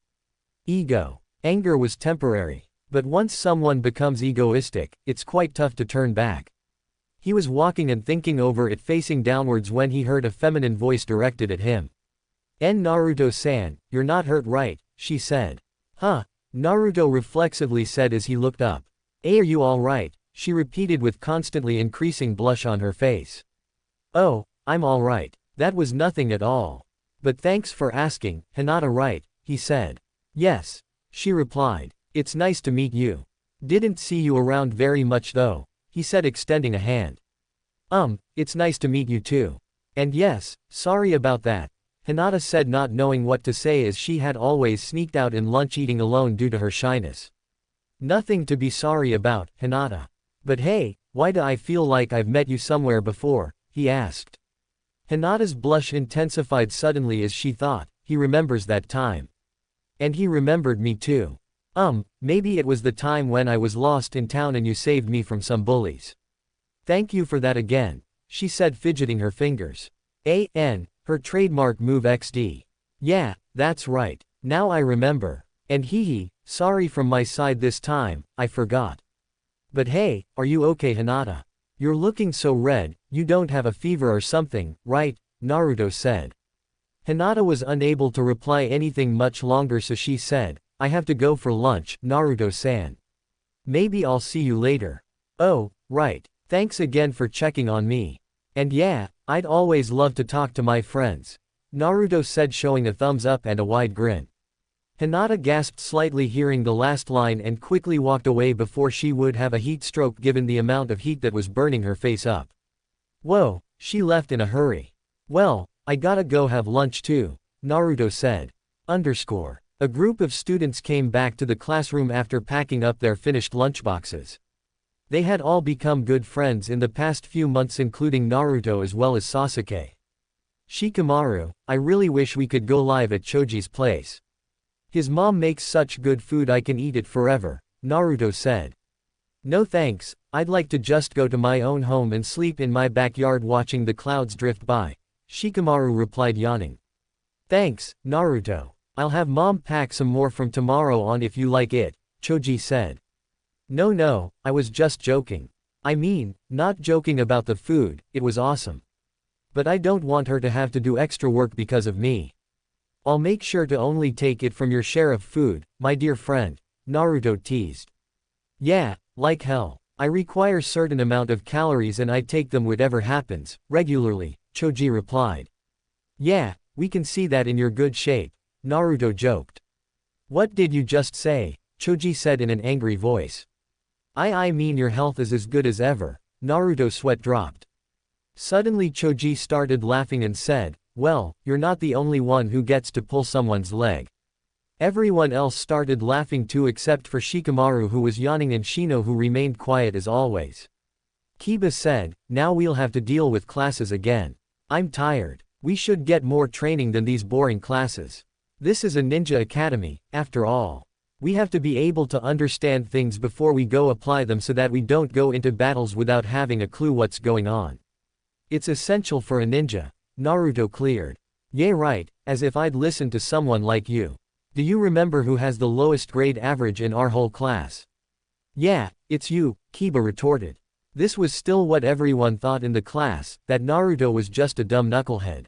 Speaker 1: Ego. Anger was temporary. But once someone becomes egoistic, it's quite tough to turn back. He was walking and thinking over it facing downwards when he heard a feminine voice directed at him. Naruto-san, you're not hurt right, she said. Huh? Naruto reflexively said as he looked up. Are you alright? She repeated with constantly increasing blush on her face. Oh, I'm alright. That was nothing at all. But thanks for asking, Hinata right, he said. Yes. She replied. It's nice to meet you. Didn't see you around very much though, he said extending a hand. It's nice to meet you too. And yes, sorry about that, Hinata said not knowing what to say as she had always sneaked out in lunch eating alone due to her shyness. Nothing to be sorry about, Hinata. But hey, why do I feel like I've met you somewhere before, he asked. Hinata's blush intensified suddenly as she thought, he remembers that time. And he remembered me too. Maybe it was the time when I was lost in town and you saved me from some bullies. Thank you for that again, she said fidgeting her fingers. Her trademark move XD. Yeah, that's right, now I remember. And sorry from my side this time, I forgot. But hey, are you okay Hinata? You're looking so red, you don't have a fever or something, right? Naruto said. Hinata was unable to reply anything much longer so she said, I have to go for lunch, Naruto-san. Maybe I'll see you later. Oh, right. Thanks again for checking on me. And yeah, I'd always love to talk to my friends. Naruto said, showing a thumbs up and a wide grin. Hinata gasped slightly hearing the last line and quickly walked away before she would have a heat stroke given the amount of heat that was burning her face up. Whoa, she left in a hurry. Well, I gotta go have lunch too, Naruto said. A group of students came back to the classroom after packing up their finished lunchboxes. They had all become good friends in the past few months, including Naruto as well as Sasuke. Shikamaru, I really wish we could go live at Choji's place. His mom makes such good food I can eat it forever, Naruto said. No thanks, I'd like to just go to my own home and sleep in my backyard watching the clouds drift by, Shikamaru replied, yawning. Thanks, Naruto. I'll have mom pack some more from tomorrow on if you like it, Choji said. No, I was just joking. I mean, not joking about the food, it was awesome. But I don't want her to have to do extra work because of me. I'll make sure to only take it from your share of food, my dear friend, Naruto teased. Yeah, like hell. I require certain amount of calories and I take them whatever happens, regularly, Choji replied. Yeah, we can see that in your good shape, Naruto joked. What did you just say? Choji said in an angry voice. I mean your health is as good as ever, Naruto's sweat dropped. Suddenly Choji started laughing and said, well, you're not the only one who gets to pull someone's leg. Everyone else started laughing too except for Shikamaru, who was yawning, and Shino, who remained quiet as always. Kiba said, now we'll have to deal with classes again. I'm tired. We should get more training than these boring classes. This is a ninja academy, after all. We have to be able to understand things before we go apply them so that we don't go into battles without having a clue what's going on. It's essential for a ninja, Naruto cleared. Yeah right, as if I'd listen to someone like you. Do you remember who has the lowest grade average in our whole class? Yeah, it's you, Kiba retorted. This was still what everyone thought in the class, that Naruto was just a dumb knucklehead.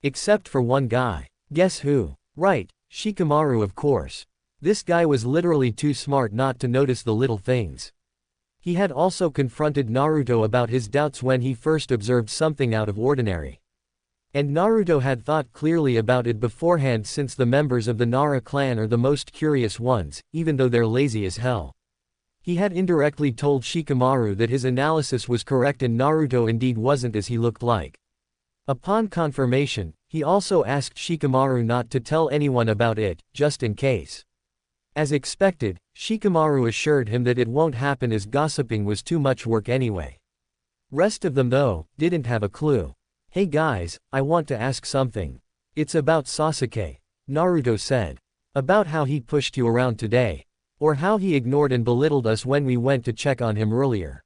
Speaker 1: Except for one guy. Guess who? Right, Shikamaru, of course. This guy was literally too smart not to notice the little things. He had also confronted Naruto about his doubts when he first observed something out of ordinary. And Naruto had thought clearly about it beforehand, since the members of the Nara clan are the most curious ones, even though they're lazy as hell. He had indirectly told Shikamaru that his analysis was correct and Naruto indeed wasn't as he looked like. Upon confirmation, he also asked Shikamaru not to tell anyone about it, just in case. As expected, Shikamaru assured him that it won't happen as gossiping was too much work anyway. Rest of them, though, didn't have a clue. Hey guys, I want to ask something. It's about Sasuke, Naruto said. About how he pushed you around today. Or how he ignored and belittled us when we went to check on him earlier.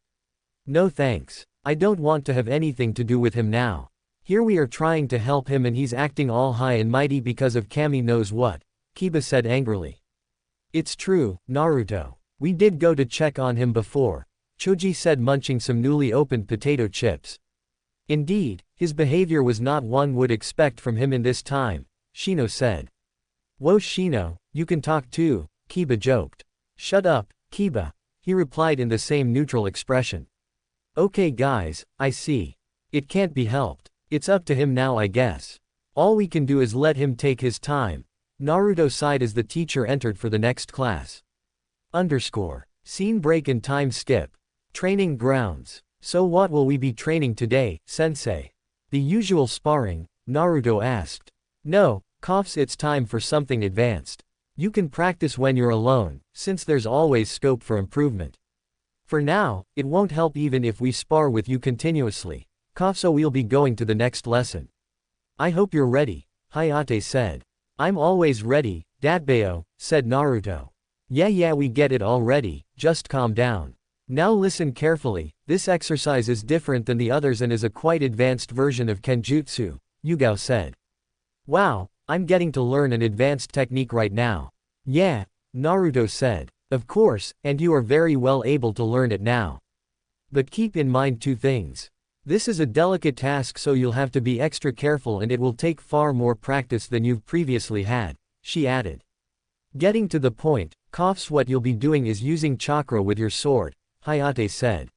Speaker 1: No thanks. I don't want to have anything to do with him now. Here we are trying to help him and he's acting all high and mighty because of Kami knows what, Kiba said angrily. It's true, Naruto. We did go to check on him before, Choji said, munching some newly opened potato chips. Indeed, his behavior was not one would expect from him in this time, Shino said. Whoa Shino, you can talk too, Kiba joked. Shut up, Kiba, he replied in the same neutral expression. Okay guys, I see. It can't be helped. It's up to him now, I guess. All we can do is let him take his time. Naruto sighed as the teacher entered for the next class. Scene break and time skip. Training grounds. So what will we be training today, sensei? The usual sparring, Naruto asked. No, it's time for something advanced. You can practice when you're alone, since there's always scope for improvement. For now, it won't help even if we spar with you continuously. So we'll be going to the next lesson. I hope you're ready, Hayate said. I'm always ready, Datbeo, said Naruto. Yeah we get it already, just calm down. Now listen carefully, this exercise is different than the others and is a quite advanced version of Kenjutsu, Yugao said. Wow, I'm getting to learn an advanced technique right now. Yeah, Naruto said. Of course, and you are very well able to learn it now. But keep in mind two things. This is a delicate task, so you'll have to be extra careful and it will take far more practice than you've previously had, she added. Getting to the point, what you'll be doing is using chakra with your sword, Hayate said.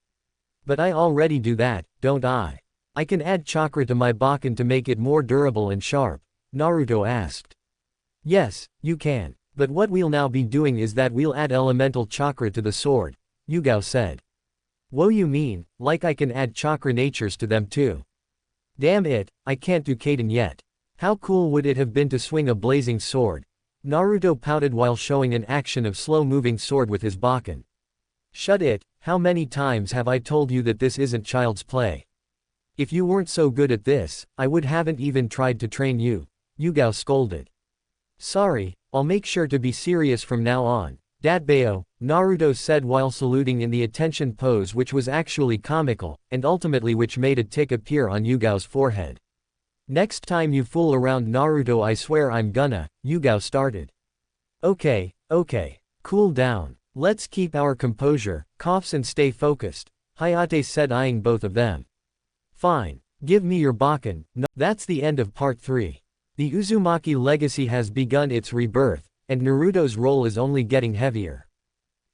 Speaker 1: But I already do that, don't I? I can add chakra to my Bakken to make it more durable and sharp, Naruto asked. Yes, you can. But what we'll now be doing is that we'll add elemental chakra to the sword, Yugao said. Whoa, you mean, like I can add chakra natures to them too? Damn it, I can't do Kaden yet. How cool would it have been to swing a blazing sword? Naruto pouted while showing an action of slow-moving sword with his Bakken. Shut it, how many times have I told you that this isn't child's play? If you weren't so good at this, I would haven't even tried to train you, Yugao scolded. Sorry, I'll make sure to be serious from now on, Datbeo, Naruto said while saluting in the attention pose, which was actually comical, and ultimately which made a tick appear on Yugao's forehead. Next time you fool around Naruto, I swear I'm gonna, Yugao started. Okay, cool down. Let's keep our composure, coughs and stay focused, Hayate said eyeing both of them. Fine. Give me your Bakken. No, that's the end of part 3. The Uzumaki legacy has begun its rebirth, and Naruto's role is only getting heavier.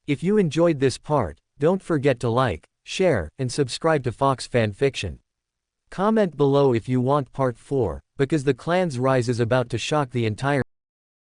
Speaker 1: If you enjoyed this part, don't forget to like, share, and subscribe to Fox Fanfiction. Comment below if you want part 4, because the clan's rise is about to shock the entire